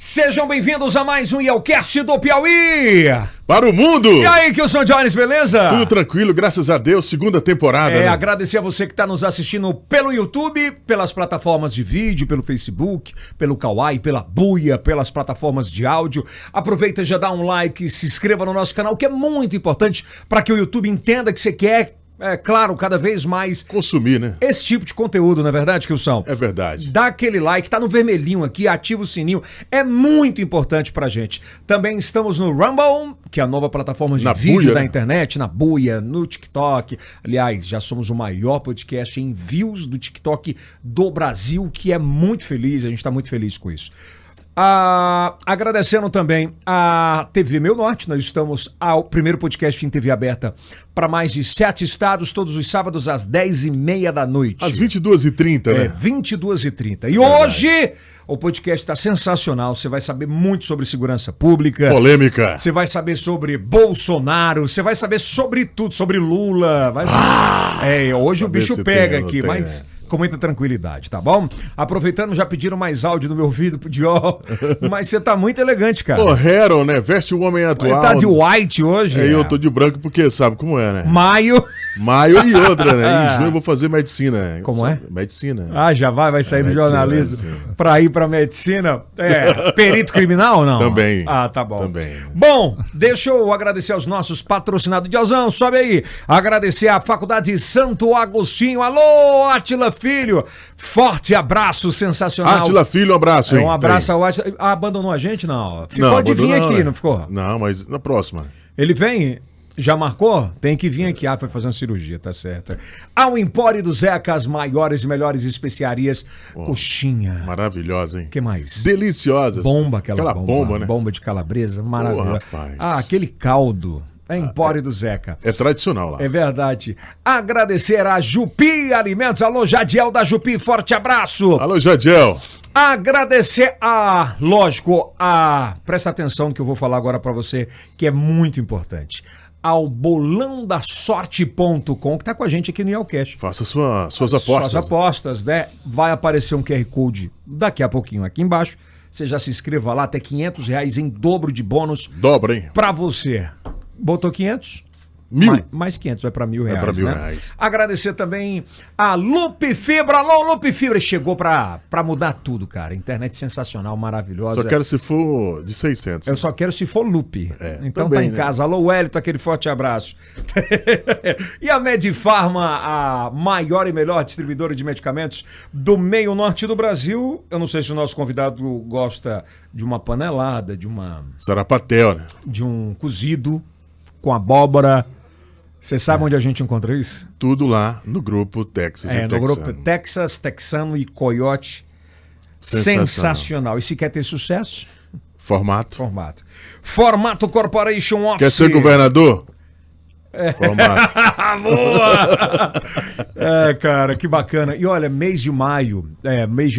Sejam bem-vindos a mais um Yelcast do Piauí! Para o mundo! E aí, Kilson Jones, beleza? Tudo tranquilo, graças a Deus, segunda temporada. Né? Agradecer a você que está nos assistindo pelo YouTube, pelas plataformas de vídeo, pelo Facebook, pelo Kawai, pela Buia, pelas plataformas de áudio. Aproveita e já dá um like, se inscreva no nosso canal, que é muito importante para que o YouTube entenda que você quer, claro, cada vez mais consumir, né? Esse tipo de conteúdo, não é verdade, Kilson? É verdade. Dá aquele like, tá no vermelhinho aqui, ativa o sininho, é muito importante pra gente. Também estamos no Rumble, que é a nova plataforma de vídeo Buia, da né? internet, na Buia, no TikTok. Aliás, já somos o maior podcast em views do TikTok do Brasil, que é muito feliz, a gente tá muito feliz com isso. Agradecendo também a TV Meu Norte, nós estamos ao primeiro podcast em TV aberta para mais de 7 estados, todos os sábados às 10h30 da noite. Às 22h30, né? 22h30. E hoje o podcast está sensacional, você vai saber muito sobre segurança pública. Polêmica. Você vai saber sobre Bolsonaro, você vai saber sobre tudo, sobre Lula. Hoje o bicho pega aqui, mas... com muita tranquilidade, tá bom? Aproveitando, já pediram mais áudio no meu ouvido pro Dior, mas você tá muito elegante, cara. Pô, Harold, né? Veste o homem atual. Ele tá de white hoje. Eu tô de branco porque sabe como é, né? Maio e outra, né? Em junho eu vou fazer medicina. Como é? Medicina. Já vai sair do jornalismo pra ir pra medicina. Perito criminal ou não? Também. Tá bom. Também. Bom, deixa eu agradecer aos nossos patrocinadores. Diozão, sobe aí. Agradecer à Faculdade Santo Agostinho. Alô, Átila Filho. Forte abraço, sensacional. Átila Filho, um abraço, hein? Um abraço ao Átila. Abandonou a gente? Não. Ficou não, de vir aqui, né? não ficou? Não, mas na próxima. Ele vem... Já marcou? Tem que vir aqui. Foi fazer uma cirurgia, tá certo. Ao Empório do Zeca, as maiores e melhores especiarias. Coxinha. Maravilhosa, hein? O que mais? Deliciosas. Bomba, aquela bomba, né? Bomba de calabresa, maravilhosa. Rapaz. Aquele caldo. Empório do Zeca. É tradicional lá. É verdade. Agradecer a Jupi Alimentos. Alô, Jadiel da Jupi, forte abraço. Alô, Jadiel. Agradecer presta atenção no que eu vou falar agora pra você, que é muito importante. Ao bolãodasorte.com, que tá com a gente aqui no Yelcast. Faça suas apostas. Suas apostas, né? Vai aparecer um QR Code daqui a pouquinho aqui embaixo. Você já se inscreva lá, até R$500 em dobro de bônus. Dobra, hein? Pra você. Botou 500? 1.000. Mais 500, vai pra R$1.000. Vai pra R$1.000. Né? Agradecer também a Loop Fibra. Alô, Loop Fibra. Chegou pra mudar tudo, cara. Internet sensacional, maravilhosa. Só quero se for de 600. Eu só quero se for Loop. Então também, tá em casa. Alô, Wellington, aquele forte abraço. E a Medifarma, a maior e melhor distribuidora de medicamentos do meio norte do Brasil. Eu não sei se o nosso convidado gosta de uma panelada, de Sarapatel, né? De um cozido com abóbora. Você sabe onde a gente encontra isso? Tudo lá no grupo Texas e Texano. No grupo Texas, Texano e Coyote. Sensacional. E se quer ter sucesso? Formato Corporation Office. Quer ser governador? Formato. Boa! Cara, que bacana. E olha, mês de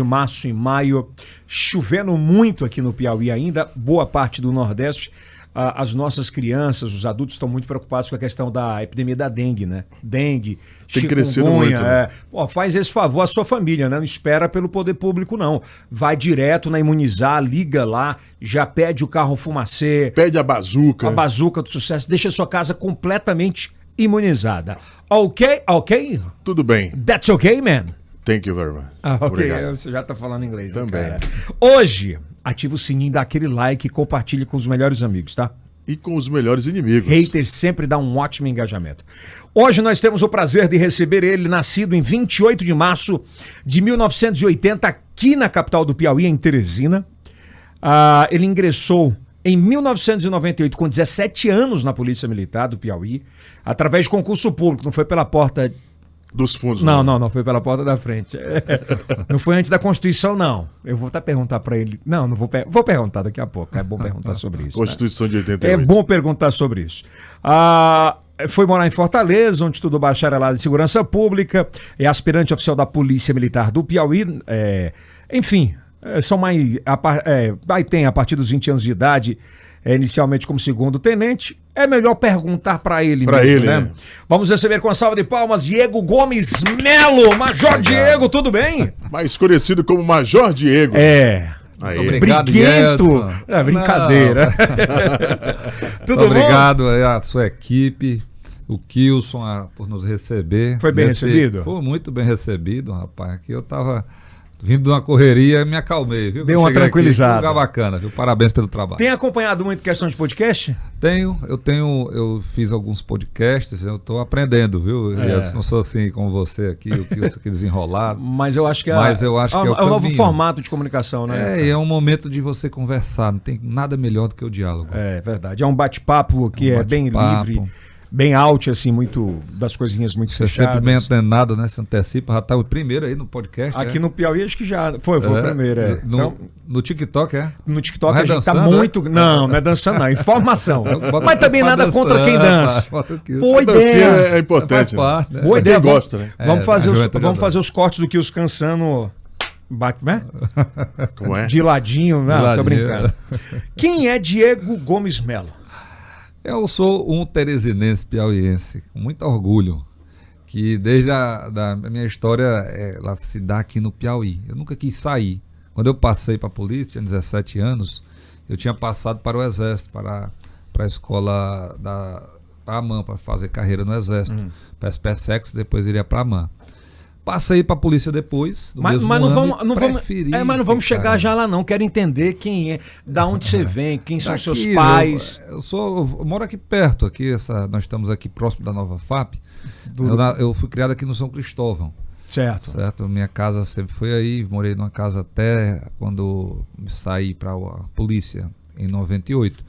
março e maio, chovendo muito aqui no Piauí ainda, boa parte do Nordeste. As nossas crianças, os adultos estão muito preocupados com a questão da epidemia da dengue, né? Dengue, tem crescido muito. Né? Faz esse favor à sua família, né? Não espera pelo poder público, não. Vai direto na Imunizar, liga lá, já pede o carro fumacê. Pede a bazuca. A bazuca do sucesso. Deixa a sua casa completamente imunizada. Ok? Tudo bem. That's okay, man? Thank you very much. Ok, você já tá falando inglês. Também. Cara. Hoje, ativa o sininho, dá aquele like e compartilhe com os melhores amigos, tá? E com os melhores inimigos. Haters sempre dá um ótimo engajamento. Hoje nós temos o prazer de receber ele, nascido em 28 de março de 1980, aqui na capital do Piauí, em Teresina. Ele ingressou em 1998, com 17 anos, na Polícia Militar do Piauí, através de concurso público, não foi pela porta... dos fundos. Não, foi pela porta da frente. Não foi antes da Constituição, não. Eu vou até perguntar pra ele. Não vou perguntar daqui a pouco. É bom perguntar sobre isso. Constituição, né? De 88. É bom perguntar sobre isso. Foi morar em Fortaleza, onde estudou bacharelado em Segurança Pública, é aspirante oficial da Polícia Militar do Piauí. Enfim, tem a partir dos 20 anos de idade, inicialmente como segundo tenente. É melhor perguntar para ele mesmo, né? Vamos receber com a salva de palmas Diego Gomes Melo. Major Diego, tudo bem? Mais conhecido como Major Diego. Aí. Muito obrigado, Briguento! Edson. É brincadeira. Tudo obrigado à sua equipe, o Kilson, por nos receber. Foi bem recebido? Foi muito bem recebido, rapaz. Aqui eu tava vindo de uma correria, me acalmei, viu? Deu uma Cheguei tranquilizada. Aqui, um lugar bacana, viu? Parabéns pelo trabalho. Tem acompanhado muito questão de podcast? Eu fiz alguns podcasts, eu tô aprendendo, viu? Eu não sou assim como você aqui, o Kilson aqui desenrolado. Mas eu acho que que é o novo caminho. formato de comunicação, né? É um momento de você conversar, não tem nada melhor do que o diálogo. É verdade. É um bate-papo que é bem livre, bem out, assim, muito das coisinhas muito Você é fechadas. sempre bem antenado, né? Se antecipa, já tá o primeiro aí no podcast. Aqui no Piauí acho que já foi o primeiro. Então, no TikTok, no TikTok Vai a gente tá dançando, muito... Não é dançando não, informação. Bota Mas também nada dançando, contra quem dança. bota aqui. Boa Dancinha ideia. é importante, Faz parte, né? Boa Quem ideia. gosta, né? Vamos fazer a juventude vamos adora. fazer os cortes do que os cansando... Bate, né? Como é? De ladinho, não, De tô ladinho. brincando. Quem é Diego Gomes Melo? Eu sou um teresinense piauiense, com muito orgulho, que desde a minha história, ela se dá aqui no Piauí. Eu nunca quis sair. Quando eu passei para a polícia, tinha 17 anos, eu tinha passado para o Exército, para a escola da AMAN, para fazer carreira no Exército, para a SPSEX, depois iria para a AMAN. Passei para a polícia depois, do mesmo mas ano, não vamos ficar, chegar já lá não. Quero entender quem é, da onde você vem, quem são Daqui, seus pais. Eu moro aqui perto, nós estamos aqui próximo da Nova FAP. Eu fui criado aqui no São Cristóvão, Certo. Minha casa sempre foi aí, morei numa casa até quando saí para a polícia, em 98.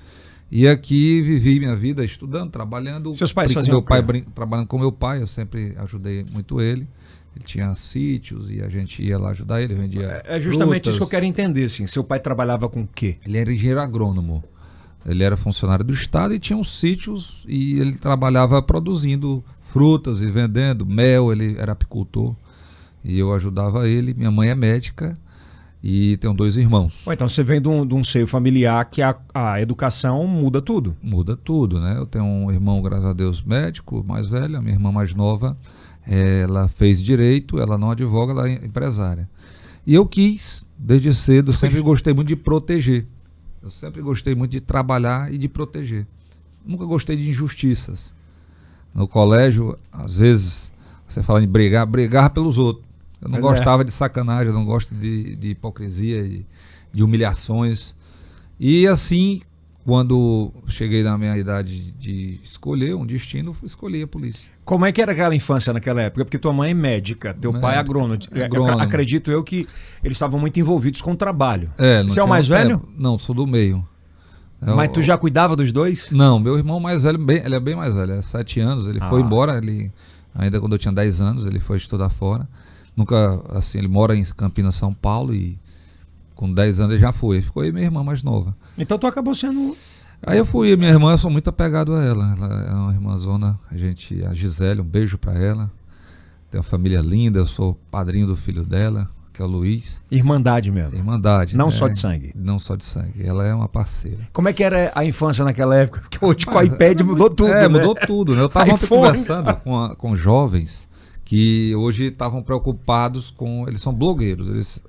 E aqui vivi minha vida estudando, trabalhando. Seus pais com faziam meu o quê? pai, trabalhando com meu pai, eu sempre ajudei muito ele. Ele tinha sítios e a gente ia lá ajudar ele, vendia É justamente frutas. isso que eu quero entender, assim. Seu pai trabalhava com o quê? Ele era engenheiro agrônomo. Ele era funcionário do Estado e tinha uns sítios e ele trabalhava produzindo frutas e vendendo mel, ele era apicultor e eu ajudava ele. Minha mãe é médica e tenho 2 irmãos. Então você vem de um seio familiar que a educação muda tudo. Muda tudo, né? Eu tenho um irmão, graças a Deus, médico, mais velho, a minha irmã mais nova, ela fez direito, ela não advoga, ela é empresária. E eu quis, desde cedo, sempre gostei muito de proteger. Eu sempre gostei muito de trabalhar e de proteger. Nunca gostei de injustiças. No colégio, às vezes, você fala em brigar pelos outros. Eu não gostava de sacanagem, eu não gosto de hipocrisia, de humilhações. E assim, quando cheguei na minha idade de escolher um destino, escolhi a polícia. Como é que era aquela infância naquela época? Porque tua mãe é médica, teu pai é agrônomo. Acredito eu que eles estavam muito envolvidos com o trabalho. Você é o mais velho? Não, sou do meio. Mas tu já cuidava dos dois? Não, meu irmão mais velho, ele é bem mais velho, é 7 anos, ele foi embora, ainda quando eu tinha 10 anos, ele foi estudar fora. Nunca, assim, ele mora em Campinas, São Paulo e com 10 anos ele já foi. Ficou aí minha irmã mais nova. Então tu acabou sendo... Aí eu fui, minha irmã, eu sou muito apegado a ela. Ela é uma irmãzona, a Gisele, um beijo pra ela. Tem uma família linda, eu sou padrinho do filho dela, que é o Luiz. Irmandade mesmo. Irmandade. Não só de sangue. Não só de sangue. Ela é uma parceira. Como é que era a infância naquela época? Porque hoje com o iPad mudou tudo, né? Mudou tudo, né? Eu estava ontem iPhone. conversando com jovens que hoje estavam preocupados com... Eles são blogueiros, eles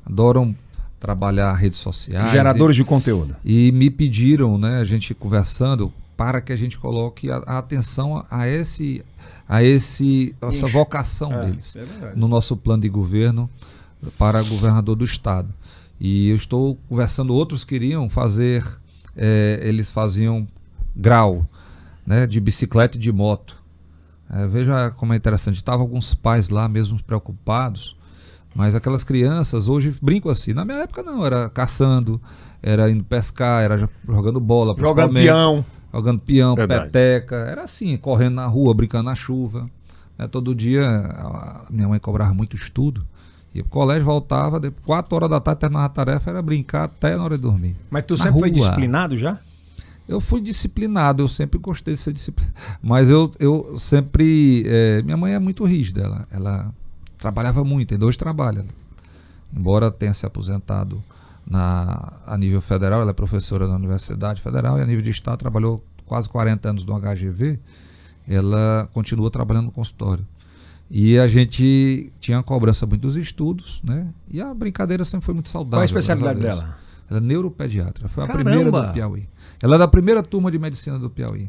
adoram trabalhar redes sociais. Geradores de conteúdo. E me pediram, né, a gente conversando, para que a gente coloque a atenção a essa vocação deles no nosso plano de governo para governador do estado. E eu estou conversando, outros queriam fazer, eles faziam grau, né, de bicicleta e de moto. Veja como é interessante, estavam alguns pais lá mesmo preocupados, mas aquelas crianças hoje brincam assim. Na minha época não, era caçando, era indo pescar, era jogando bola, jogando peão, Verdade. peteca, era assim, correndo na rua, brincando na chuva. Todo dia minha mãe cobrava muito estudo, ia pro colégio, voltava, 4 horas da tarde terminava a tarefa, era brincar até na hora de dormir. Mas tu sempre foi disciplinado já? Eu fui disciplinado, eu sempre gostei de ser disciplinado. Mas eu sempre... minha mãe é muito rígida, ela trabalhava muito, tem 2 trabalhos. Embora tenha se aposentado a nível federal, ela é professora da Universidade Federal, e a nível de estado trabalhou quase 40 anos no HGV, ela continua trabalhando no consultório. E a gente tinha uma cobrança muito dos estudos, né? E a brincadeira sempre foi muito saudável. Qual a especialidade graças a Deus. dela? Ela é neuropediatra. Foi a Caramba! primeira do Piauí. Ela é da primeira turma de medicina do Piauí.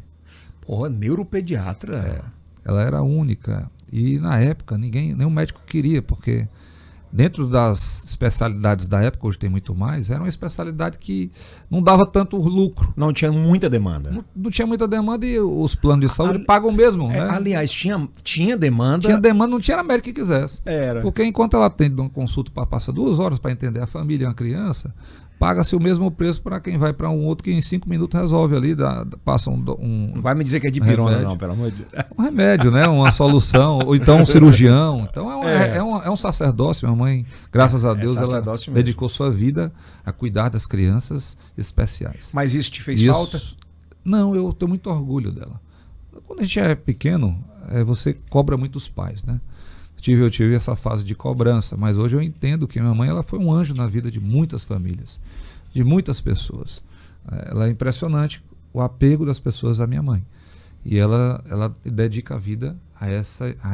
Porra, neuropediatra. Ela era a única. E na época, nenhum médico queria, porque dentro das especialidades da época, hoje tem muito mais, era uma especialidade que não dava tanto lucro. Não tinha muita demanda. Não tinha muita demanda e os planos de saúde pagam mesmo, né? Aliás, tinha demanda. Tinha demanda, não tinha médico que quisesse. Era. Porque enquanto ela atende uma consulta, passa 2 horas para entender a família e uma criança, paga-se o mesmo preço para quem vai para um outro que em 5 minutos resolve ali, passa Não vai me dizer que é de pirona, remédio. não, pelo amor de Deus. Um remédio, né? Uma solução, ou então um cirurgião. Então é um sacerdócio. Minha mãe, graças a Deus, ela dedicou sua vida a cuidar das crianças especiais. Mas isso te fez falta? Não, eu tenho muito orgulho dela. Quando a gente é pequeno, você cobra muito os pais, né? Eu tive essa fase de cobrança, mas hoje eu entendo que minha mãe ela foi um anjo na vida de muitas famílias, de muitas pessoas. Ela é impressionante o apego das pessoas à minha mãe. E ela dedica a vida a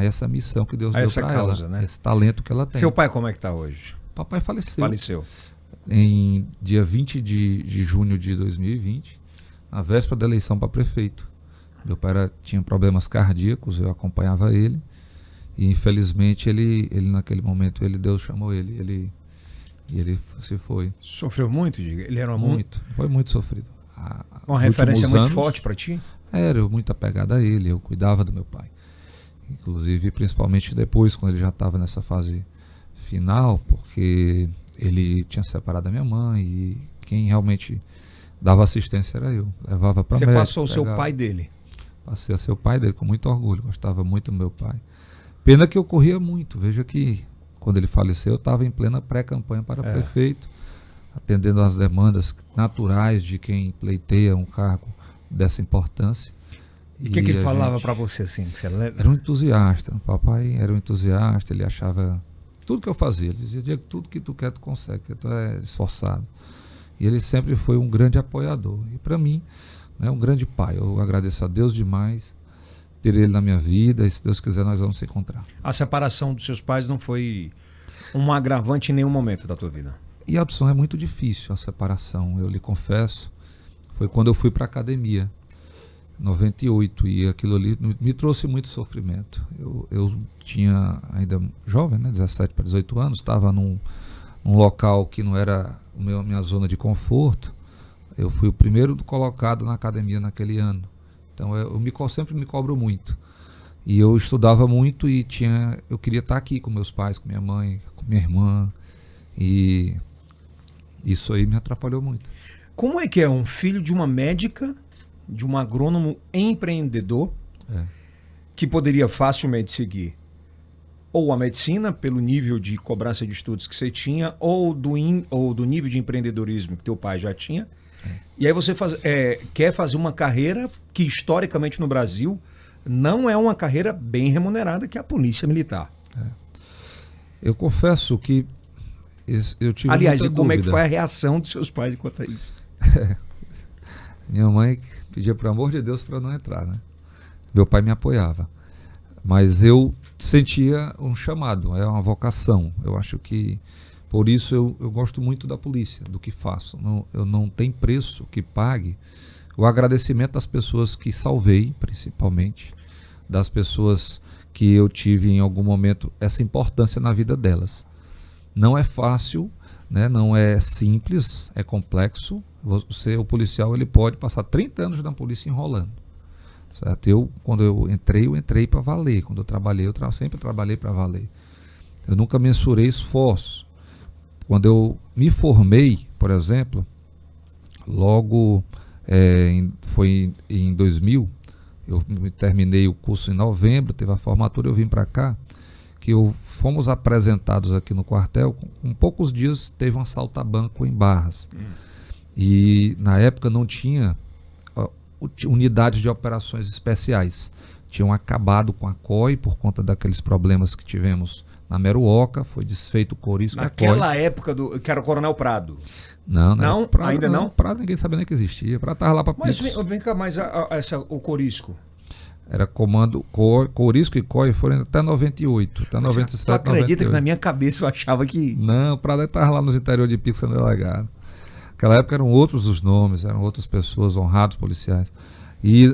essa missão que Deus deu para ela, né? Esse talento que ela tem. Seu pai como é que está hoje? Papai faleceu. Faleceu. Em dia 20 de junho de 2020, na véspera da eleição para prefeito. Meu pai tinha problemas cardíacos, eu acompanhava ele. E infelizmente ele naquele momento Deus chamou ele se foi. Sofreu muito, diga? Ele era foi muito sofrido. Uma referência muito forte para ti? Era muito apegado a ele, eu cuidava do meu pai. Inclusive, principalmente depois, quando ele já estava nessa fase final, porque ele tinha separado da minha mãe e quem realmente dava assistência era eu. Levava para médico. Você passou a ser o pai dele? Passei a ser o pai dele com muito orgulho, gostava muito do meu pai. Pena que eu corria muito. Veja que quando ele faleceu, eu estava em plena pré-campanha para prefeito, atendendo às demandas naturais de quem pleiteia um cargo dessa importância. E o que ele falava para você assim? Que você lembra? Era um entusiasta. O papai era um entusiasta, ele achava tudo que eu fazia. Ele dizia, Diego, tudo que tu quer, tu consegue, que tu é esforçado. E ele sempre foi um grande apoiador. E para mim, né, um grande pai. Eu agradeço a Deus demais ter ele na minha vida, e se Deus quiser nós vamos se encontrar. A separação dos seus pais não foi um agravante em nenhum momento da tua vida? E a opção é muito difícil, a separação, eu lhe confesso. Foi quando eu fui para a academia, em 98, e aquilo ali me trouxe muito sofrimento. Eu tinha ainda jovem, né, 17 para 18 anos, estava num local que não era a minha zona de conforto. Eu fui o primeiro colocado na academia naquele ano. Então eu sempre me cobro muito. E eu estudava muito e eu queria estar aqui com meus pais, com minha mãe, com minha irmã. E isso aí me atrapalhou muito. Como é que é um filho de uma médica, de um agrônomo empreendedor, que poderia facilmente seguir ou a medicina, pelo nível de cobrança de estudos que você tinha, ou do nível de empreendedorismo que teu pai já tinha, e aí você quer fazer uma carreira que historicamente no Brasil não é uma carreira bem remunerada, que é a polícia militar. Eu confesso que eu tive Aliás, muita e como dúvida. é que foi a reação dos seus pais enquanto a isso? Minha mãe pedia pelo amor de Deus para não entrar, né? Meu pai me apoiava. Mas eu sentia um chamado, é uma vocação. Eu acho que por isso eu gosto muito da polícia, do que faço. Eu não tenho preço que pague o agradecimento das pessoas que salvei, principalmente, das pessoas que eu tive em algum momento essa importância na vida delas. Não é fácil, né? Não é simples, é complexo. O policial ele pode passar 30 anos na polícia enrolando. Certo? Quando eu entrei para valer. Quando eu trabalhei, sempre trabalhei para valer. Eu nunca mensurei esforços. Quando eu me formei, por exemplo, logo foi em 2000, eu terminei o curso em novembro, teve a formatura, eu vim para cá, que fomos apresentados aqui no quartel, com poucos dias teve um assalto a banco em Barras. E na época não tinha unidades de operações especiais. Tinham acabado com a COI por conta daqueles problemas que tivemos na Meruoca, foi desfeito o Corisco. Naquela época que era o Coronel Prado. Não, Prado, ainda não? Prado ninguém sabia nem que existia. Prado estava lá para Mas vem cá, mas o Corisco? Era comando Courisco e COI foram até 98, até 97, Você acredita 98. que na minha cabeça eu achava que... Não, o Prazer estava lá nos interior de Pico, sendo delegado. Naquela época eram outros os nomes, eram outras pessoas, honrados policiais. E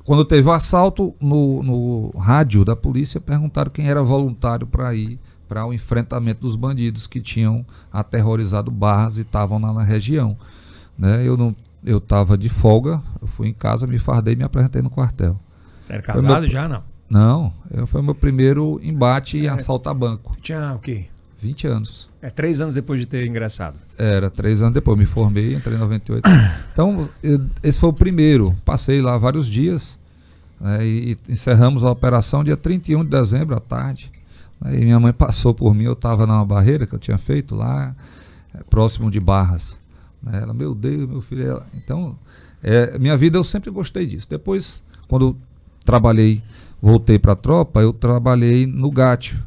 quando teve o assalto, no rádio da polícia, perguntaram quem era voluntário para ir para o enfrentamento dos bandidos que tinham aterrorizado Barras e estavam lá na região. Né? Eu estava de folga, eu fui em casa, me fardei e me apresentei no quartel. Você era casado já, não? Não, foi meu primeiro embate em assalto a banco. Tu tinha o quê? 20 anos. 3 anos depois de ter ingressado. Era, 3 anos depois, me formei, entrei em 98. Então, esse foi o primeiro. Passei lá vários dias, né, e encerramos a operação dia 31 de dezembro à tarde. Né, e minha mãe passou por mim, eu estava numa barreira que eu tinha feito lá, próximo de Barras. Né, ela, meu Deus, meu filho. Então, minha vida eu sempre gostei disso. Depois, quando voltei para a tropa, eu trabalhei no Gátio.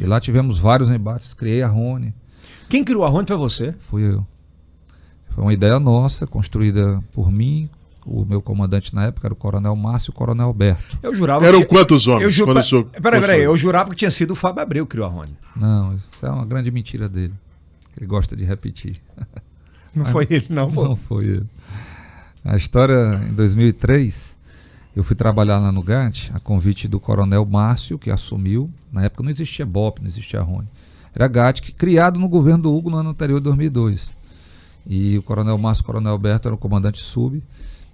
E lá tivemos vários embates, criei a Rony. Quem criou a Rony foi você? Fui eu. Foi uma ideia nossa, construída por mim, o meu comandante na época era o Coronel Márcio e o Coronel Alberto. Eu jurava Eram quantos homens? Peraí, eu jurava que tinha sido o Fábio Abreu que criou a Rony. Não, isso é uma grande mentira dele. Ele gosta de repetir. Não foi ele, não? Não foi ele. A história, em 2003, eu fui trabalhar lá no GAT, a convite do Coronel Márcio, que assumiu. Na época não existia BOP, não existia Rony. Era GAT, criado no governo do Hugo no ano anterior, 2002. E o Coronel Márcio e o Coronel Alberto eram o comandante sub.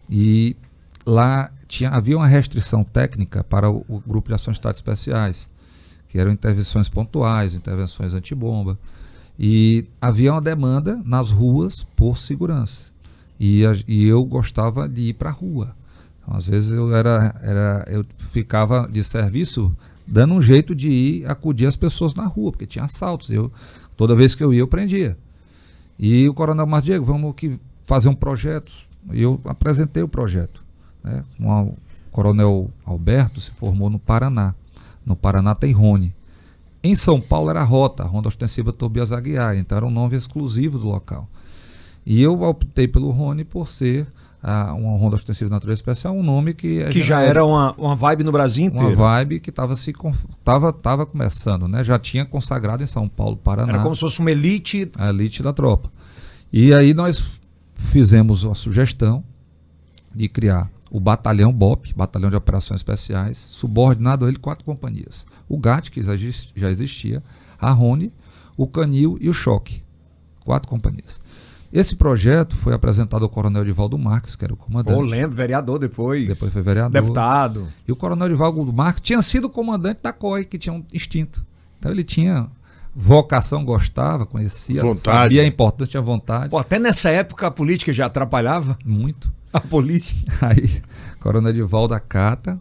E lá havia uma restrição técnica para o Grupo de Ações Táticas Especiais, que eram intervenções pontuais, intervenções antibomba. E havia uma demanda nas ruas por segurança. E eu gostava de ir para a rua. Então, às vezes eu ficava de serviço dando um jeito de ir acudir as pessoas na rua, porque tinha assaltos. Toda vez que eu ia, eu prendia. E o Coronel Márcio, Diego, vamos fazer um projeto. E eu apresentei o projeto. Né? O Coronel Alberto se formou no Paraná. No Paraná tem Rony. Em São Paulo era a Ronda Ostensiva Tobias Aguiar, então era um nome exclusivo do local. E eu optei pelo Rony por ser uma Ronda Ostensiva de Natureza Especial, um nome que já era uma vibe no Brasil inteiro. Uma vibe que estava começando, né? Já tinha consagrado em São Paulo, Paraná. Era como se fosse uma elite. A elite da tropa. E aí nós fizemos a sugestão de criar o Batalhão BOP, Batalhão de Operações Especiais, subordinado a ele 4 companhias. O GAT, que já existia, a Rony, o Canil e o Choque. 4 companhias. Esse projeto foi apresentado ao Coronel Divaldo Marques, que era o comandante. Lembro, vereador depois. Depois foi vereador. Deputado. E o Coronel Divaldo Marques tinha sido comandante da COI, que tinha um instinto. Então ele tinha vocação, gostava, conhecia, vontade. Sabia a importância, tinha vontade. Pô, até nessa época a política já atrapalhava? Muito. A polícia. Aí, Coronel Divaldo acata.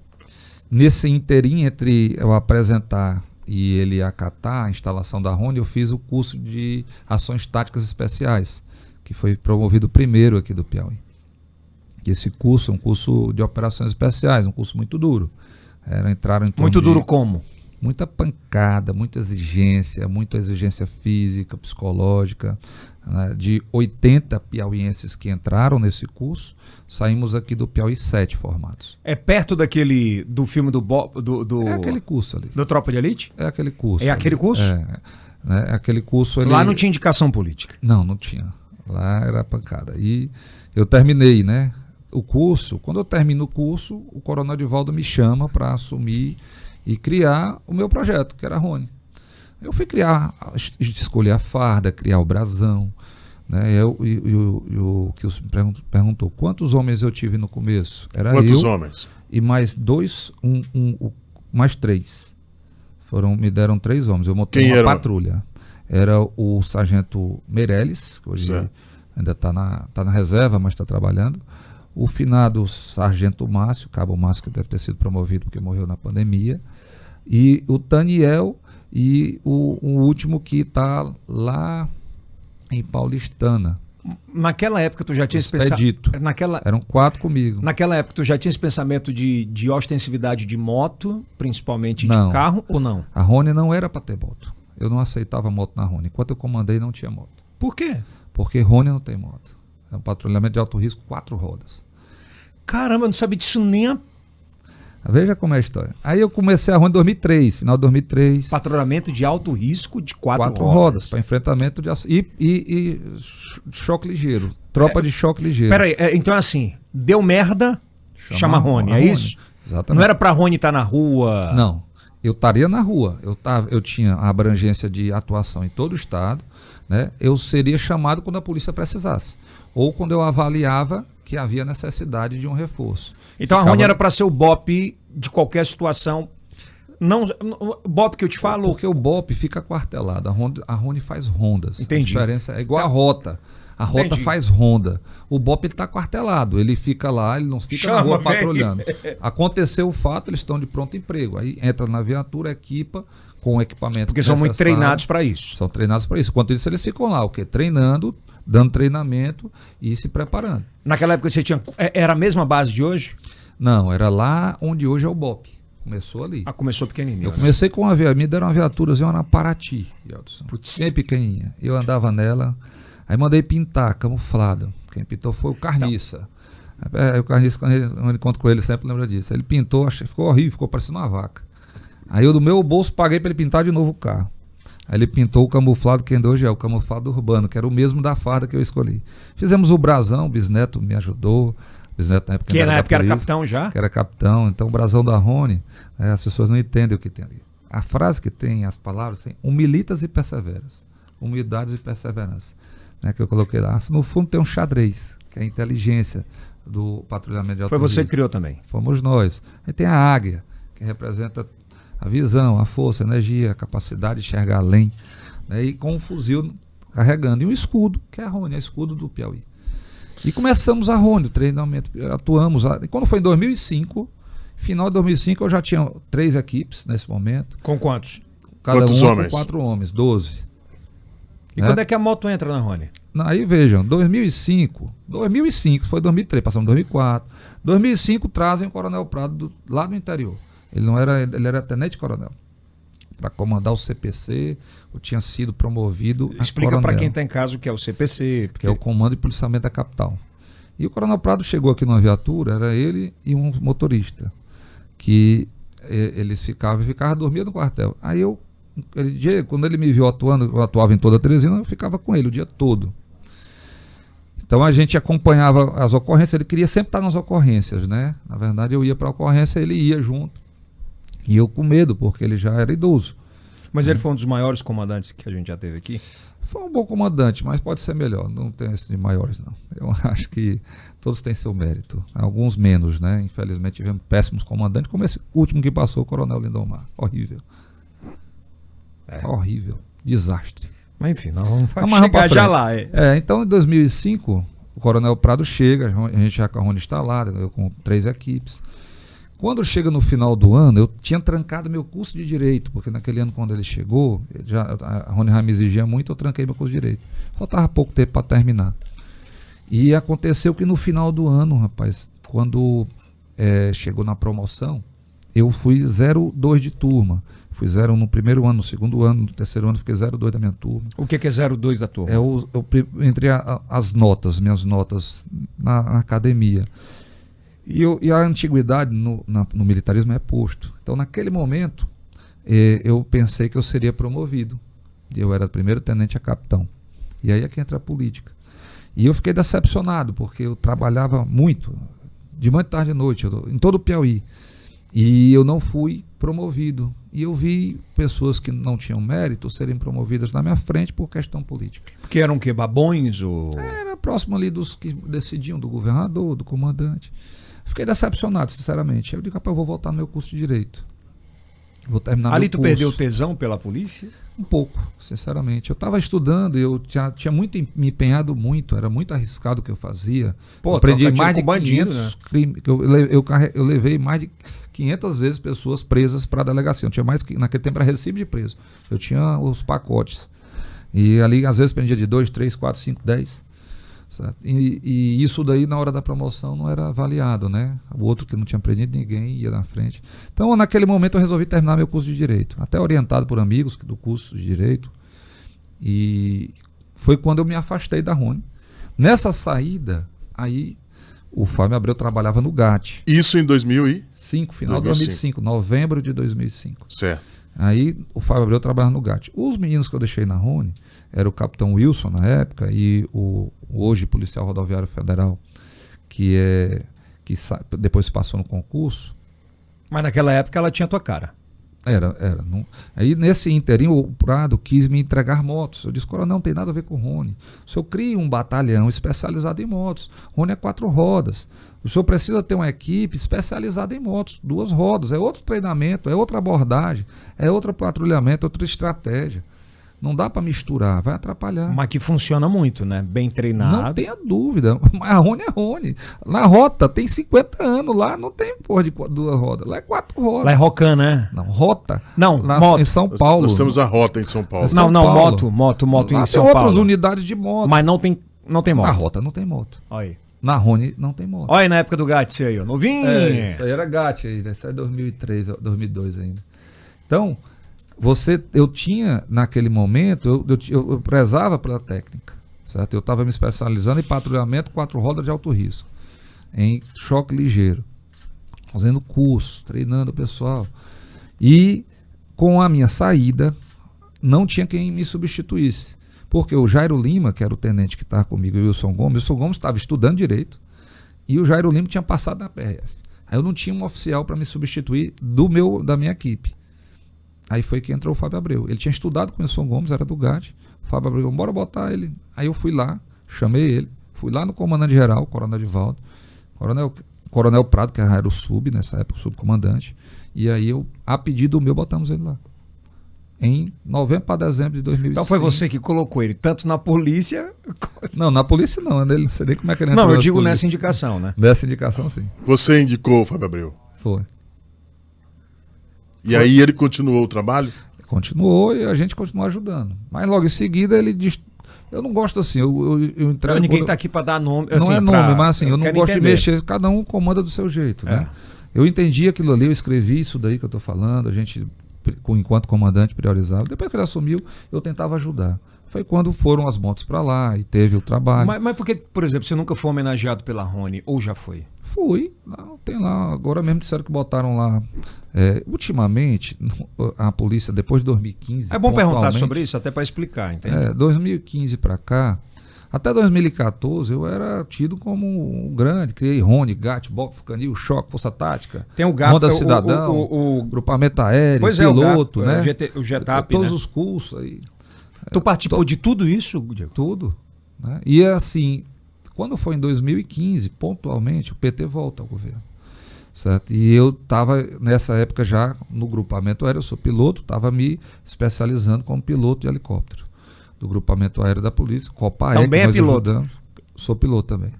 Nesse interim entre eu apresentar e ele acatar a instalação da Rony, eu fiz o curso de Ações Táticas Especiais, que foi promovido primeiro aqui do Piauí. Esse curso é um curso de operações especiais, um curso muito duro. Entraram em torno muito duro como? Muita pancada, muita exigência física, psicológica. Né? De 80 piauienses que entraram nesse curso, saímos aqui do Piauí 7 formados. É perto do filme É aquele curso ali. Do Tropa de Elite? É aquele curso. É aquele curso? Né? Aquele curso ali. Lá não tinha indicação política? Não tinha. Lá era pancada. E eu terminei, né? O curso. Quando eu termino o curso, o Coronel Divaldo me chama para assumir e criar o meu projeto, que era a Rony. Eu fui escolher a farda, criar o brasão. Né? O que você perguntou, quantos homens eu tive no começo? Era quantos eu homens? E mais 2, mais 3. Me deram 3 homens. Eu montei uma patrulha. Era o sargento Meirelles, que hoje ainda está na reserva, mas está trabalhando. O finado sargento Márcio, cabo Márcio, que deve ter sido promovido porque morreu na pandemia. E o Taniel e o último que está lá em Paulistana. Naquela época tu já tinha esse pensamento. Eram 4 comigo. Naquela época tu já tinha esse pensamento de ostensividade de moto, principalmente de carro, ou não? A Rony não era para ter moto. Eu não aceitava moto na Rony. Enquanto eu comandei, não tinha moto. Por quê? Porque Rony não tem moto. É um patrulhamento de alto risco, 4 rodas. Caramba, eu não sabia disso nem Veja como é a história. Aí eu comecei a Rony em 2003, final de 2003. Patrulhamento de alto risco de quatro rodas. rodas para enfrentamento de e choque ligeiro. Tropa de choque ligeiro. Peraí, então assim, deu merda, chama Rony, é isso? Exatamente. Não era pra Rony estar na rua? Não, eu estaria na rua. Eu tinha a abrangência de atuação em todo o estado, né? Eu seria chamado quando a polícia precisasse. Ou quando eu avaliava que havia necessidade de um reforço. Então a Rony era para ser o BOP de qualquer situação. Não, o BOP que eu te falo. Porque o BOP fica quartelado. A Rony faz rondas. Entendi. A diferença é igual a rota. A rota Entendi. faz ronda. O BOP ele está quartelado. Ele fica lá, ele não fica na rua patrulhando. Aconteceu o fato, eles estão de pronto emprego. Aí entra na viatura, equipa com o equipamento. Porque são muito necessário. treinados para isso. São treinados para isso. Enquanto isso, eles ficam lá, o quê? Treinando, dando treinamento e se preparando. Naquela época você tinha. Era a mesma base de hoje? Não, era lá onde hoje é o BOP. Começou ali. Ah, começou pequenininho. Eu comecei com uma viatura, me deram uma viaturazinha na Paraty, Yeltsin. Bem pequenininha. Eu andava nela, aí mandei pintar, camuflado. Quem pintou foi o Carniça. Aí o Carniça, quando eu encontro com ele, sempre lembra disso. Ele pintou, ficou horrível, ficou parecendo uma vaca. Aí eu do meu bolso paguei para ele pintar de novo o carro. Aí ele pintou o camuflado, que ainda hoje é o camuflado urbano, que era o mesmo da farda que eu escolhi. Fizemos o brasão, o bisneto me ajudou. O bisneto na época, que na época era capitão já? Que era capitão. Então o brasão da Rony, as pessoas não entendem o que tem ali. A frase que tem, as palavras, tem humilitas e perseveras. Humildades e perseverança. Né, que eu coloquei lá. No fundo tem um xadrez, que é a inteligência do patrulhamento de alto Foi você risco. que criou também? Fomos nós. Aí tem a águia, que representa a visão, a força, a energia, a capacidade de enxergar além. Né, e com um fuzil carregando. E um escudo, que é a Rony, é o escudo do Piauí. E começamos a Rony, o treinamento, atuamos. E quando foi em 2005, final de 2005, eu já tinha 3 equipes nesse momento. Com quantos? Quantos homens? Com 4 homens, 12. E quando é que a moto entra na Rony? Aí vejam, 2005, foi 2003, passamos em 2004. 2005 trazem o Coronel Prado lá do interior. Ele era tenente-coronel. Para comandar o CPC, eu tinha sido promovido a Explica para coronel, quem está em casa o que é o CPC. Porque... que é o Comando de Policiamento da Capital. E o Coronel Prado chegou aqui numa viatura, era ele e um motorista, que eles ficavam dormindo no quartel. Aí quando ele me viu atuando, eu atuava em toda a Teresina, eu ficava com ele o dia todo. Então a gente acompanhava as ocorrências, ele queria sempre estar nas ocorrências, né? Na verdade eu ia para a ocorrência, ele ia junto. E eu com medo, porque ele já era idoso. Mas ele foi um dos maiores comandantes que a gente já teve aqui? Foi um bom comandante, mas pode ser melhor. Não tem esse de maiores, não. Eu acho que todos têm seu mérito. Alguns menos, né? Infelizmente tivemos péssimos comandantes, como esse último que passou, o Coronel Lindomar. Horrível. Horrível. Desastre. Mas enfim, nós vamos Mas chegar já lá. Então em 2005, o Coronel Prado chega, a gente já com a Rony instalada, eu com 3 equipes. Quando chega no final do ano, eu tinha trancado meu curso de Direito, porque naquele ano quando ele chegou, a Rony me exigia muito, eu tranquei meu curso de Direito. Faltava pouco tempo para terminar. E aconteceu que no final do ano, rapaz, quando chegou na promoção, eu fui 0,2 de turma. Fui 0 no primeiro ano, no segundo ano, no terceiro ano fiquei 0,2 da minha turma. O que é 0,2 da turma? Entre as notas, minhas notas na academia. E a antiguidade no militarismo é posto. Então, naquele momento, eu pensei que eu seria promovido. Eu era primeiro tenente a capitão. E aí é que entra a política. E eu fiquei decepcionado, porque eu trabalhava muito, de manhã, tarde e noite, em todo o Piauí. E eu não fui promovido. E eu vi pessoas que não tinham mérito serem promovidas na minha frente por questão política. Porque eram o quê? Babões? Ou... Era próximo ali dos que decidiam, do governador, do comandante. Fiquei decepcionado, sinceramente. Eu digo, rapaz, eu vou voltar no meu curso de Direito. Vou terminar Ali meu tu curso. perdeu o tesão pela polícia? Um pouco, sinceramente. Eu estava estudando, eu tinha me empenhado muito, era muito arriscado o que eu fazia. Pô, eu aprendi mais de bandido, 500 né? crimes. Eu levei mais de 500 vezes pessoas presas para a delegacia. Eu tinha mais que naquele tempo era recibo de preso. Eu tinha os pacotes. E ali, às vezes, prendia de 2, 3, 4, 5, 10. Certo? E isso daí na hora da promoção não era avaliado, né? O outro que não tinha prendido ninguém ia na frente. Então naquele momento eu resolvi terminar meu curso de Direito, até orientado por amigos do curso de Direito, e foi quando eu me afastei da Rony. Nessa saída, aí o Fábio Abreu trabalhava no GAT. Isso em 2005. Final de 2005, novembro de 2005. Certo. Aí o Fábio Abreu trabalhava no GAT. Os meninos que eu deixei na Rony era o capitão Wilson na época e o hoje policial rodoviário federal, que depois passou no concurso. Mas naquela época ela tinha tua cara. Era. Aí nesse inteirinho o Prado quis me entregar motos. Eu disse, coronel, não tem nada a ver com o Rony. O senhor cria um batalhão especializado em motos. Rony é 4 rodas. O senhor precisa ter uma equipe especializada em motos, 2 rodas. É outro treinamento, é outra abordagem, é outro patrulhamento, outra estratégia. Não dá para misturar, vai atrapalhar. Mas que funciona muito, né? Bem treinado. Não tenha dúvida. Mas a Rony é Rony. Na rota tem 50 anos. Lá não tem porra de 2 rodas. Lá é 4 rodas. Lá é Rocan, né? Não, rota. Não, lá moto. em São Paulo. Nós temos a rota em São Paulo. São Não, Paulo. moto Lá em tem São outras Paulo. unidades de moto. Mas não tem moto. Na rota não tem moto. Olha aí. Na Rony não tem moto. Olha aí na época do GAT, aí, ó. Novinho. Isso aí era GAT aí, né? Isso aí é 2003, 2002 ainda. Então, eu tinha, naquele momento, eu prezava pela técnica, certo? Eu estava me especializando em patrulhamento 4 rodas de alto risco, em choque ligeiro, fazendo cursos, treinando o pessoal. E, com a minha saída, não tinha quem me substituísse. Porque o Jairo Lima, que era o tenente que estava comigo, e o Wilson Gomes estava estudando direito, e o Jairo Lima tinha passado na PRF. Aí eu não tinha um oficial para me substituir da minha equipe. Aí foi que entrou o Fábio Abreu. Ele tinha estudado com o Wilson Gomes, era do GAT. O Fábio Abreu, bora botar ele. Aí eu fui lá, chamei ele, fui lá no comandante-geral, o coronel Divaldo, coronel Prado, que era o sub, nessa época, o subcomandante. E aí a pedido meu, botamos ele lá. Em novembro para dezembro de 2005. Então foi você que colocou ele tanto na polícia... Não, na polícia não. Não sei nem como é que ele Não, entrou eu digo polícia. nessa indicação, né? Nessa indicação, sim. Você indicou o Fábio Abreu. Foi. E aí ele continuou o trabalho? Continuou e a gente continuou ajudando. Mas logo em seguida ele disse... Eu não gosto assim, eu entrego... Ninguém está aqui para dar nome. Não assim, é nome, mas assim, eu não quero gosto entender. de mexer. Cada um comanda do seu jeito, né? Eu entendi aquilo ali, eu escrevi isso daí que eu estou falando, a gente... enquanto comandante priorizava. Depois que ele assumiu, eu tentava ajudar. Foi quando foram as motos para lá e teve o trabalho. Mas por que, por exemplo, você nunca foi homenageado pela Rony? Ou já foi? Fui. Não, tem lá. Agora mesmo disseram que botaram lá. Ultimamente, a polícia, depois de 2015... É bom perguntar sobre isso, até para explicar, entende? 2015 para cá, até 2014, eu era tido como um grande. Criei Rony, GAT, BOP, Canil, Choque, Força Tática, Tem o GAT, Ronda Cidadão, o grupamento aéreo, pois piloto, é, o né? o GETAP, Todos né? os cursos aí. Tu participou de tudo isso, Diego? Tudo. Né? E assim, quando foi em 2015, pontualmente, o PT volta ao governo. Certo? E eu estava, nessa época já, no grupamento aéreo, eu sou piloto, estava me especializando como piloto de helicóptero. Do grupamento aéreo da polícia, Copaé. Também é piloto? Ajudamos. Sou piloto também.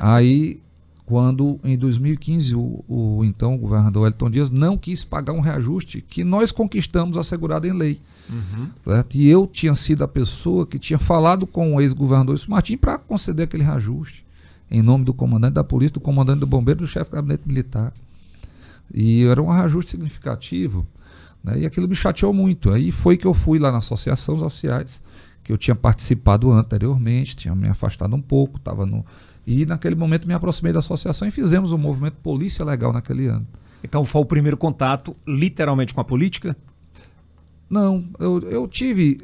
Aí, quando em 2015 então o governador Wellington Dias não quis pagar um reajuste que nós conquistamos assegurado em lei. Certo? E eu tinha sido a pessoa que tinha falado com o ex-governador Wilson Martins para conceder aquele reajuste, em nome do comandante da polícia, do comandante do bombeiro, do chefe do gabinete militar. E era um reajuste significativo, né? E aquilo me chateou muito. Aí foi que eu fui lá na Associação dos Oficiais, que eu tinha participado anteriormente, tinha me afastado um pouco, e naquele momento me aproximei da associação e fizemos um movimento Polícia Legal naquele ano. Então foi o primeiro contato, literalmente, com a política? Não, eu tive,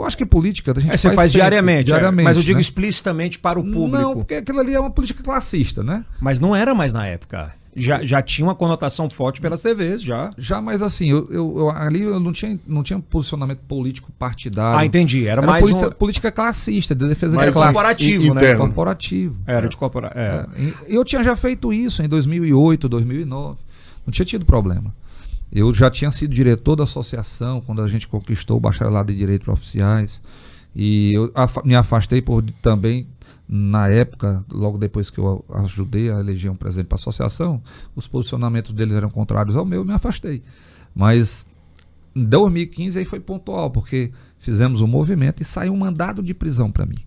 acho que política a gente Você faz sempre, diariamente, mas eu digo né? explicitamente para o público. Não, porque aquilo ali é uma política classista, né? Mas não era mais na época. Já tinha uma conotação forte pelas TVs, já. Já, mas assim, ali eu não tinha posicionamento político partidário. Ah, entendi. Era mais política classista, de defesa mais de classe. corporativo, né? interno. Corporativo. Era de corporativo. Eu tinha já feito isso em 2008, 2009. Não tinha tido problema. Eu já tinha sido diretor da associação quando a gente conquistou o bacharelado em Direito para Oficiais. E eu me afastei também, na época, logo depois que eu ajudei a eleger um presidente para a associação, os posicionamentos deles eram contrários ao meu, eu me afastei. Mas em 2015 aí foi pontual, porque fizemos um movimento e saiu um mandado de prisão para mim.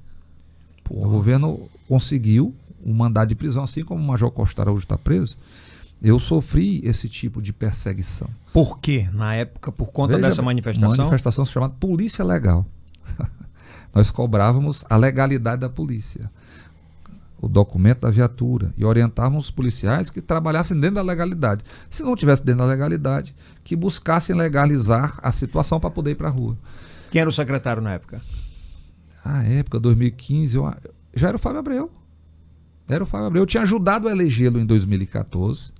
O governo conseguiu um mandado de prisão, assim como o Major Costa Araújo está preso. Eu sofri esse tipo de perseguição. Por quê? Na época, por conta dessa manifestação? Manifestação chamada Polícia Legal. Nós cobrávamos a legalidade da polícia. o documento da viatura e orientávamos os policiais que trabalhassem dentro da legalidade. Se não tivesse dentro da legalidade, que buscassem legalizar a situação para poder ir para a rua. Quem era o secretário na época? Na época, 2015, já era o Fábio Abreu. Era o Fábio Abreu. Eu tinha ajudado a elegê-lo em 2014.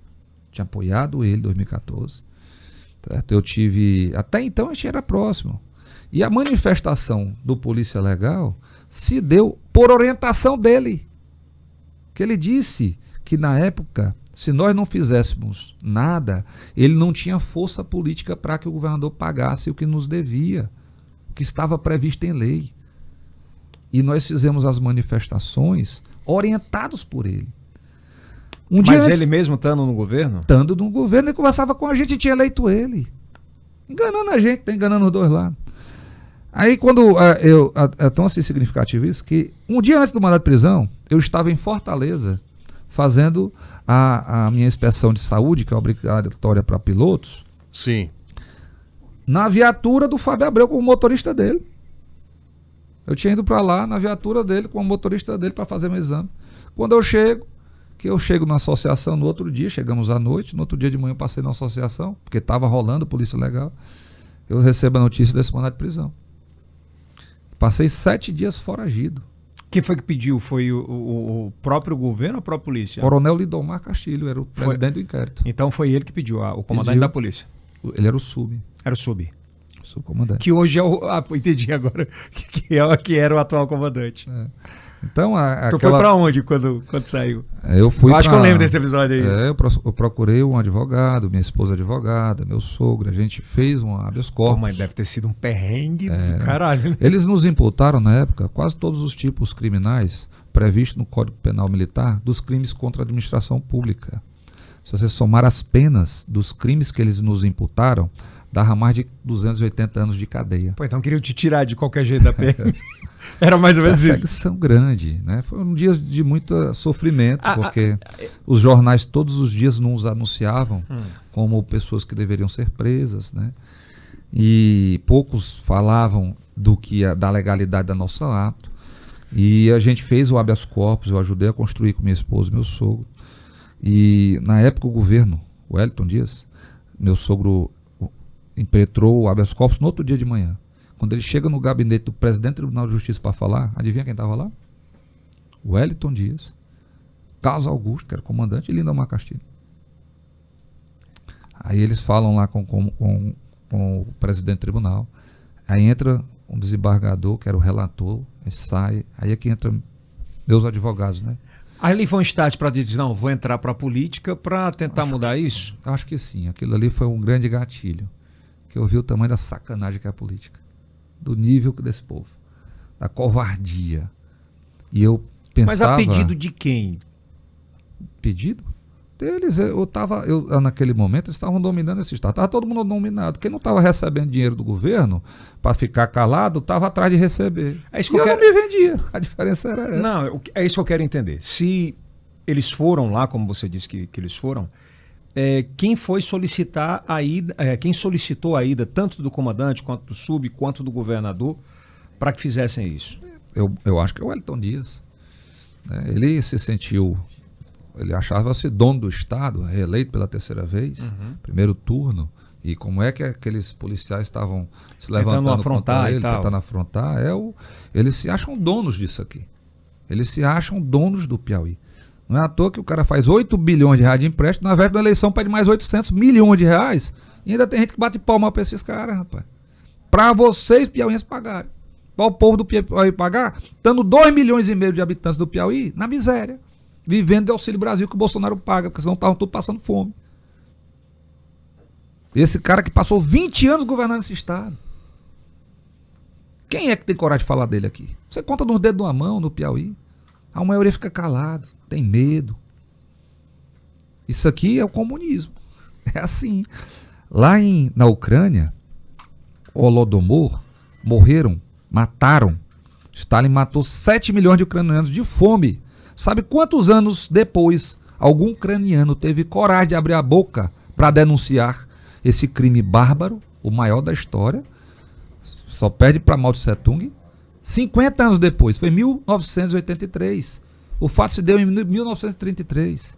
Tinha apoiado ele em 2014. Certo? Eu tive... Até então a gente era próximo. E a manifestação do Polícia Legal se deu por orientação dele. Que ele disse que na época, se nós não fizéssemos nada, ele não tinha força política para que o governador pagasse o que nos devia, o que estava previsto em lei. E nós fizemos as manifestações orientados por ele. Mas ele mesmo estando no governo? Estando no governo, ele conversava com a gente e tinha eleito ele. Enganando a gente, enganando os dois lados. Aí quando é tão assim significativo isso, que um dia antes do mandado de prisão, eu estava em Fortaleza fazendo a minha inspeção de saúde, que é obrigatória para pilotos. Sim. Na viatura do Fábio Abreu com o motorista dele. Eu tinha ido para lá na viatura dele com o motorista dele para fazer meu exame. Quando eu chego na associação no outro dia, chegamos à noite, no outro dia de manhã eu passei na associação, porque estava rolando Polícia Legal, eu recebo a notícia desse mandado de prisão. Passei 7 dias foragido. Quem foi que pediu? Foi o próprio governo ou a própria polícia? Coronel Lidomar Castilho, era o presidente do inquérito. Então foi ele que pediu, o comandante da polícia. Ele era o sub. Era o sub. Subcomandante. Que hoje é entendi agora que era o atual comandante. É. Então, Tu foi pra onde quando saiu? Eu fui acho que eu lembro desse episódio aí. Eu procurei um advogado, minha esposa advogada, meu sogro, a gente fez um habeas corpus. Mas deve ter sido um perrengue do caralho, né? Eles nos imputaram na época quase todos os tipos criminais previstos no Código Penal Militar dos crimes contra a administração pública. Se você somar as penas dos crimes que eles nos imputaram, dava mais de 280 anos de cadeia. Pô, então queriam te tirar de qualquer jeito da PM. Era mais ou menos isso. Perseguição grande, né? Foi um dia de muito sofrimento, porque os jornais todos os dias nos anunciavam como pessoas que deveriam ser presas, né? E poucos falavam da legalidade da nosso ato. E a gente fez o habeas corpus, eu ajudei a construir com minha esposa e meu sogro. E na época o governo, o Wellington Dias, meu sogro impetrou o habeas corpus no outro dia de manhã. Quando ele chega no gabinete do presidente do Tribunal de Justiça para falar, adivinha quem estava lá? O Wellington Dias, Carlos Augusto, que era comandante, e Lindomar Castilho. Aí eles falam lá com o presidente do tribunal, aí entra um desembargador, que era o relator, aí sai, aí é que entra meus advogados, né? Aí ali foi um start para dizer, não, vou entrar para a política para tentar mudar isso? Acho que sim, aquilo ali foi um grande gatilho, que eu vi o tamanho da sacanagem que é a política, do nível desse povo, da covardia. E eu pensava... Mas a pedido de quem? Pedido? Deles. Naquele momento, eles estavam dominando esse estado. Estava todo mundo dominado. Quem não estava recebendo dinheiro do governo para ficar calado, estava atrás de receber. É isso que eu não me vendia. A diferença era essa. Não, é isso que eu quero entender. Se eles foram lá, como você disse que eles foram, quem foi solicitar a ida, quem solicitou a ida tanto do comandante, quanto do sub, quanto do governador, para que fizessem isso? Eu acho que é o Wellington Dias. Ele se sentiu... Ele achava-se dono do Estado, reeleito pela 3ª vez, primeiro turno. E como é que aqueles policiais estavam se levantando contra ele, tentando afrontar, eles se acham donos disso aqui. Eles se acham donos do Piauí. Não é à toa que o cara faz 8 bilhões de reais de empréstimo, na véspera da eleição pede mais 800 milhões de reais, e ainda tem gente que bate palma para esses caras, rapaz. Para vocês, piauienses, pagarem. Para o povo do Piauí pagar, estando 2,5 milhões de habitantes do Piauí na miséria. Vivendo de Auxílio Brasil que o Bolsonaro paga, porque senão estavam todos passando fome. Esse cara que passou 20 anos governando esse estado. Quem é que tem coragem de falar dele aqui? Você conta nos dedos de uma mão no Piauí. A maioria fica calado, tem medo. Isso aqui é o comunismo. É assim. Lá na Ucrânia, Holodomor, mataram. Stalin matou 7 milhões de ucranianos de fome. Sabe quantos anos depois algum ucraniano teve coragem de abrir a boca para denunciar esse crime bárbaro, o maior da história? Só perde para Mao Tse Tung. 50 anos depois, foi em 1983. O fato se deu em 1933.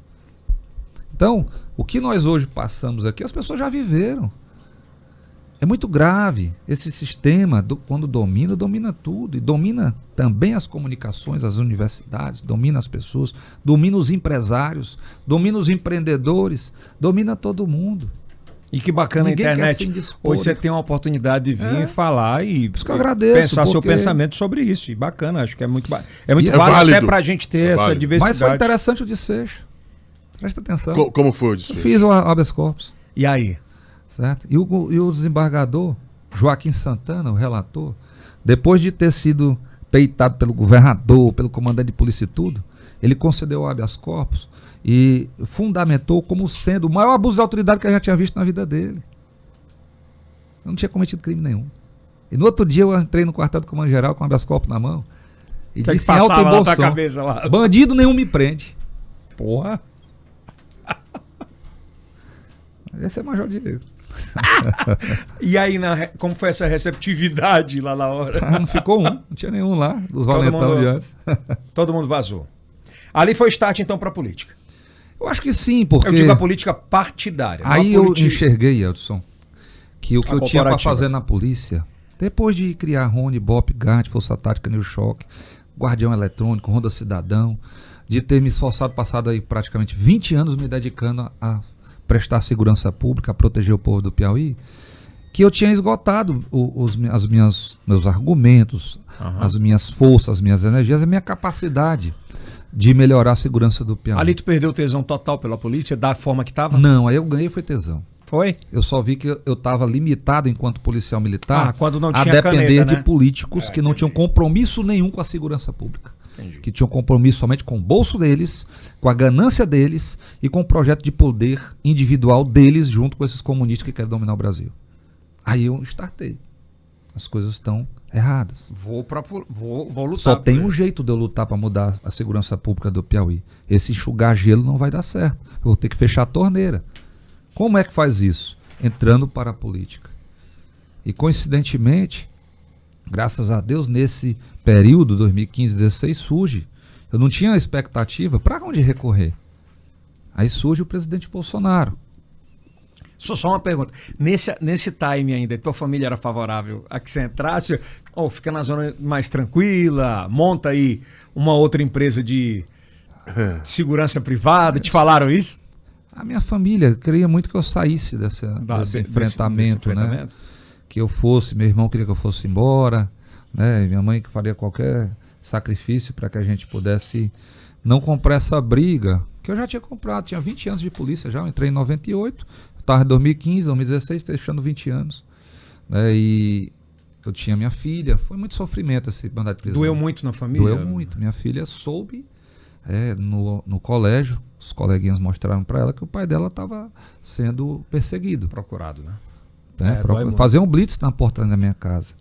Então, o que nós hoje passamos aqui, as pessoas já viveram. É muito grave. Esse sistema, quando domina tudo. E domina também as comunicações, as universidades, domina as pessoas, domina os empresários, domina os empreendedores, domina todo mundo. E que bacana Ninguém a internet. quer se indispor. Hoje você tem uma oportunidade de vir e falar e Por isso que eu agradeço, pensar seu porque- pensamento sobre isso. E bacana, acho que é muito, E válido, é válido. até pra gente ter É essa válido. diversidade. Mas foi interessante o desfecho. Presta atenção. Como foi o Eu desfecho? fiz o habeas corpus, E aí? certo? E o desembargador, Joaquim Santana, o relator, depois de ter sido peitado pelo governador, pelo comandante de polícia e tudo, ele concedeu o habeas corpus e fundamentou como sendo o maior abuso de autoridade que eu já tinha visto na vida dele. Eu não tinha cometido crime nenhum. E no outro dia eu entrei no quartel do comando-geral com o habeas corpus na mão e O que é que disse em alto e passava bom na tua som, cabeça lá? bandido nenhum me prende. Porra. Esse é Major Diego. E aí, como foi essa receptividade lá na hora? Não ficou não tinha nenhum lá, dos Todo valentão mundo- de antes. Todo mundo vazou. Ali foi start, então, pra política. Eu acho que sim, porque Eu digo a política partidária. não a aí eu politi- enxerguei, Edson, que o que A eu tinha para corporativa. fazer na polícia, depois de criar Rony, Bop, GARD, Força Tática, New Shock, Guardião Eletrônico, Ronda Cidadão, de ter me esforçado, passado aí praticamente 20 anos me dedicando a prestar segurança pública, a proteger o povo do Piauí, que eu tinha esgotado meus argumentos, as minhas forças, as minhas energias, a minha capacidade de melhorar a segurança do Piauí. Ali tu perdeu o tesão total pela polícia, da forma que tava? Não, aí eu ganhei foi tesão. Foi? Eu só vi que eu estava limitado enquanto policial militar Quando não a tinha depender caneta, né? de políticos que não tinham compromisso nenhum com a segurança pública. Entendi. Que tinham compromisso somente com o bolso deles, com a ganância deles e com o projeto de poder individual deles junto com esses comunistas que querem dominar o Brasil. Aí eu startei. As coisas estão erradas. Vou lutar. Só por tem ele. um jeito de eu lutar para mudar a segurança pública do Piauí. Esse enxugar gelo não vai dar certo. Eu vou ter que fechar a torneira. Como é que faz isso? Entrando para a política. E coincidentemente, graças a Deus, nesse período, 2015-16, surge. Eu não tinha expectativa para onde recorrer. Aí surge o presidente Bolsonaro. Só uma pergunta. Nesse time ainda, tua família era favorável a que você entrasse? Ou fica na zona mais tranquila, monta aí uma outra empresa de segurança privada? Te falaram isso? A minha família queria muito que eu saísse desse enfrentamento, né? Que eu fosse, meu irmão queria que eu fosse embora, né? Minha mãe que faria qualquer sacrifício para que a gente pudesse não comprar essa briga, que eu já tinha comprado, tinha 20 anos de polícia já, eu entrei em 98, eu estava em 2015, 2016, fechando 20 anos, né? E eu tinha minha filha, foi muito sofrimento esse mandado de prisão. Doeu muito na família? Doeu muito, minha filha soube no colégio, os coleguinhas mostraram para ela que o pai dela estava sendo perseguido. Procurado, né? Pra dói fazer um blitz na porta da minha casa.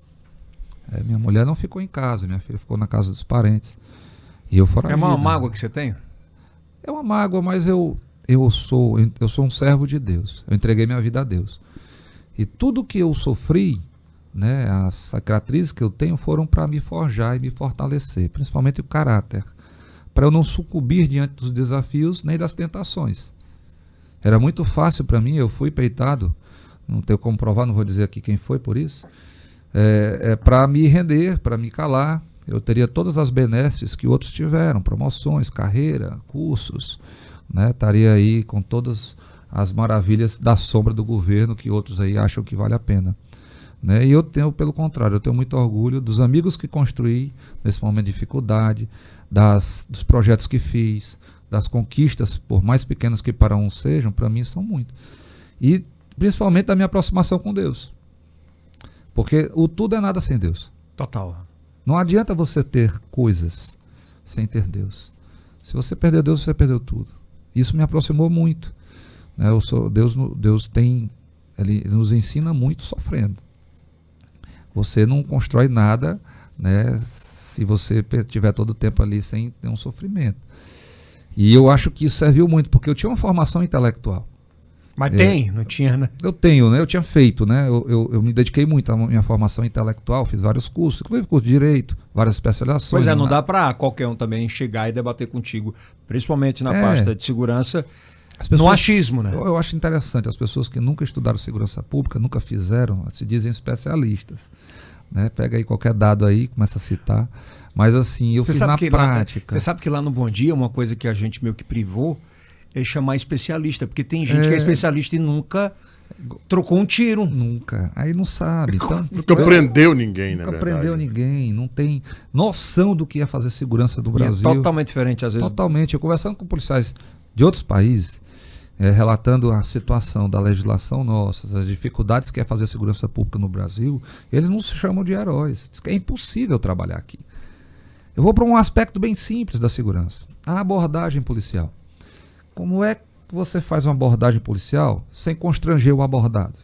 Minha mulher não ficou em casa, minha filha ficou na casa dos parentes. E eu É uma mágoa que você tem? É uma mágoa, mas eu sou um servo de Deus. Eu entreguei minha vida a Deus. E tudo que eu sofri, né, as cicatrizes que eu tenho foram para me forjar e me fortalecer, principalmente o caráter, para eu não sucumbir diante dos desafios nem das tentações. Era muito fácil para mim, eu fui peitado, não tenho como provar, não vou dizer aqui quem foi por isso, para me render, para me calar. Eu teria todas as benesses que outros tiveram, promoções, carreira, cursos, né? Estaria aí com todas as maravilhas da sombra do governo que outros aí acham que vale a pena, né? E eu tenho, pelo contrário, eu tenho muito orgulho dos amigos que construí nesse momento de dificuldade, dos projetos que fiz, das conquistas, por mais pequenas que para uns sejam, para mim são muito. E principalmente da minha aproximação com Deus. Porque o tudo é nada sem Deus. Total. Não adianta você ter coisas sem ter Deus. Se você perder Deus, você perdeu tudo. Isso me aproximou muito, né? Deus tem, ele nos ensina muito sofrendo. Você não constrói nada, né, se você tiver todo o tempo ali sem ter um sofrimento. E eu acho que isso serviu muito, porque eu tinha uma formação intelectual. Mas tem, não tinha, né? Eu tenho, né? Eu tinha feito, né? Eu me dediquei muito à minha formação intelectual, fiz vários cursos, inclusive curso de Direito, várias especializações. Pois é, não dá para qualquer um também chegar e debater contigo, principalmente na pasta de segurança, no achismo, né? Eu acho interessante, as pessoas que nunca estudaram segurança pública, nunca fizeram, se dizem especialistas. Né? Pega aí qualquer dado aí, começa a citar. Mas assim, eu fiz na prática. Você sabe que lá no Bom Dia, uma coisa que a gente meio que privou é chamar especialista, porque tem gente que é especialista e nunca trocou um tiro. Nunca. Aí não sabe. Então, nunca prendeu ninguém, né? Nunca prendeu ninguém. Não tem noção do que é fazer segurança do Brasil. É totalmente diferente, às vezes. Totalmente. Eu conversando com policiais de outros países, relatando a situação da legislação nossa, as dificuldades que é fazer segurança pública no Brasil, eles não se chamam de heróis. Diz que é impossível trabalhar aqui. Eu vou para um aspecto bem simples da segurança. A abordagem policial. Como é que você faz uma abordagem policial sem constranger o abordado?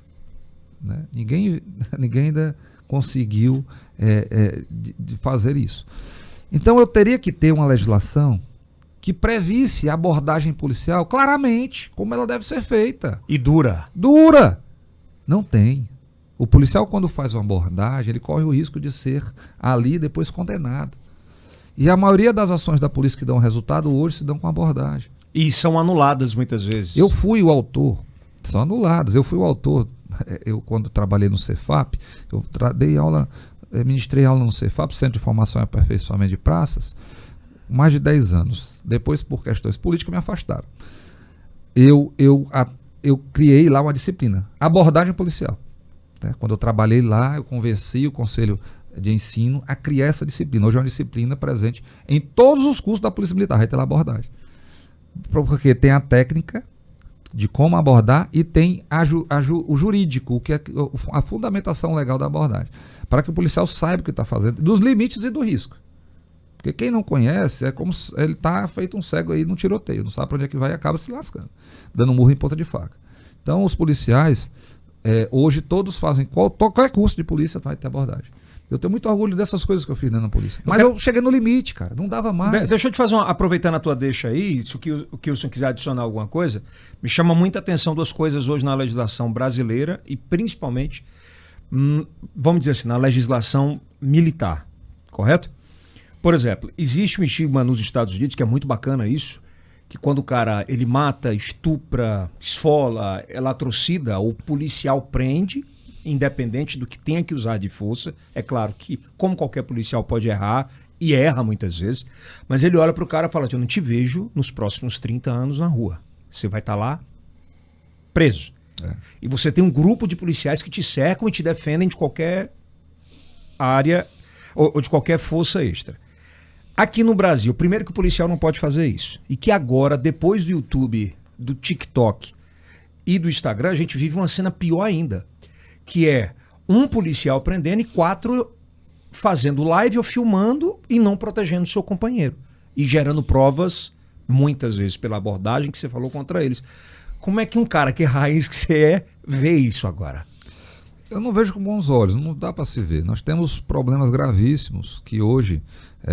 Né? Ninguém ainda conseguiu de fazer isso. Então eu teria que ter uma legislação que previsse a abordagem policial claramente, como ela deve ser feita. E dura. Dura! Não tem. O policial, quando faz uma abordagem, ele corre o risco de ser ali depois condenado. E a maioria das ações da polícia que dão resultado hoje se dão com abordagem. E são anuladas muitas vezes. Eu fui o autor, são anuladas, eu fui o autor, quando trabalhei no Cefap, eu ministrei aula no Cefap, Centro de Formação e Aperfeiçoamento de Praças, mais de 10 anos. Depois, por questões políticas, me afastaram. Eu criei lá uma disciplina, abordagem policial. Né? Quando eu trabalhei lá, eu convenci o Conselho de Ensino a criar essa disciplina. Hoje é uma disciplina presente em todos os cursos da Polícia Militar, vai ter lá abordagem. Porque tem a técnica de como abordar e tem o jurídico, o que é a fundamentação legal da abordagem, para que o policial saiba o que está fazendo, dos limites e do risco. Porque quem não conhece é como se ele está feito um cego aí num tiroteio, não sabe para onde é que vai e acaba se lascando, dando murro em ponta de faca. Então os policiais, hoje todos fazem qualquer curso de polícia vai ter abordagem. Eu tenho muito orgulho dessas coisas que eu fiz na polícia. Mas eu cheguei no limite, cara. Não dava mais. Deixa eu te fazer aproveitando a tua deixa aí, se o Kilson quiser adicionar alguma coisa, me chama muita atenção duas coisas hoje na legislação brasileira e principalmente, vamos dizer assim, na legislação militar, correto? Por exemplo, existe um estigma nos Estados Unidos, que é muito bacana isso, que quando o cara ele mata, estupra, esfola, latrocida, o policial prende, independente do que tenha que usar de força. É claro que, como qualquer policial pode errar, e erra muitas vezes, mas ele olha pro cara e fala, eu não te vejo nos próximos 30 anos na rua. Você vai estar lá preso. E você tem um grupo de policiais que te cercam e te defendem de qualquer área ou de qualquer força extra. Aqui no Brasil, primeiro que o policial não pode fazer isso. E que agora, depois do YouTube, do TikTok e do Instagram, a gente vive uma cena pior ainda. Que é um policial prendendo e 4 fazendo live ou filmando e não protegendo o seu companheiro. E gerando provas, muitas vezes pela abordagem que você falou contra eles. Como é que um cara que é raiz que você vê isso agora? Eu não vejo com bons olhos, não dá para se ver. Nós temos problemas gravíssimos que hoje,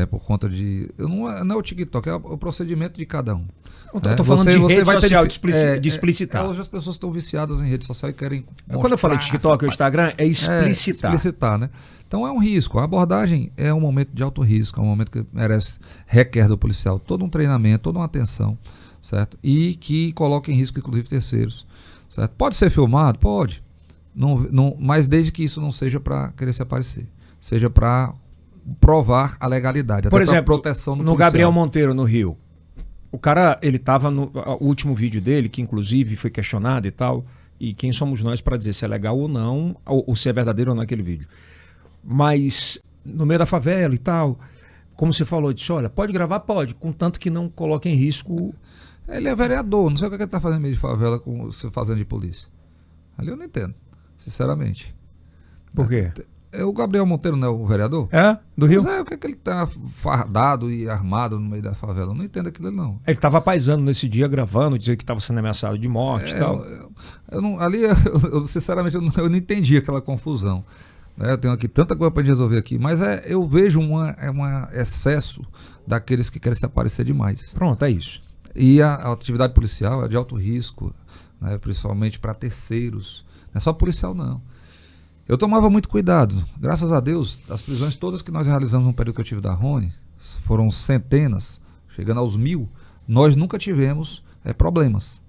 por conta de... Não é o TikTok, é o procedimento de cada um. Eu tô falando de rede social, de explicitar. Hoje as pessoas estão viciadas em rede social e querem... Quando eu falei de TikTok e Instagram, é explicitar. Explicitar, né? Então é um risco. A abordagem é um momento de alto risco, é um momento que requer do policial todo um treinamento, toda uma atenção, certo? E que coloca em risco, inclusive, terceiros, certo? Pode ser filmado? Pode. Mas desde que isso não seja para querer se aparecer, seja para provar a legalidade. Por exemplo, proteção do no policial. Gabriel Monteiro, no Rio, o cara, ele estava no último vídeo dele, que inclusive foi questionado e tal, e quem somos nós para dizer se é legal ou não, ou se é verdadeiro ou não aquele vídeo. Mas no meio da favela e tal, como você falou, disse, olha, pode gravar? Pode, contanto que não coloque em risco... Ele é vereador, não sei o que ele está fazendo no meio de favela com fazendo de polícia. Ali eu não entendo. Sinceramente. Por quê? O Gabriel Monteiro não é o vereador? É? Do Rio? Mas o que ele tá fardado e armado no meio da favela? Eu não entendo aquilo não. Ele estava paisando nesse dia, gravando, dizendo que estava sendo ameaçado de morte e tal. Eu sinceramente, eu não entendi aquela confusão. Eu tenho aqui tanta coisa para resolver aqui, mas eu vejo um excesso daqueles que querem se aparecer demais. Pronto, é isso. E a atividade policial é de alto risco. né, principalmente para terceiros. Não é só policial, não. Eu tomava muito cuidado. Graças a Deus, as prisões todas que nós realizamos no período que eu tive da Rony, foram centenas, chegando aos 1000, nós nunca tivemos problemas.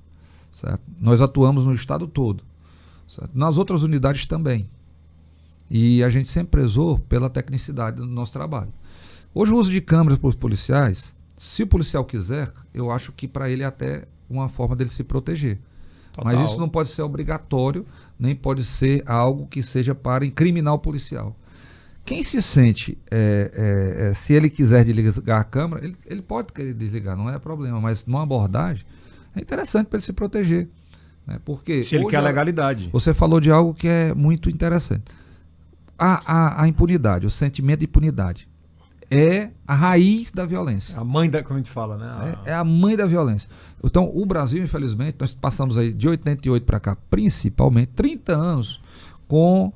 Certo? Nós atuamos no estado todo. Certo? Nas outras unidades também. E a gente sempre prezou pela tecnicidade do nosso trabalho. Hoje o uso de câmeras por policiais, se o policial quiser, eu acho que para ele é até uma forma dele se proteger. Total. Mas isso não pode ser obrigatório, nem pode ser algo que seja para incriminar o policial. Quem se sente, se ele quiser desligar a câmera, ele pode querer desligar, não é problema, mas numa abordagem é interessante para ele se proteger. Né? Porque se ele quer a legalidade. Você falou de algo que é muito interessante. A impunidade, o sentimento de impunidade é a raiz da violência. A mãe da, como a gente fala, né? É a mãe da violência. Então, o Brasil, infelizmente, nós passamos aí de 88 para cá, principalmente, 30 anos com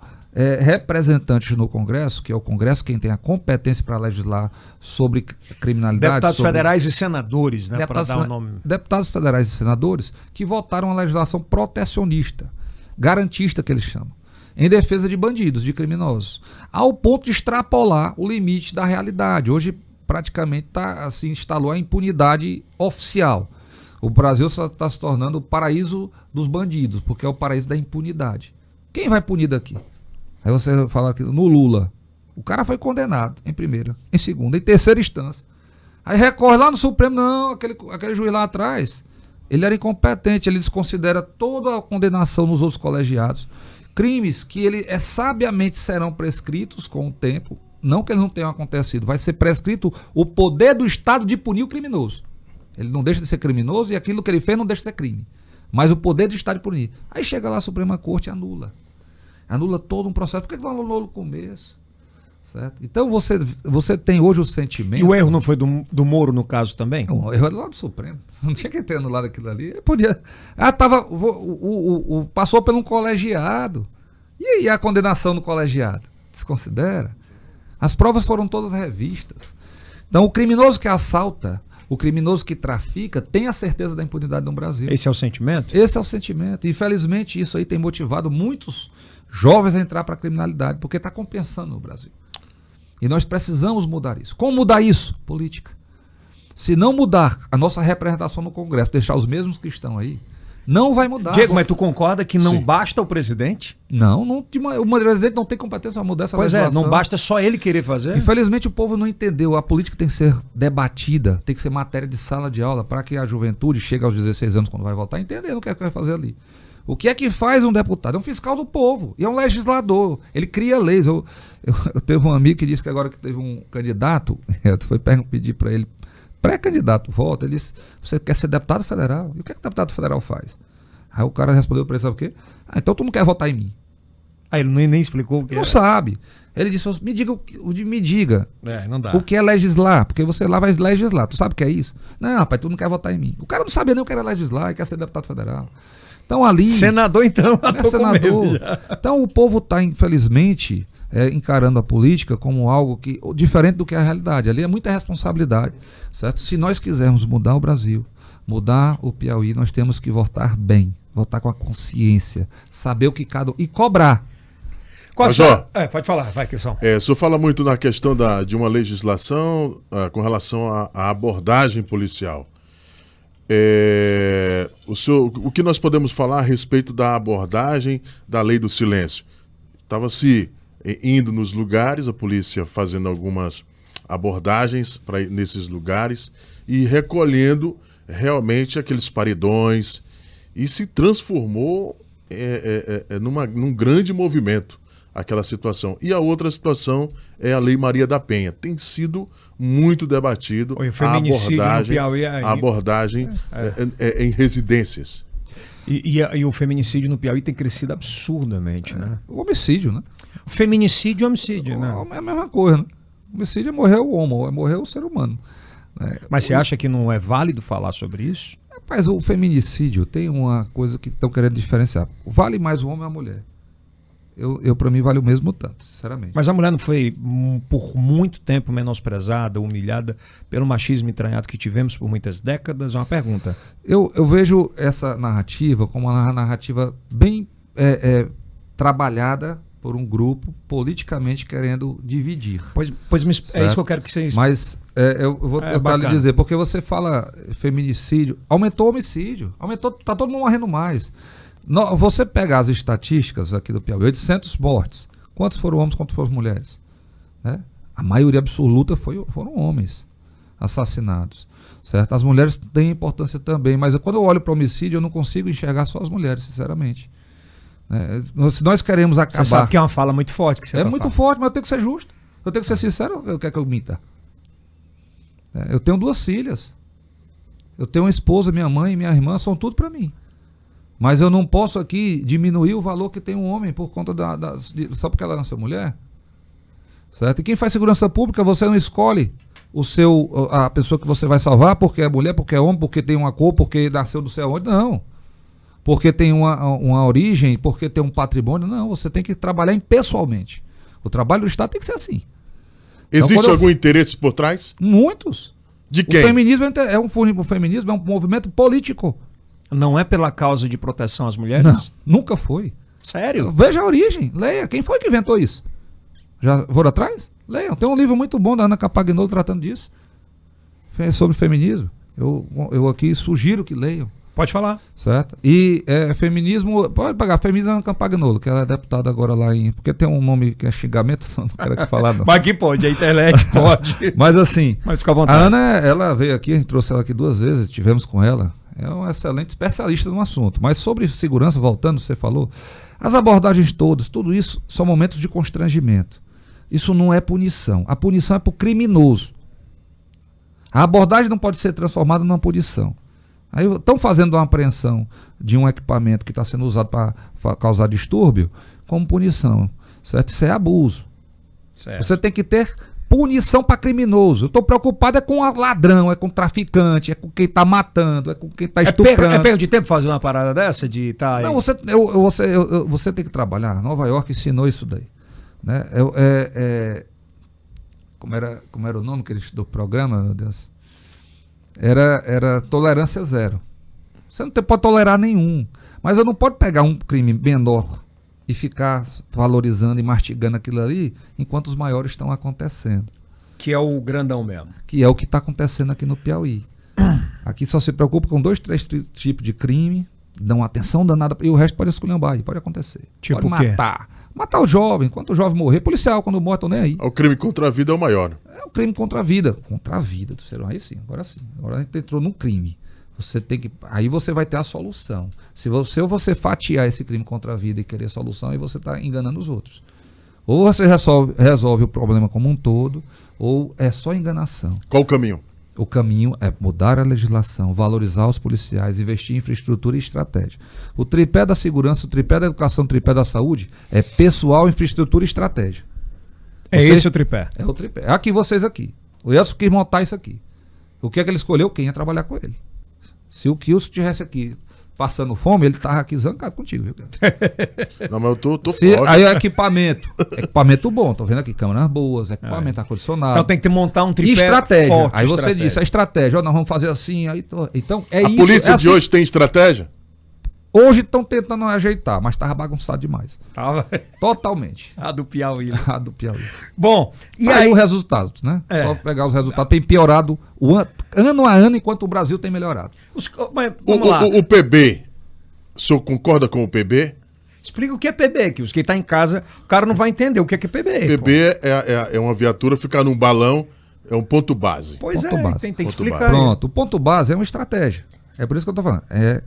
representantes no Congresso, que é o Congresso quem tem a competência para legislar sobre criminalidade. Deputados federais e senadores, né? Para dar o nome. Deputados federais e senadores que votaram a legislação protecionista, garantista que eles chamam, em defesa de bandidos, de criminosos, ao ponto de extrapolar o limite da realidade. Hoje, praticamente, assim, instalou a impunidade oficial. O Brasil está se tornando o paraíso dos bandidos, porque é o paraíso da impunidade. Quem vai punir daqui? Aí você fala aqui no Lula. O cara foi condenado em primeira, em segunda, em terceira instância. Aí recorre lá no Supremo, não, aquele juiz lá atrás, ele era incompetente, ele desconsidera toda a condenação nos outros colegiados. Crimes que sabiamente serão prescritos com o tempo, não que eles não tenham acontecido, vai ser prescrito o poder do Estado de punir o criminoso. Ele não deixa de ser criminoso e aquilo que ele fez não deixa de ser crime. Mas o poder do Estado de punir. Aí chega lá a Suprema Corte e anula. Anula todo um processo. Por que não anulou no começo? Certo? Então você tem hoje o sentimento... E o erro não foi do Moro no caso também? O erro é lá do Supremo. Não tinha que ter anulado aquilo ali. Ele podia... passou por um colegiado. E aí a condenação no colegiado? Desconsidera? As provas foram todas revistas. Então o criminoso que assalta, o criminoso que trafica, tem a certeza da impunidade no Brasil. Esse é o sentimento? Esse é o sentimento. Infelizmente isso aí tem motivado muitos jovens a entrar para a criminalidade, porque está compensando no Brasil. E nós precisamos mudar isso. Como mudar isso? Política. Se não mudar a nossa representação no Congresso, deixar os mesmos que estão aí, não vai mudar. Diego, mas tu concorda que não basta o presidente? Não, o presidente não tem competência para mudar essa legislação. Pois é, não basta só ele querer fazer. Infelizmente o povo não entendeu. A política tem que ser debatida, tem que ser matéria de sala de aula, para que a juventude chegue aos 16 anos, quando vai votar, entendendo o que é que vai fazer ali. O que é que faz um deputado? É um fiscal do povo e é um legislador. Ele cria leis. Eu teve um amigo que disse que agora que teve um candidato, foi pedir para ele, pré-candidato, volta, ele disse, você quer ser deputado federal? E o que é que o deputado federal faz? Aí o cara respondeu para ele, sabe o quê? Então tu não quer votar em mim. Aí ele nem explicou o que não sabe. Ele disse, me diga não dá. O que é legislar, porque você lá vai legislar. Tu sabe o que é isso? Não, rapaz, tu não quer votar em mim. O cara não sabia nem o que era legislar e quer ser deputado federal. Então ali... Senador, então. Senador. Então o povo está, infelizmente, encarando a política como algo que diferente do que é a realidade. Ali é muita responsabilidade, certo? Se nós quisermos mudar o Brasil, mudar o Piauí, nós temos que votar bem, votar com a consciência, saber o que e cobrar. Mas, pode falar, vai, Crisão. O senhor fala muito na questão de uma legislação com relação à abordagem policial. O que nós podemos falar a respeito da abordagem da lei do silêncio? Estava-se indo nos lugares, a polícia fazendo algumas abordagens nesses lugares e recolhendo realmente aqueles paredões, e se transformou num grande movimento aquela situação. E a outra situação é a Lei Maria da Penha. Tem sido muito debatido a abordagem em residências. E o feminicídio no Piauí tem crescido absurdamente, né? O homicídio, né? Feminicídio e homicídio, né? É a mesma coisa, né? O homicídio é morrer o homem, é morrer o ser humano. Mas você acha que não é válido falar sobre isso? Rapaz, o feminicídio tem uma coisa que estão querendo diferenciar. Vale mais o homem ou a mulher? para mim vale o mesmo tanto, sinceramente. Mas a mulher não foi por muito tempo menosprezada, humilhada pelo machismo entranhado que tivemos por muitas décadas? É uma pergunta. Eu vejo essa narrativa como uma narrativa bem trabalhada por um grupo politicamente querendo dividir. Pois é isso que eu quero que vocês... Mas eu vou tentar lhe dizer, porque você fala feminicídio, aumentou o homicídio, tá todo mundo morrendo mais. Você pega as estatísticas aqui do Piauí, 800 mortes, quantos foram homens, quantos foram mulheres? Né? A maioria absoluta foram homens assassinados, certo? As mulheres têm importância também, mas quando eu olho para o homicídio eu não consigo enxergar só as mulheres, sinceramente. Se nós queremos acabar... Você sabe que é uma fala muito forte que você muito falando. Forte, mas eu tenho que ser justo. Eu tenho que ser sincero, eu quero que eu minta. Eu tenho 2 filhas. Eu tenho uma esposa, minha mãe e minha irmã, são tudo para mim. Mas eu não posso aqui diminuir o valor que tem um homem por conta só porque ela nasceu mulher. Certo? E quem faz segurança pública, você não escolhe a pessoa que você vai salvar porque é mulher, porque é homem, porque tem uma cor, porque nasceu do céu onde. Não. Porque tem uma origem, porque tem um patrimônio. Não, você tem que trabalhar pessoalmente. O trabalho do Estado tem que ser assim. Existe algum interesse por trás? Muitos. De quem? O feminismo o feminismo é um movimento político. Não é pela causa de proteção às mulheres? Não, nunca foi. Sério? Veja a origem, leia. Quem foi que inventou isso? Já foram atrás? Leiam. Tem um livro muito bom da Ana Campagnolo tratando disso. Sobre feminismo. Eu aqui sugiro que leiam. Pode falar. Certo? E feminismo, pode pagar, feminismo é Ana Campagnolo, que ela é deputada agora lá porque tem um nome que é xingamento, não quero aqui falar não. Mas aqui pode, a internet pode. Mas assim, mas fica à vontade. A Ana, ela veio aqui, a gente trouxe ela aqui 2 vezes, tivemos com ela, é uma excelente especialista no assunto, mas sobre segurança, voltando, você falou, as abordagens todas, tudo isso são momentos de constrangimento. Isso não é punição, a punição é para o criminoso. A abordagem não pode ser transformada numa punição. Aí estão fazendo uma apreensão de um equipamento que está sendo usado para causar distúrbio como punição, certo? Isso é abuso. Certo. Você tem que ter punição para criminoso. Eu estou preocupado com o ladrão, é com o traficante, é com quem está matando, é com quem está estuprando. É perda de tempo fazer uma parada dessa? Não, você tem que trabalhar. Nova York ensinou isso daí. Né? Como era o nome do programa, meu Deus? Era tolerância zero. Você não pode tolerar nenhum. Mas eu não posso pegar um crime menor e ficar valorizando e mastigando aquilo ali enquanto os maiores estão acontecendo. Que é o grandão mesmo. Que é o que está acontecendo aqui no Piauí. Aqui só se preocupa com 2, 3 tipos de crime, dão atenção danada, e o resto pode esculhambar, pode acontecer. Tipo pode matar. Matar o jovem, enquanto o jovem morrer. Policial, quando morre, estão nem aí. O crime contra a vida é o maior. É o crime contra a vida. Contra a vida do ser humano. Aí sim, agora sim. Agora a gente entrou num crime. Você tem que. Aí você vai ter a solução. Se você fatiar esse crime contra a vida e querer solução, aí você está enganando os outros. Ou você resolve o problema como um todo, ou é só enganação. Qual o caminho? O caminho é mudar a legislação, valorizar os policiais, investir em infraestrutura e estratégia. O tripé da segurança, o tripé da educação, o tripé da saúde é pessoal, infraestrutura e estratégia. Esse o tripé? É o tripé. É aqui vocês aqui. O Elcio quis montar isso aqui. O que é que ele escolheu? Quem ia trabalhar com ele. Se o Kilson estivesse aqui passando fome, ele estava aqui zangado contigo, viu? Não, mas eu tô aí é equipamento. Equipamento bom, tô vendo aqui, câmeras boas, equipamento ar-condicionado. Então tem que montar um tripé estratégia. Forte. Aí você disse, a estratégia, nós vamos fazer assim, então é a isso. A polícia assim. de hoje tem estratégia? Hoje estão tentando ajeitar, mas estava bagunçado demais. Tava. Totalmente. A do Piauí. A do Piauí. Bom, e aí os resultados, né? Só pegar os resultados. Tem piorado ano a ano, enquanto o Brasil tem melhorado. Vamos lá. O PB, o senhor concorda com o PB? Explica o que é PB, que os que estão em casa, o cara não vai entender o que é PB. PB é uma viatura ficar num balão, é um ponto base. Pois ponto base. Tem que ponto explicar. Base. Pronto, o ponto base é uma estratégia. É por isso que eu estou falando. É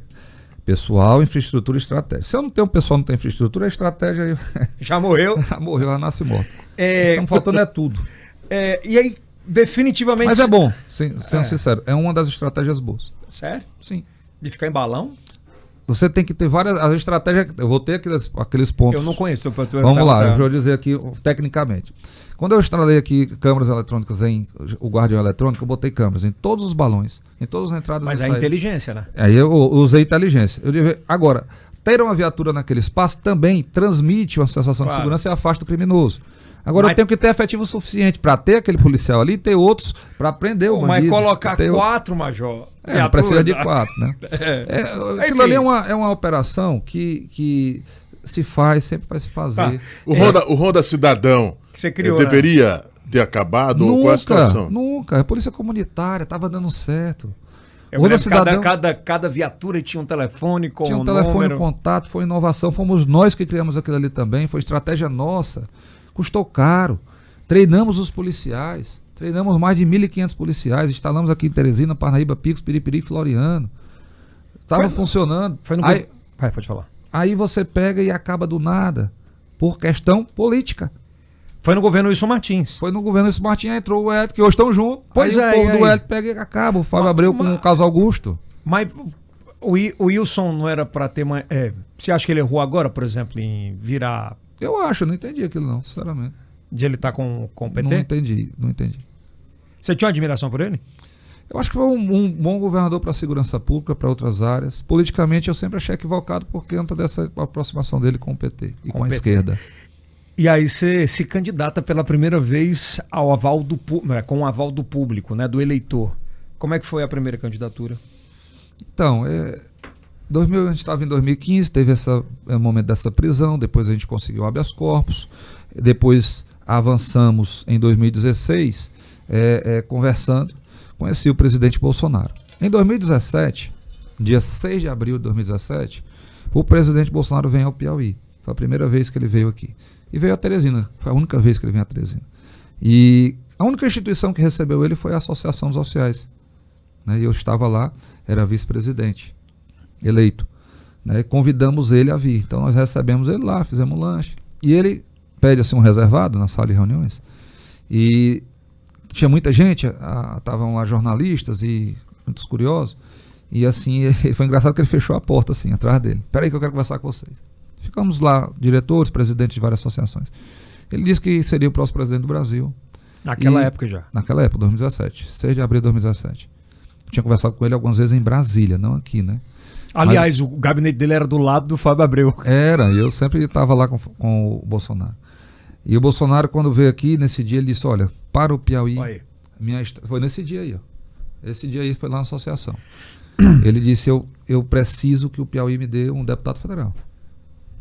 pessoal, infraestrutura e estratégia. Se eu não tenho pessoal, não tem infraestrutura, a estratégia já morreu. Já morreu, já nasce morto. Então faltando tudo. E aí, definitivamente... Mas é bom, sendo sincero, é uma das estratégias boas. Sério? Sim. De ficar em balão? Você tem que ter várias as estratégias. Eu vou ter aqueles pontos. Eu não conheço. Vamos lá, eu vou dizer aqui tecnicamente. Quando eu instalei aqui câmeras eletrônicas o guardião eletrônico, eu botei câmeras em todos os balões, em todas as entradas. Mas é inteligência, né? Aí eu usei inteligência. Agora, ter uma viatura naquele espaço também transmite uma sensação de segurança e afasta o criminoso. Agora eu tenho que ter efetivo suficiente para ter aquele policial ali e ter outros para prender o bandido. Mas colocar 4, Major. Não precisa de 4, né? Aquilo ali é uma operação que se faz, sempre vai se fazer. O Ronda Cidadão que você criou, deveria ter acabado? Ou qual a situação? Nunca. A polícia comunitária estava dando certo. Cada viatura tinha um telefone com tinha um telefone, contato, foi inovação. Fomos nós que criamos aquilo ali também, foi estratégia nossa. Custou caro. Treinamos os policiais. Treinamos mais de 1.500 policiais. Instalamos aqui em Teresina, Parnaíba, Picos, Piripiri, Floriano. Estava funcionando. Pode falar. Aí você pega e acaba do nada. Por questão política. Foi no governo Wilson Martins. Aí entrou o Hélio, que hoje estão juntos. Pois aí o povo do Hélio pega e acaba. O Fábio Abreu com o Carlos Augusto. Mas o Wilson não era para ter mais... você acha que ele errou agora, por exemplo, em virar... Eu acho, eu não entendi aquilo não, sinceramente. De ele estar com o PT? Não entendi. Você tinha uma admiração por ele? Eu acho que foi um bom governador para a segurança pública, para outras áreas. Politicamente eu sempre achei equivocado por conta dessa aproximação dele com o PT e com a esquerda. E aí você se candidata pela primeira vez ao aval com o aval do público, né, do eleitor. Como é que foi a primeira candidatura? Então, a gente estava em 2015, teve esse momento dessa prisão, depois a gente conseguiu habeas corpus, depois avançamos em 2016, conversando, conheci o presidente Bolsonaro. Em 2017, dia 6 de abril de 2017, o presidente Bolsonaro vem ao Piauí. Foi a primeira vez que ele veio aqui. E veio a Teresina, foi a única vez que ele veio a Teresina. E a única instituição que recebeu ele foi a Associação dos Oficiais. Né? E eu estava lá, era vice-presidente, eleito. Né? Convidamos ele a vir. Então nós recebemos ele lá, fizemos um lanche. E ele pede assim um reservado na sala de reuniões. E tinha muita gente, estavam lá jornalistas e muitos curiosos. E assim, foi engraçado que ele fechou a porta assim, atrás dele. Espera aí que eu quero conversar com vocês. Ficamos lá, diretores, presidentes de várias associações. Ele disse que seria o próximo presidente do Brasil. Naquela época já? Naquela época, 2017. 6 de abril de 2017. Eu tinha conversado com ele algumas vezes em Brasília, não aqui, né? Aliás, o gabinete dele era do lado do Fábio Abreu. Era, e eu sempre estava lá com o Bolsonaro. E o Bolsonaro, quando veio aqui, nesse dia, ele disse, olha, para o Piauí... Foi nesse dia aí, ó. Esse dia aí foi lá na associação. Ele disse, eu preciso que o Piauí me dê um deputado federal.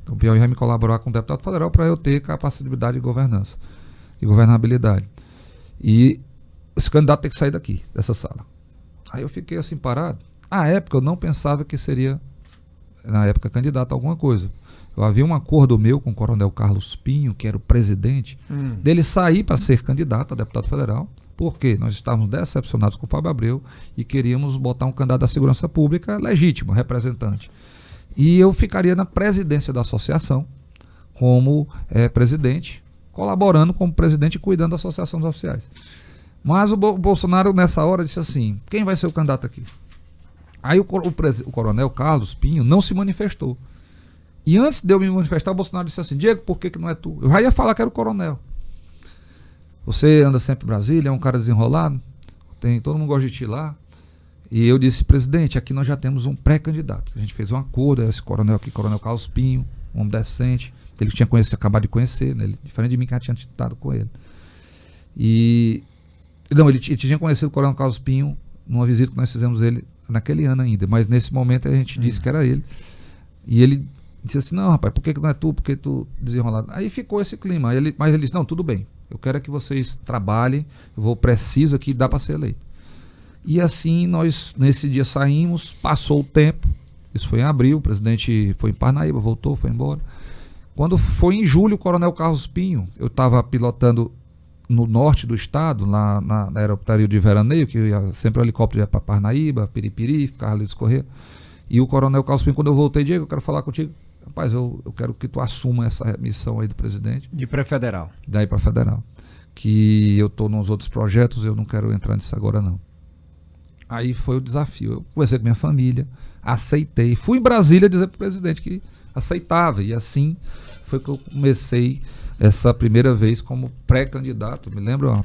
Então o Piauí vai me colaborar com o deputado federal para eu ter capacidade de governança, de governabilidade. E esse candidato tem que sair daqui, dessa sala. Aí eu fiquei assim parado. À época eu não pensava que seria, na época, candidato a alguma coisa. Eu havia um acordo meu com o coronel Carlos Pinho, que era o presidente, dele sair para ser candidato a deputado federal, porque nós estávamos decepcionados com o Fábio Abreu e queríamos botar um candidato da segurança pública legítimo, representante. E eu ficaria na presidência da associação como presidente, colaborando como presidente e cuidando da associação dos oficiais. Mas o Bolsonaro, nessa hora, disse assim, quem vai ser o candidato aqui? Aí o coronel Carlos Pinho não se manifestou. E antes de eu me manifestar, o Bolsonaro disse assim, Diego, por que não é tu? Eu já ia falar que era o coronel. Você anda sempre em Brasília, é um cara desenrolado, todo mundo gosta de ti lá. E eu disse, presidente, aqui nós já temos um pré-candidato. A gente fez um acordo, esse coronel aqui, coronel Carlos Pinho, um homem decente. Ele tinha acabado de conhecer, né? Diferente de mim que já tinha estado com ele. Ele tinha conhecido o coronel Carlos Pinho numa visita que nós fizemos ele naquele ano ainda. Mas nesse momento a gente disse que era ele. E ele disse assim, não, rapaz, por que não é tu? Por que tu desenrolado? Aí ficou esse clima. Mas ele disse, não, tudo bem. Eu quero que vocês trabalhem, preciso aqui, dá para ser eleito. E assim nós, nesse dia saímos, passou o tempo, isso foi em abril, o presidente foi em Parnaíba, voltou, foi embora. Quando foi em julho, o coronel Carlos Pinho, eu estava pilotando no norte do estado, lá na aeroportaria de Veraneio, que sempre o helicóptero ia para Parnaíba, Piripiri, ficava ali discorrer. E o coronel Carlos Pinho, quando eu voltei, Diego, eu quero falar contigo. Rapaz, eu quero que tu assuma essa missão aí do presidente. De pré-federal. Daí para federal. Que eu estou nos outros projetos, eu não quero entrar nisso agora não. Aí foi o desafio. Eu conversei com minha família, aceitei. Fui em Brasília dizer para o presidente que aceitava. E assim foi que eu comecei essa primeira vez como pré-candidato. Me lembro,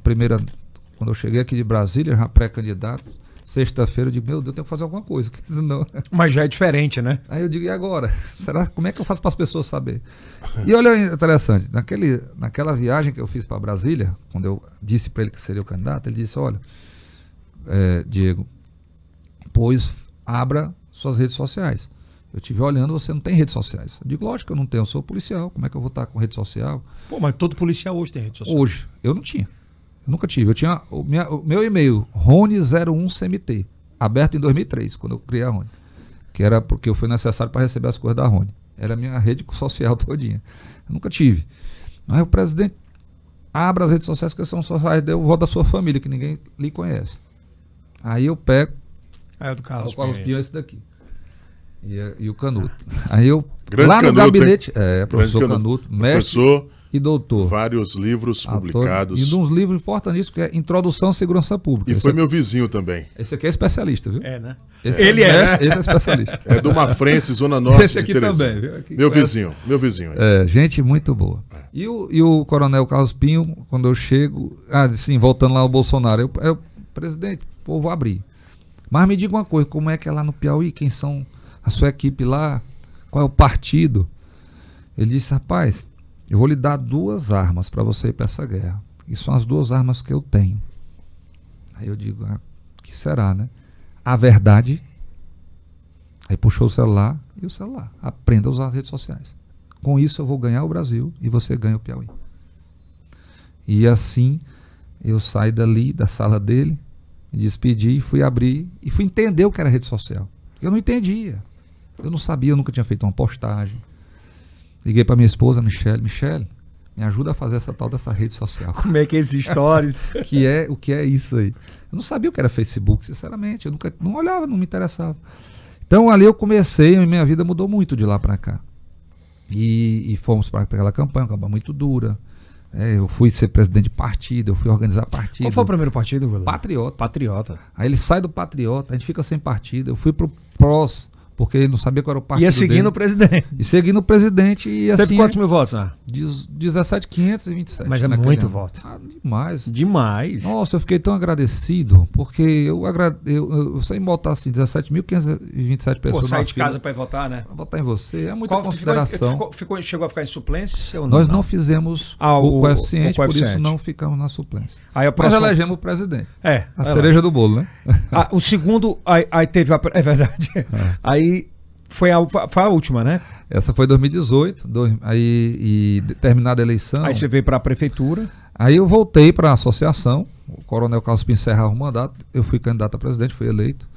quando eu cheguei aqui de Brasília, já pré-candidato. Sexta-feira eu digo, meu Deus, eu tenho que fazer alguma coisa, porque senão... Mas já é diferente, né? Aí eu digo, e agora? Como é que eu faço para as pessoas saberem? E olha, interessante, naquela viagem que eu fiz para Brasília, quando eu disse para ele que seria o candidato, ele disse, olha, Diego, pois abra suas redes sociais. Eu estive olhando, você não tem redes sociais. Eu digo, lógico que eu não tenho, eu sou policial, como é que eu vou estar com rede social? Pô, mas todo policial hoje tem rede social. Hoje, eu não tinha. Eu nunca tive. Eu tinha o meu e-mail, Rony01CMT, aberto em 2003, quando eu criei a Rony. Que era porque eu fui necessário para receber as coisas da Rony. Era a minha rede social todinha. Eu nunca tive. Mas o presidente abra as redes sociais, que são sociais, eu vou da sua família, que ninguém lhe conhece. Aí eu pego. É do Carlos Pinho é esse daqui. E o Canuto. Aí eu. Grande lá no Canuto, gabinete. hein? Professor Canuto, mestre professor e doutor. Vários livros publicados. E de uns livros importantíssimos, que é Introdução à Segurança Pública. E foi meu vizinho também. Esse aqui é especialista, viu? É, né? Ele é. Esse é especialista. É do Mafrense, Zona Norte Esse aqui de Teresina. também, viu? Aqui, meu vizinho. Gente muito boa. E o coronel Carlos Pinho, quando eu chego. Sim, voltando lá ao Bolsonaro. Eu presidente, pô, vou abrir. Mas me diga uma coisa, como é que é lá no Piauí? Quem são a sua equipe lá? Qual é o partido? Ele disse, rapaz, eu vou lhe dar 2 armas para você ir para essa guerra. E são as 2 armas que eu tenho. Aí eu digo, que será, né? A verdade. Aí puxou o celular e o celular. Aprenda a usar as redes sociais. Com isso eu vou ganhar o Brasil e você ganha o Piauí. E assim eu saí dali, da sala dele, me despedi, fui abrir e fui entender o que era rede social. Eu não entendia. Eu não sabia, eu nunca tinha feito uma postagem. Liguei para minha esposa, Michele, me ajuda a fazer essa tal dessa rede social. Como é que é esses stories? O que é isso aí? Eu não sabia o que era Facebook, sinceramente. Eu nunca não olhava, não me interessava. Então ali eu comecei, a minha vida mudou muito de lá para cá. E fomos para aquela campanha, uma campanha muito dura. Eu fui ser presidente de partido, eu fui organizar partido. Qual foi o primeiro partido, Vila? Patriota. Aí ele sai do Patriota, a gente fica sem partido. Eu fui pro PROS, porque ele não sabia qual era o partido. Ia seguindo dele. o presidente. E seguindo o presidente. E Teve assim. quantos mil votos, né? 17.527. Mas é muito voto. Demais. Demais. Nossa, eu fiquei tão agradecido, porque eu sem botar assim, 17.527 pessoas. Pô, sair na de fila casa para votar, né? pra votar em você. É muita Tu consideração. chegou a ficar em suplência ou não? Nós não fizemos o coeficiente, por isso não ficamos na suplência. Aí Nós elegemos o presidente. A cereja do bolo, né? O segundo, aí teve é verdade. Aí foi a última, né? Essa foi 2018, terminada a eleição. Aí você veio para a prefeitura. Aí eu voltei para a associação, o coronel Carlos Pinho encerrava o mandato, eu fui candidato a presidente, fui eleito,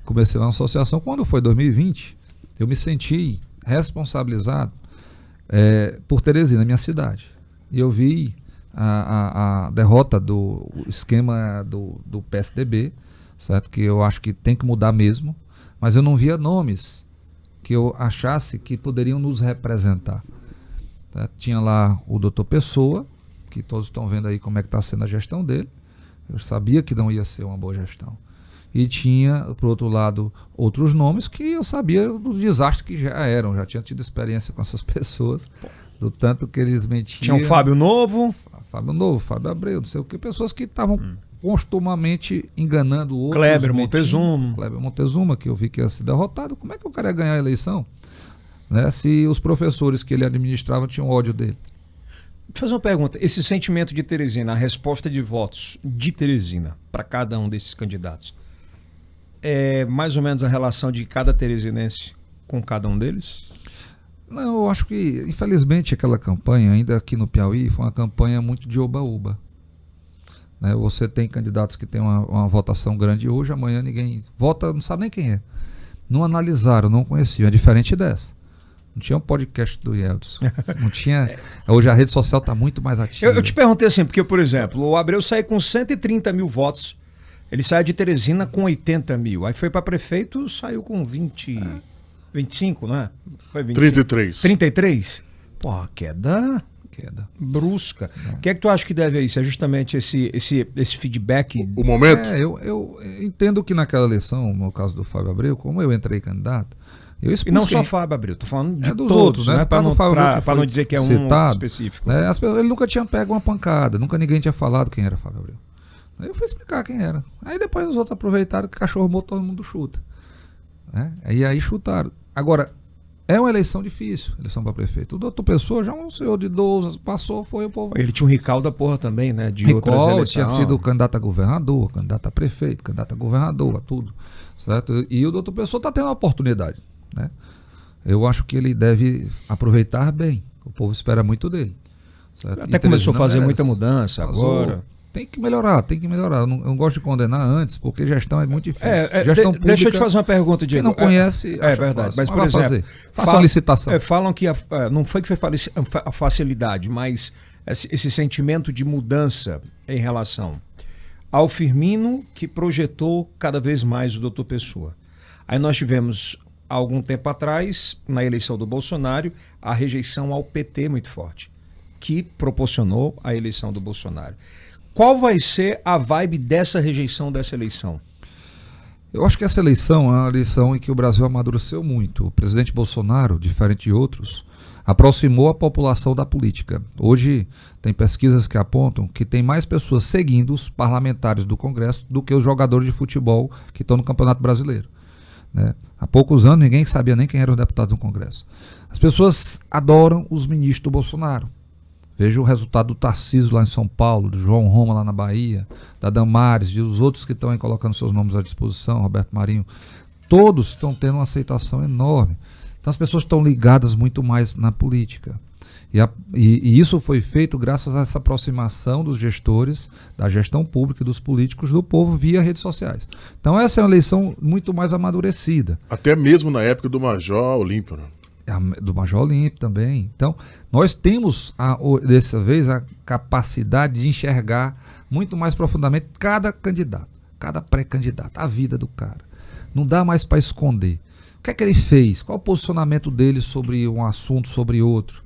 comecei lá na associação. Quando foi 2020, eu me senti responsabilizado por Teresina, minha cidade. E eu vi a derrota do esquema do PSDB, certo? Que eu acho que tem que mudar mesmo, mas eu não via nomes que eu achasse que poderiam nos representar. Tá? Tinha lá o doutor Pessoa, que todos estão vendo aí como é que está sendo a gestão dele. Eu sabia que não ia ser uma boa gestão. E tinha, por outro lado, outros nomes que eu sabia do desastre que já eram. Já tinha tido experiência com essas pessoas, do tanto que eles mentiam. Tinha o Fábio Novo. Fábio Abreu, não sei o que. Pessoas que estavam costumamente enganando outros. Kleber Montezuma, que eu vi que ia ser derrotado. Como é que o cara ia ganhar a eleição? Né? Se os professores que ele administrava tinham ódio dele. Deixa eu fazer uma pergunta. Esse sentimento de Teresina, a resposta de votos de Teresina para cada um desses candidatos, é mais ou menos a relação de cada teresinense com cada um deles? Não, eu acho que, infelizmente, aquela campanha, ainda aqui no Piauí, foi uma campanha muito de oba-oba. Né? Você tem candidatos que têm uma votação grande hoje, amanhã ninguém vota, não sabe nem quem é. Não analisaram, não conheciam. É diferente dessa. Não tinha um podcast do Yeltsin. Não tinha. Hoje a rede social está muito mais ativa. Eu te perguntei assim, porque, por exemplo, o Abreu saiu com 130 mil votos. Ele saiu de Teresina com 80 mil. Aí foi para prefeito, saiu com 25, não é? Foi 25. 33? Porra, queda brusca. O que é que tu acha que deve a isso? É justamente esse feedback? O momento? Eu entendo que naquela eleição, no caso do Fábio Abreu, como eu entrei candidato, e não só Fábio Abreu, tô falando de dos todos, outros, né? Para não dizer que é citado, um específico. Né? Ele nunca tinha pego uma pancada, nunca ninguém tinha falado quem era Fábio Abreu. Aí eu fui explicar quem era. Aí depois os outros aproveitaram que cachorro morto todo mundo chuta. Né? Aí chutaram. Agora, é uma eleição difícil, eleição para prefeito. O doutor Pessoa já é um senhor de 12, passou, foi o povo. Ele tinha um Recall da porra também, né? De outras eleições. Tinha sido candidato a governador, candidato a prefeito, candidato a governador, a tudo. Certo? E o doutor Pessoa está tendo uma oportunidade. Né? Eu acho que ele deve aproveitar bem. O povo espera muito dele. Certo? Até começou a fazer muita mudança agora. Tem que melhorar. Eu não gosto de condenar antes, porque gestão é muito difícil. Gestão pública, deixa eu te fazer uma pergunta, Diego. Quem não conhece, é verdade. Mas, por exemplo, faça uma licitação. Falam que não foi a facilidade, mas esse sentimento de mudança em relação ao Firmino, que projetou cada vez mais o doutor Pessoa. Aí nós tivemos, há algum tempo atrás, na eleição do Bolsonaro, a rejeição ao PT muito forte, que proporcionou a eleição do Bolsonaro. Qual vai ser a vibe dessa rejeição dessa eleição? Eu acho que essa eleição é uma eleição em que o Brasil amadureceu muito. O presidente Bolsonaro, diferente de outros, aproximou a população da política. Hoje tem pesquisas que apontam que tem mais pessoas seguindo os parlamentares do Congresso do que os jogadores de futebol que estão no Campeonato Brasileiro. Né? Há poucos anos ninguém sabia nem quem eram os deputados do Congresso. As pessoas adoram os ministros do Bolsonaro. Veja o resultado do Tarcísio lá em São Paulo, do João Roma lá na Bahia, da Damares, e os outros que estão aí colocando seus nomes à disposição, Roberto Marinho. Todos estão tendo uma aceitação enorme. Então as pessoas estão ligadas muito mais na política. E isso foi feito graças a essa aproximação dos gestores, da gestão pública e dos políticos do povo via redes sociais. Então essa é uma eleição muito mais amadurecida. Até mesmo na época do Major Olímpio, né? Do Major Olímpio também. Então, nós temos, dessa vez, a capacidade de enxergar muito mais profundamente cada candidato, cada pré-candidato, a vida do cara. Não dá mais para esconder. O que é que ele fez? Qual o posicionamento dele sobre um assunto, sobre outro?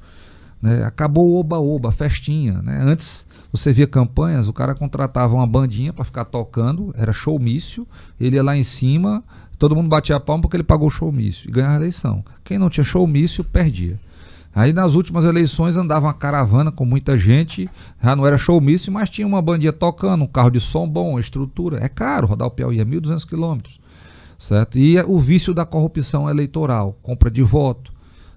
Né? Acabou o oba-oba, festinha. Né? Antes, você via campanhas, o cara contratava uma bandinha para ficar tocando, era showmício, ele ia lá em cima... Todo mundo batia a palma porque ele pagou o showmício e ganhava a eleição. Quem não tinha showmício, perdia. Aí nas últimas eleições andava uma caravana com muita gente, já não era showmício, mas tinha uma bandinha tocando, um carro de som bom, estrutura. É caro rodar o Piauí, é 1.200 quilômetros. Certo? E o vício da corrupção eleitoral, compra de voto.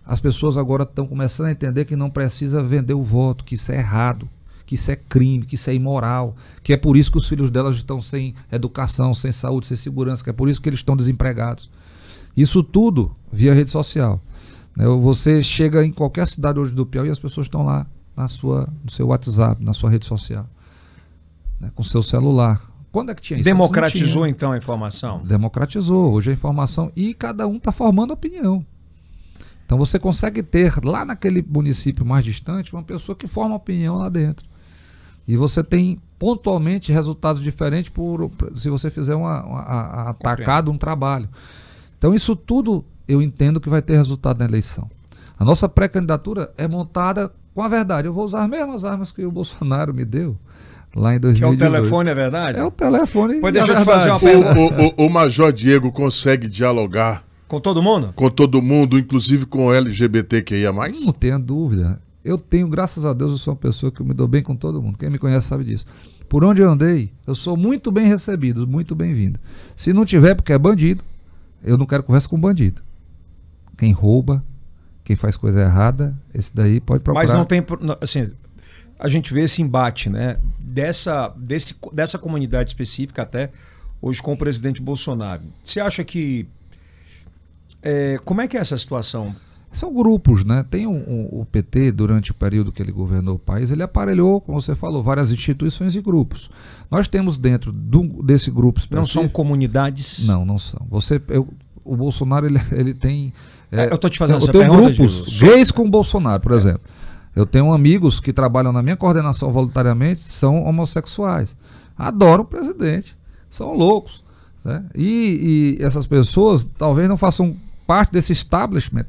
As pessoas agora estão começando a entender que não precisa vender o voto, que isso é errado, que isso é crime, que isso é imoral, que é por isso que os filhos delas estão sem educação, sem saúde, sem segurança, que é por isso que eles estão desempregados. Isso tudo via rede social. Você chega em qualquer cidade hoje do Piauí e as pessoas estão lá no seu WhatsApp, na sua rede social, né, com seu celular. Quando é que tinha isso? Democratizou então a informação? Democratizou. Hoje a informação e cada um está formando opinião. Então você consegue ter lá naquele município mais distante uma pessoa que forma opinião lá dentro. E você tem pontualmente resultados diferentes se você fizer atacado um trabalho. Então isso tudo eu entendo que vai ter resultado na eleição. A nossa pré-candidatura é montada com a verdade. Eu vou usar as mesmas armas que o Bolsonaro me deu lá em 2018. Que é o telefone, é verdade? É o telefone. Pois deixa eu te fazer uma pergunta. O Major Diego consegue dialogar com todo mundo? Com todo mundo, inclusive com o LGBTQIA+? Não tenha dúvida. Eu tenho, graças a Deus, eu sou uma pessoa que me dou bem com todo mundo. Quem me conhece sabe disso. Por onde eu andei, eu sou muito bem recebido, muito bem-vindo. Se não tiver porque é bandido, eu não quero conversa com bandido. Quem rouba, quem faz coisa errada, esse daí pode procurar. Mas não tem... Assim, a gente vê esse embate, né? Dessa comunidade específica até hoje com o presidente Bolsonaro. Você acha que... como é que é essa situação? São grupos, né? Tem o PT, durante o período que ele governou o país, ele aparelhou, como você falou, várias instituições e grupos. Nós temos dentro desse grupo específico... Não são comunidades? Não são. O Bolsonaro, ele tem... eu estou te fazendo essa pergunta. Eu tenho grupos gays com o Bolsonaro, por exemplo. Eu tenho amigos que trabalham na minha coordenação voluntariamente, são homossexuais. Adoram o presidente. São loucos. Né? E essas pessoas talvez não façam parte desse establishment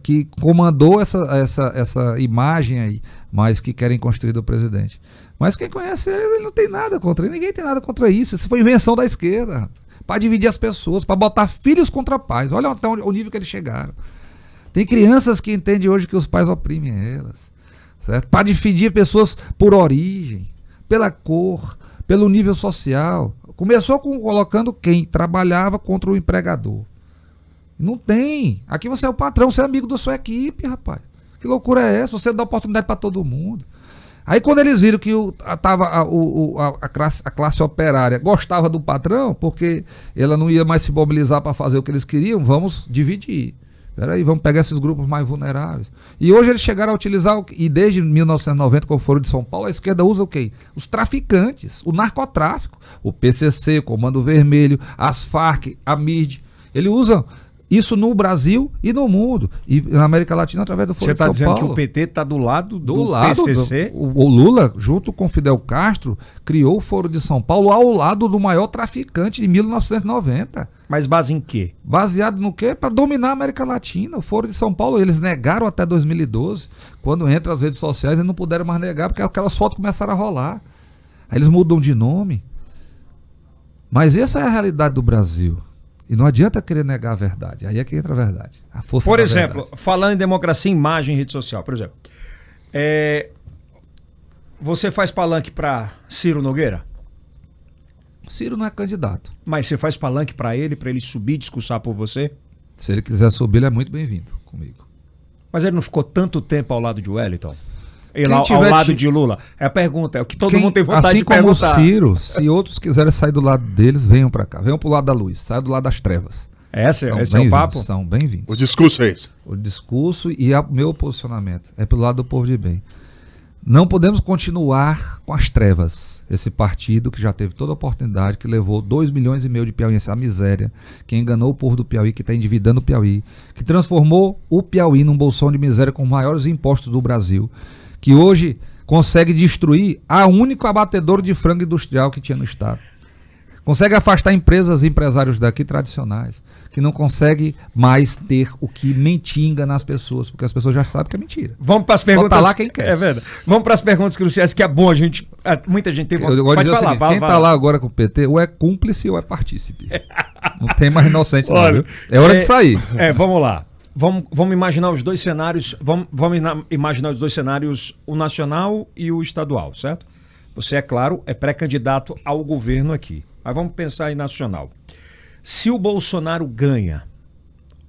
que comandou essa imagem aí, mas que querem construir do presidente. Mas quem conhece ele não tem nada contra ele, ninguém tem nada contra isso. Isso foi invenção da esquerda, para dividir as pessoas, para botar filhos contra pais. Olha até o nível que eles chegaram. Tem crianças que entendem hoje que os pais oprimem elas, certo? Para dividir pessoas por origem, pela cor, pelo nível social. Começou colocando quem trabalhava contra o empregador. Não tem. Aqui você é o patrão, você é amigo da sua equipe, rapaz. Que loucura é essa? Você dá oportunidade para todo mundo. Aí quando eles viram que a classe operária gostava do patrão, porque ela não ia mais se mobilizar para fazer o que eles queriam, vamos dividir. Peraí, vamos pegar esses grupos mais vulneráveis. E hoje eles chegaram a utilizar, e desde 1990, quando foram de São Paulo, a esquerda usa o quê? Os traficantes, o narcotráfico, o PCC, o Comando Vermelho, as Farc, a MIRD. Ele usa isso no Brasil e no mundo. E na América Latina, através do Foro de São Paulo. Você está dizendo que o PT está do lado do PCC? O Lula, junto com Fidel Castro, criou o Foro de São Paulo ao lado do maior traficante de 1990. Mas base em quê? Baseado no quê? Para dominar a América Latina. O Foro de São Paulo, eles negaram até 2012. Quando entra as redes sociais, eles não puderam mais negar, porque aquelas fotos começaram a rolar. Aí eles mudam de nome. Mas essa é a realidade do Brasil. E não adianta querer negar a verdade. Aí é que entra a verdade. A força Por da exemplo, verdade. falando em democracia, imagem e rede social, por exemplo. Você faz palanque para Ciro Nogueira? Ciro não é candidato. Mas você faz palanque para ele subir e discursar por você? Se ele quiser subir, ele é muito bem-vindo comigo. Mas ele não ficou tanto tempo ao lado de Wellington? Ele Quem ao lado de Lula? É a pergunta, é o que todo mundo tem vontade assim de perguntar. Assim como o Ciro, se outros quiserem sair do lado deles, venham para cá. Venham pro lado da luz, saiam do lado das trevas. Esse é o papo? São bem-vindos. O discurso é esse. O discurso e o meu posicionamento é pelo lado do povo de bem. Não podemos continuar com as trevas. Esse partido que já teve toda a oportunidade, que levou 2,5 milhões de piauienses à miséria, que enganou o povo do Piauí, que está endividando o Piauí, que transformou o Piauí num bolsão de miséria com os maiores impostos do Brasil, que hoje consegue destruir a única abatedouro de frango industrial que tinha no estado. Consegue afastar empresas e empresários daqui tradicionais, que não consegue mais ter o que mentir e enganar as pessoas, porque as pessoas já sabem que é mentira. Vamos para as perguntas. Bota lá quem quer. É verdade. Vamos para as perguntas cruciais, que é bom a gente. Muita gente tem vontade. Pode falar. Quem está lá agora com o PT, ou é cúmplice ou é partícipe. Não tem mais inocente, não. Viu? É hora de sair. Vamos lá. Vamos imaginar os dois cenários. Vamos imaginar os dois cenários, o nacional e o estadual, certo? Você, é claro, é pré-candidato ao governo aqui. Mas vamos pensar em nacional. Se o Bolsonaro ganha,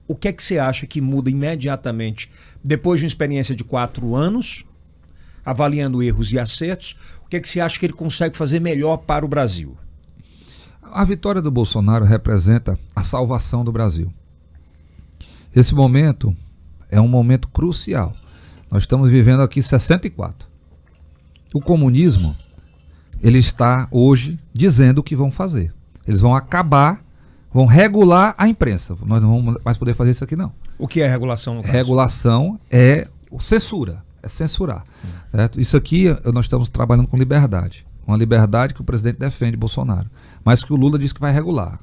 o que é que você acha que muda imediatamente, depois de uma experiência de 4 anos, avaliando erros e acertos, o que é que você acha que ele consegue fazer melhor para o Brasil? A vitória do Bolsonaro representa a salvação do Brasil. Esse momento é um momento crucial. Nós estamos vivendo aqui 64. O comunismo, ele está hoje dizendo o que vão fazer. Eles vão acabar, vão regular a imprensa. Nós não vamos mais poder fazer isso aqui, não. O que é regulação no caso? Regulação é censura, é censurar. Certo? Isso aqui nós estamos trabalhando com liberdade. Uma liberdade que o presidente defende, Bolsonaro. Mas que o Lula diz que vai regular.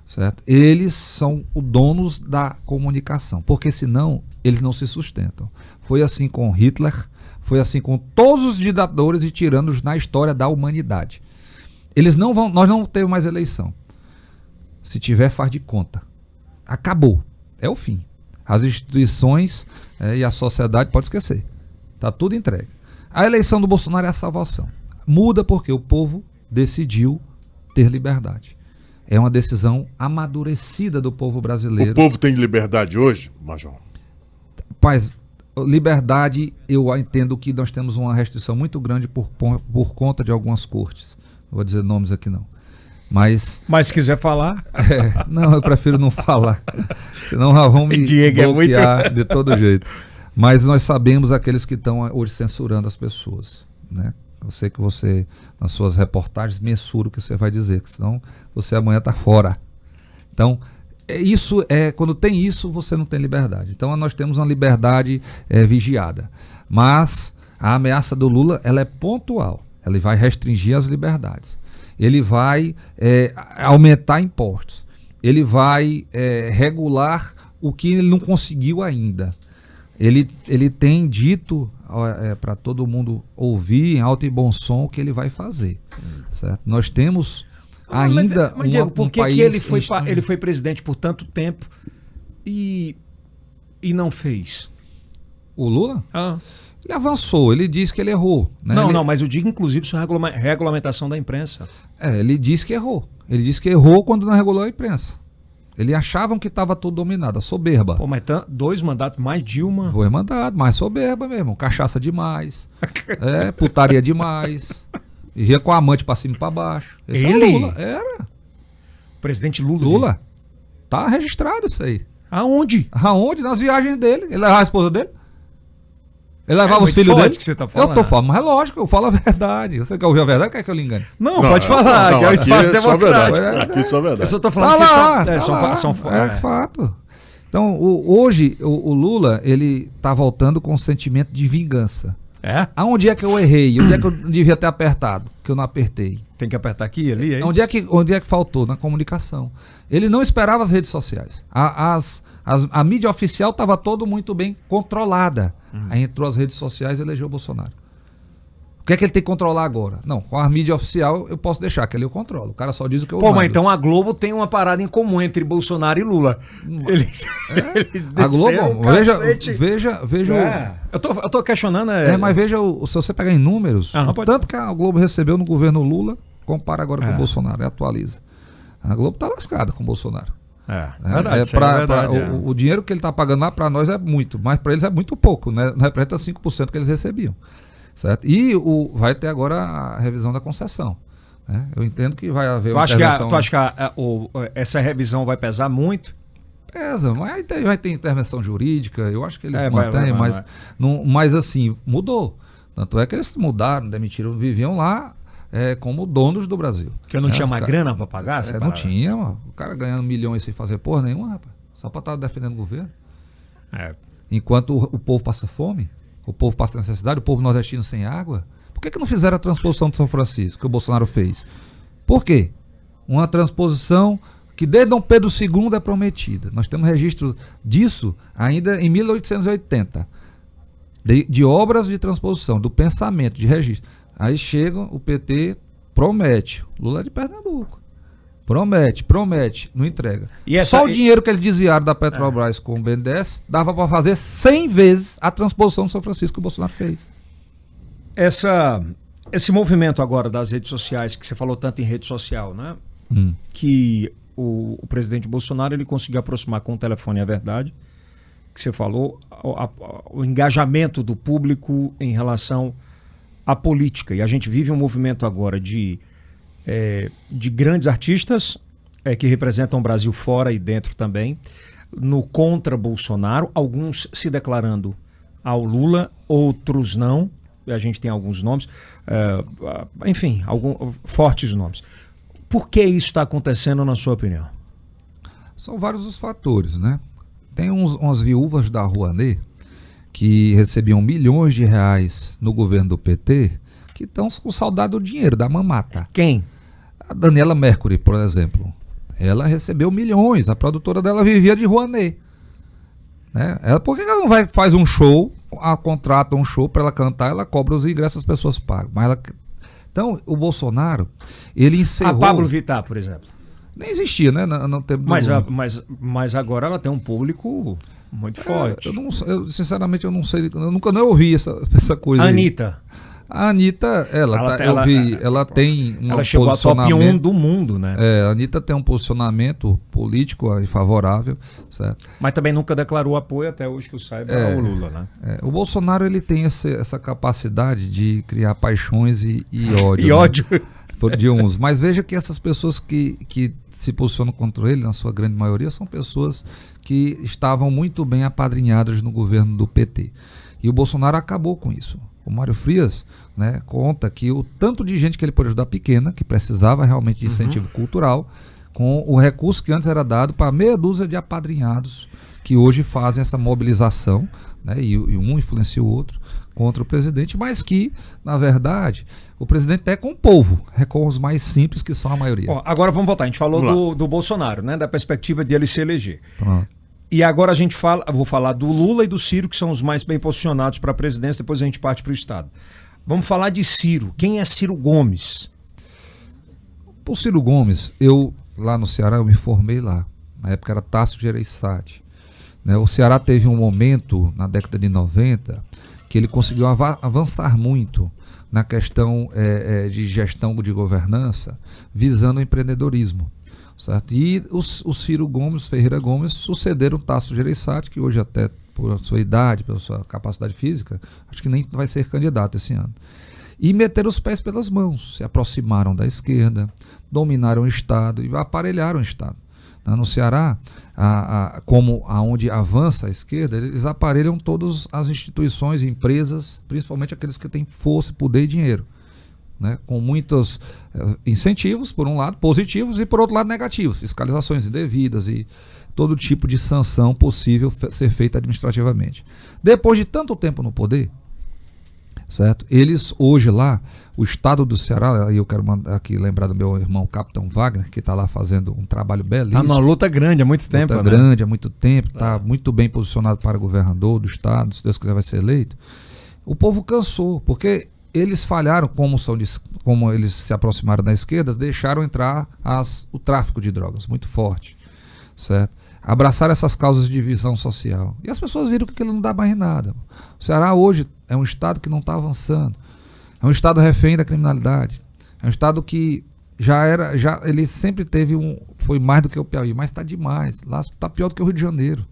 Certo? Eles são os donos da comunicação, porque senão eles não se sustentam. Foi assim com Hitler, foi assim com todos os ditadores e tiranos na história da humanidade. Eles não vão, nós não temos mais eleição. Se tiver, faz de conta. Acabou. É o fim. As instituições e a sociedade pode esquecer. Está tudo entregue. A eleição do Bolsonaro é a salvação. Muda porque o povo decidiu ter liberdade. É uma decisão amadurecida do povo brasileiro. O povo tem liberdade hoje, Major? Rapaz, liberdade, eu entendo que nós temos uma restrição muito grande por conta de algumas cortes. Não vou dizer nomes aqui não. Mas se quiser falar... não, eu prefiro não falar. Senão vão me bloquear de todo jeito. Mas nós sabemos aqueles que estão hoje censurando as pessoas, né? Eu sei que você, nas suas reportagens, mensura o que você vai dizer, que senão você amanhã está fora. Então, quando tem isso, você não tem liberdade. Então, nós temos uma liberdade vigiada. Mas a ameaça do Lula, ela é pontual. Ele vai restringir as liberdades. Ele vai aumentar impostos. Ele vai regular o que ele não conseguiu ainda. Ele tem dito para todo mundo ouvir em alto e bom som o que ele vai fazer. Certo? Nós temos ainda mas Diego, por que ele foi presidente por tanto tempo e não fez? O Lula? Ele avançou, ele disse que ele errou. Né? Não, mas eu digo inclusive sobre regulamentação da imprensa. Ele disse que errou. Ele disse que errou quando não regulou a imprensa. Eles achavam que estava tudo dominado, a soberba. Pô, mas 2 mandatos mais Dilma. 2 mandatos, mais soberba mesmo. Cachaça demais. Putaria demais. Ia com a amante pra cima e pra baixo. Esse Ele? É o Lula. Era. Presidente Lula. Lula. Tá registrado isso aí. Aonde? Aonde? Nas viagens dele. Ele levava a esposa dele? Ele levava os muito filhos forte dele? que você tá falando. Eu tô falando, mas é lógico, eu falo a verdade. Você quer ouvir a verdade ou quer que eu lhe engane? Não, pode falar, não, que é o aqui espaço é só democrático. verdade. Aqui só verdade. Eu só tô falando que são É fato. Então, hoje, o Lula, ele tá voltando com um sentimento de vingança. É? Aonde é que eu errei? Onde é que eu devia ter apertado? Que eu não apertei. Tem que apertar aqui e ali, é Onde isso? é que faltou? Na comunicação. Ele não esperava as redes sociais. A mídia oficial estava todo muito bem controlada. Aí entrou as redes sociais e elegeu o Bolsonaro. O que é que ele tem que controlar agora? Não, com a mídia oficial eu posso deixar, que ali eu controlo. O cara só diz o que eu Pô, mando. mas então a Globo tem uma parada em comum entre Bolsonaro e Lula. Eles A Globo, desceram o cacete. veja Eu tô questionando... mas veja, se você pegar em números, não, o tanto que a Globo recebeu no governo Lula, compara agora com o Bolsonaro, atualiza. A Globo tá lascada com o Bolsonaro. Verdade, o dinheiro que ele está pagando lá para nós é muito, mas para eles é muito pouco, né? Não representa 5% que eles recebiam, certo? E vai ter agora a revisão da concessão, né? Eu entendo que vai haver tu acha que essa revisão vai pesar muito? Pesa, mas aí vai ter intervenção jurídica, eu acho que eles mantêm, mas assim, mudou. Tanto é que eles mudaram, demitiram, viviam lá como donos do Brasil. Que eu não tinha mais grana para pagar? Não tinha, mano. O cara ganhando milhões sem fazer porra nenhuma, rapaz. Só para estar defendendo o governo. Enquanto o povo passa fome, o povo passa necessidade, o povo nordestino sem água. Por que não fizeram a transposição de São Francisco, que o Bolsonaro fez? Por quê? Uma transposição que desde Dom Pedro II é prometida. Nós temos registro disso ainda em 1880. De obras de transposição, do pensamento, de registro. Aí chega o PT, promete. Lula é de Pernambuco. Promete, não entrega. Só o dinheiro que eles desviaram da Petrobras com o BNDES dava para fazer 100 vezes a transposição de São Francisco que o Bolsonaro fez. Esse movimento agora das redes sociais, que você falou tanto em rede social, né? Que o presidente Bolsonaro ele conseguiu aproximar com o telefone a verdade, que você falou, o engajamento do público em relação à política. E a gente vive um movimento agora de grandes artistas que representam o Brasil fora e dentro também, no contra Bolsonaro, alguns se declarando ao Lula, outros não. A gente tem alguns nomes, enfim, fortes nomes. Por que isso está acontecendo, na sua opinião? São vários os fatores, né? Tem umas viúvas da Rouanet que recebiam milhões de reais no governo do PT que estão com saudade do dinheiro, da mamata. Quem? A Daniela Mercury, por exemplo. Ela recebeu milhões, a produtora dela vivia de Rouanet. Né? Por que ela não faz um show, contrata um show para ela cantar, ela cobra os ingressos, as pessoas pagam. Então, o Bolsonaro, ele encerrou... A Pablo Vittar, por exemplo. Nem existia, né? No tempo mas agora ela tem um público muito forte. Sinceramente, eu não sei. Eu nunca não ouvi essa coisa. A Anitta, ela tem um ela chegou a top 1 do mundo, né? A Anitta tem um posicionamento político favorável, certo? Mas também nunca declarou apoio até hoje que eu saiba ao Lula, né? O Bolsonaro, ele tem essa capacidade de criar paixões e ódio. E ódio. Né? De uns. Mas veja que essas pessoas que se posicionam contra ele, na sua grande maioria, são pessoas que estavam muito bem apadrinhadas no governo do PT. E o Bolsonaro acabou com isso. O Mário Frias, né, conta que o tanto de gente que ele pôde ajudar pequena, que precisava realmente de incentivo cultural, com o recurso que antes era dado para meia dúzia de apadrinhados que hoje fazem essa mobilização, né, e um influencia o outro contra o presidente, mas que, na verdade, o presidente é com o povo, é com os mais simples, que são a maioria. Agora vamos voltar, a gente falou do Bolsonaro, né, da perspectiva de ele se eleger. Pronto. E agora vou falar do Lula e do Ciro, que são os mais bem posicionados para a presidência, depois a gente parte para o Estado. Vamos falar de Ciro. Quem é Ciro Gomes? O Ciro Gomes, lá no Ceará, eu me formei lá. Na época era Tássio Gereissati. Né? O Ceará teve um momento, na década de 90, que ele conseguiu avançar muito na questão de gestão de governança, visando o empreendedorismo. Certo? E os Ciro Gomes, Ferreira Gomes, sucederam o Tasso Gereissati, que hoje até por sua idade, pela sua capacidade física, acho que nem vai ser candidato esse ano. E meteram os pés pelas mãos, se aproximaram da esquerda, dominaram o Estado e aparelharam o Estado. No Ceará, como aonde avança a esquerda, eles aparelham todas as instituições e empresas, principalmente aqueles que têm força, poder e dinheiro. Né, com muitos incentivos, por um lado, positivos, e por outro lado, negativos, fiscalizações indevidas e todo tipo de sanção possível ser feita administrativamente. Depois de tanto tempo no poder, certo? Eles hoje lá, o estado do Ceará, e eu quero mandar aqui lembrar do meu irmão Capitão Wagner, que está lá fazendo um trabalho belíssimo. Está numa luta grande há muito tempo. Luta grande há muito tempo, está muito bem posicionado para governador do estado, se Deus quiser vai ser eleito. O povo cansou, porque eles falharam, como eles se aproximaram da esquerda, deixaram entrar o tráfico de drogas muito forte, certo? Abraçaram essas causas de divisão social. E as pessoas viram que aquilo não dá mais em nada. O Ceará hoje é um estado que não está avançando. É um estado refém da criminalidade. É um estado que ele sempre foi mais do que o Piauí, mas está demais. Lá está pior do que o Rio de Janeiro.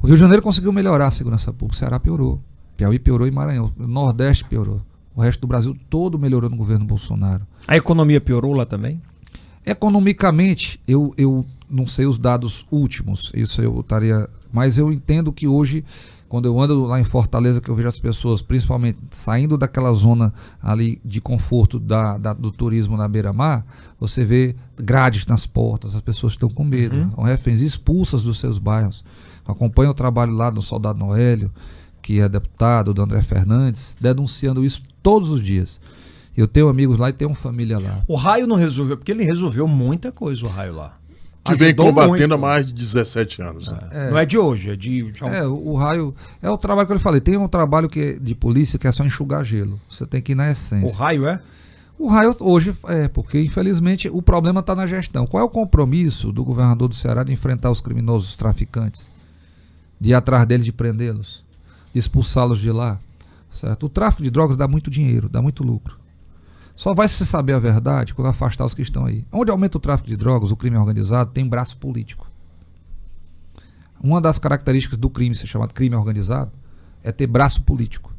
O Rio de Janeiro conseguiu melhorar a segurança pública, o Ceará piorou. Piauí piorou e Maranhão. O Nordeste piorou. O resto do Brasil todo melhorou no governo Bolsonaro. A economia piorou lá também? Economicamente, eu não sei os dados últimos, isso eu estaria. Mas eu entendo que hoje, quando eu ando lá em Fortaleza, que eu vejo as pessoas, principalmente saindo daquela zona ali de conforto do turismo na beira-mar, você vê grades nas portas, as pessoas estão com medo, são reféns, expulsas dos seus bairros. Acompanho o trabalho lá do Soldado Noélio, que é deputado, do André Fernandes, denunciando isso todos os dias. Eu tenho amigos lá e tenho família lá. O Raio não resolveu, porque ele resolveu muita coisa, o Raio lá. Que vem combatendo há mais de 17 anos. Não é de hoje, é de... o Raio é o trabalho que eu lhe falei. Tem um trabalho de polícia que é só enxugar gelo. Você tem que ir na essência. O Raio é? O Raio hoje porque infelizmente o problema está na gestão. Qual é o compromisso do governador do Ceará de enfrentar os criminosos, os traficantes? De ir atrás deles, de prendê-los? De expulsá-los de lá? Certo? O tráfico de drogas dá muito dinheiro, dá muito lucro. Só vai se saber a verdade quando afastar os que estão aí. Onde aumenta o tráfico de drogas, o crime organizado tem braço político. Uma das características do crime, se chamado crime organizado, é ter braço político.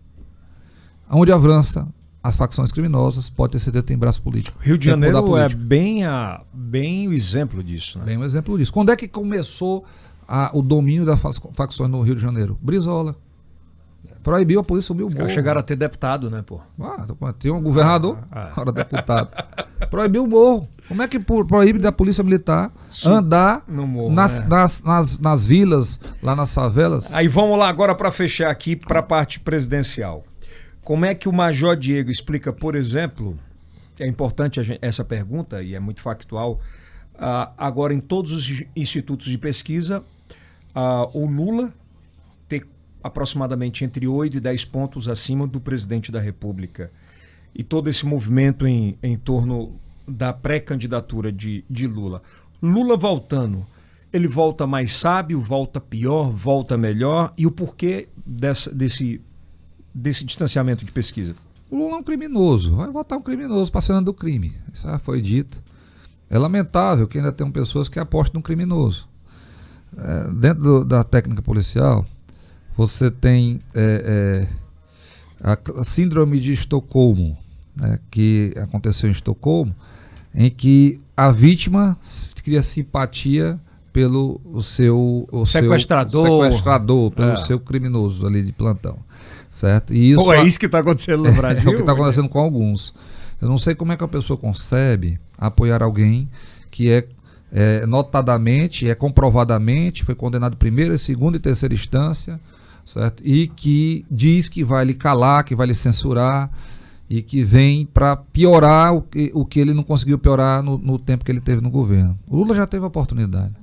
Onde avança as facções criminosas, pode ter certeza que tem braço político. Rio de Janeiro é bem o exemplo disso. Né? Bem o exemplo disso. Quando é que começou o domínio das facções no Rio de Janeiro? Brizola. Proibiu, a polícia subiu o morro. Chegaram a ter deputado, né, pô? Tem um governador, agora deputado. Proibiu o morro. Como é que proíbe da polícia militar andar no morro, nas vilas, lá nas favelas? Aí vamos lá agora para fechar aqui para a parte presidencial. Como é que o Major Diego explica, por exemplo, é importante essa pergunta e é muito factual, agora em todos os institutos de pesquisa, o Lula ter aproximadamente entre 8 e 10 pontos acima do presidente da República. E todo esse movimento em torno da pré-candidatura de Lula. Lula voltando, ele volta mais sábio, volta pior, volta melhor? E o porquê desse distanciamento de pesquisa? O Lula é um criminoso, vai votar um criminoso passando do crime. Isso já foi dito. É lamentável que ainda tem pessoas que apostam no criminoso. Dentro da técnica policial, você tem a síndrome de Estocolmo, né, que aconteceu em Estocolmo, em que a vítima cria simpatia pelo seu sequestrador, pelo seu criminoso ali de plantão, certo? E isso é isso que está acontecendo no Brasil. É o que está acontecendo com alguns. Eu não sei como é que a pessoa concebe apoiar alguém que notadamente, comprovadamente, foi condenado primeira, segunda e terceira instância, certo? E que diz que vai lhe calar, que vai lhe censurar e que vem para piorar o que ele não conseguiu piorar no tempo que ele teve no governo. O Lula já teve a oportunidade,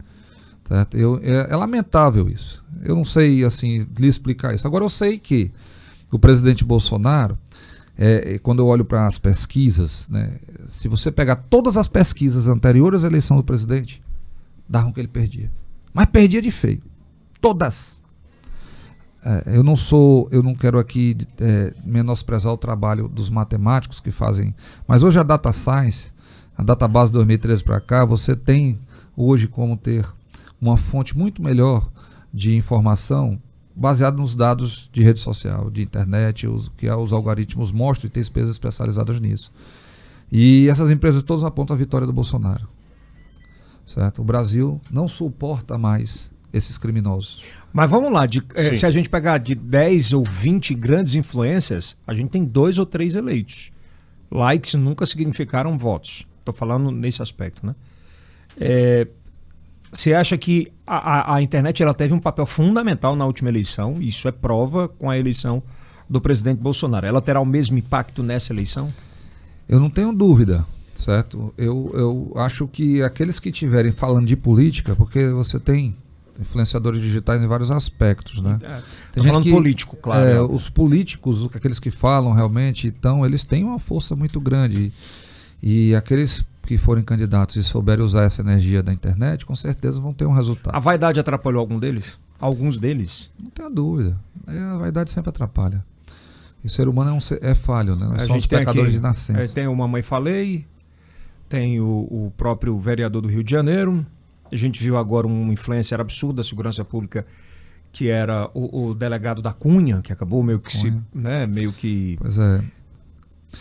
certo? É lamentável isso. Eu não sei assim lhe explicar isso. Agora eu sei que o presidente Bolsonaro, quando eu olho para as pesquisas, né, se você pegar todas as pesquisas anteriores à eleição do presidente, davam que ele perdia. Mas perdia de feio. Todas. eu não quero aqui menosprezar o trabalho dos matemáticos que fazem, mas hoje a data science, a database 2013 para cá, você tem hoje como ter uma fonte muito melhor de informação baseada nos dados de rede social, de internet, que os algoritmos mostram, e tem empresas especializadas nisso. E essas empresas todas apontam a vitória do Bolsonaro. Certo? O Brasil não suporta mais esses criminosos. Mas vamos lá, se a gente pegar de 10 ou 20 grandes influências, a gente tem 2 ou 3 eleitos. Likes nunca significaram votos. Estou falando nesse aspecto, né? Você acha que a internet ela teve um papel fundamental na última eleição? Isso é prova com a eleição do presidente Bolsonaro. Ela terá o mesmo impacto nessa eleição? Eu não tenho dúvida, certo? Eu acho que aqueles que estiverem falando de política, porque você tem influenciadores digitais em vários aspectos, né? Estou falando político, claro. Os políticos, aqueles que falam realmente, então, eles têm uma força muito grande. E aqueles que forem candidatos e souberem usar essa energia da internet, com certeza vão ter um resultado. A vaidade atrapalhou algum deles? Alguns deles? Não tenho dúvida. A vaidade sempre atrapalha. E o ser humano é falho, né? Nós somos pecadores de nascença. Tem o Mamãe Falei, tem o próprio vereador do Rio de Janeiro. A gente viu agora um influencer absurdo da segurança pública, que era o delegado da Cunha, que acabou meio que Pois é.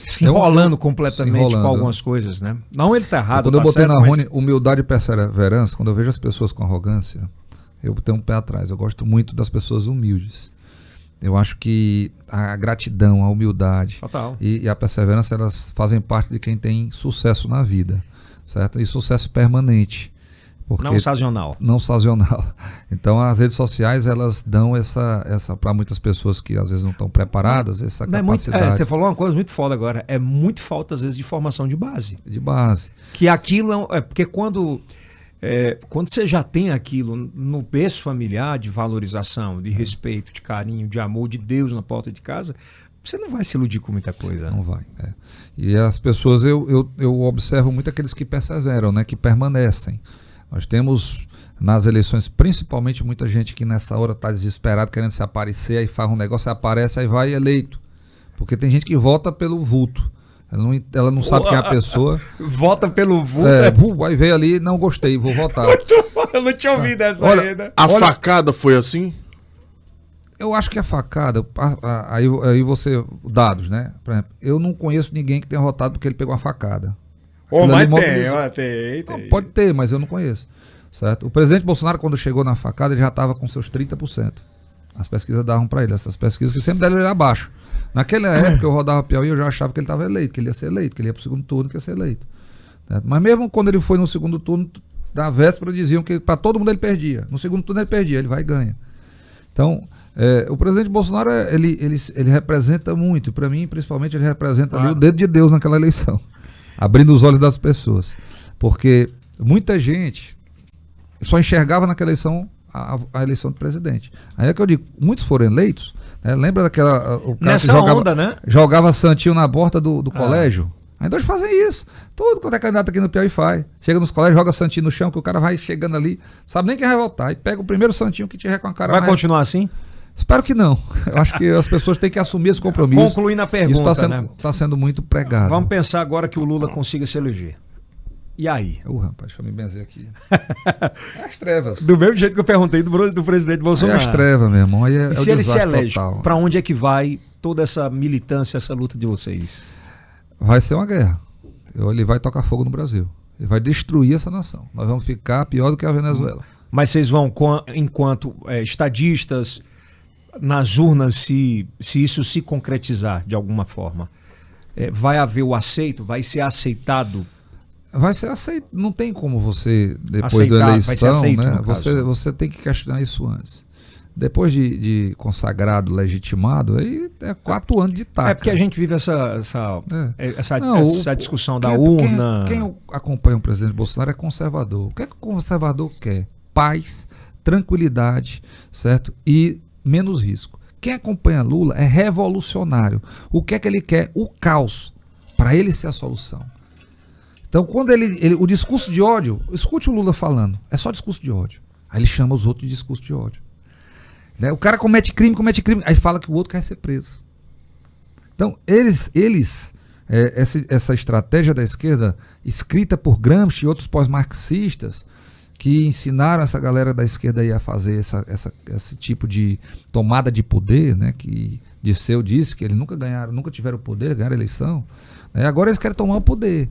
Se enrolando completamente com algumas coisas, né? Não, ele tá errado. Quando eu botei na Rony humildade e perseverança, quando eu vejo as pessoas com arrogância, eu tenho um pé atrás. Eu gosto muito das pessoas humildes. Eu acho que a gratidão, a humildade e a perseverança, elas fazem parte de quem tem sucesso na vida, certo? E sucesso permanente. Não sazonal. Não sazonal. Então as redes sociais, elas dão essa para muitas pessoas que às vezes não estão preparadas, essa capacidade. Você falou uma coisa muito foda agora. É muito falta às vezes de formação de base. De base. Que aquilo porque quando você já tem aquilo no berço familiar de valorização, de respeito, de carinho, de amor de Deus na porta de casa, você não vai se iludir com muita coisa. Não vai. E as pessoas, eu observo muito aqueles que perseveram, né, que permanecem. Nós temos nas eleições, principalmente, muita gente que nessa hora está desesperado, querendo se aparecer, aí faz um negócio, aí aparece, aí vai eleito. Porque tem gente que vota pelo vulto. Ela não sabe quem é a pessoa. Vota pelo vulto. Aí veio ali, não gostei, vou votar. Eu não tinha ouvido essa ainda. Facada foi assim? Eu acho que a facada, aí você, dados, né? Por exemplo, eu não conheço ninguém que tenha votado porque ele pegou uma facada. Mas tem. Não, pode ter, mas eu não conheço. Certo? O presidente Bolsonaro, quando chegou na facada, ele já estava com seus 30%. As pesquisas davam para ele, essas pesquisas que sempre deram ele abaixo. Naquela época eu rodava Piauí, eu já achava que ele estava eleito, que ele ia ser eleito, que ele ia para o segundo turno, que ia ser eleito. Certo? Mas mesmo quando ele foi no segundo turno, na véspera diziam que para todo mundo ele perdia. No segundo turno ele perdia, ele vai e ganha. Então, o presidente Bolsonaro, ele representa muito. Para mim, principalmente, ele representa ali o dedo de Deus naquela eleição. Abrindo os olhos das pessoas. Porque muita gente só enxergava naquela eleição a eleição do presidente. Aí é que eu digo, muitos foram eleitos, né? Lembra daquela... O cara nessa onda, né? Jogava santinho na porta do colégio. Ainda hoje fazem isso. Tudo quando é candidato aqui no Piauí faz. Chega nos colégios, joga santinho no chão, que o cara vai chegando ali, sabe nem quem vai votar. E pega o primeiro santinho que tiver com a cara... Vai continuar assim? Espero que não. Eu acho que as pessoas têm que assumir esse compromisso. Concluindo a pergunta, isso está sendo muito pregado. Vamos pensar agora que o Lula consiga se eleger. E aí? Rapaz, deixa eu me benzer aqui. É as trevas. Do mesmo jeito que eu perguntei do presidente Bolsonaro. É as trevas, meu irmão. E se ele se elege, para onde é que vai toda essa militância, essa luta de vocês? Vai ser uma guerra. Ele vai tocar fogo no Brasil. Ele vai destruir essa nação. Nós vamos ficar pior do que a Venezuela. Mas vocês vão, enquanto estadistas, nas urnas, se isso se concretizar de alguma forma, vai haver o aceito? Vai ser aceitado? Vai ser aceito. Não tem como você, depois aceitar, da eleição, vai ser aceito, né? Você tem que questionar isso antes. Depois de consagrado, legitimado, aí é 4 anos de taca. É porque a gente vive essa discussão da urna. Quem acompanha o presidente Bolsonaro é conservador. O que é que o conservador quer? Paz, tranquilidade, certo? E menos risco. Quem acompanha Lula é revolucionário. O que é que ele quer? O caos, para ele ser a solução. Então, quando o discurso de ódio, escute o Lula falando, é só discurso de ódio. Aí ele chama os outros de discurso de ódio. Né? O cara comete crime, aí fala que o outro quer ser preso. Então, essa estratégia da esquerda, escrita por Gramsci e outros pós-marxistas, que ensinaram essa galera da esquerda aí a fazer esse tipo de tomada de poder, né? Que Dirceu disse que eles nunca tiveram poder, ganharam a eleição. Né? Agora eles querem tomar o poder.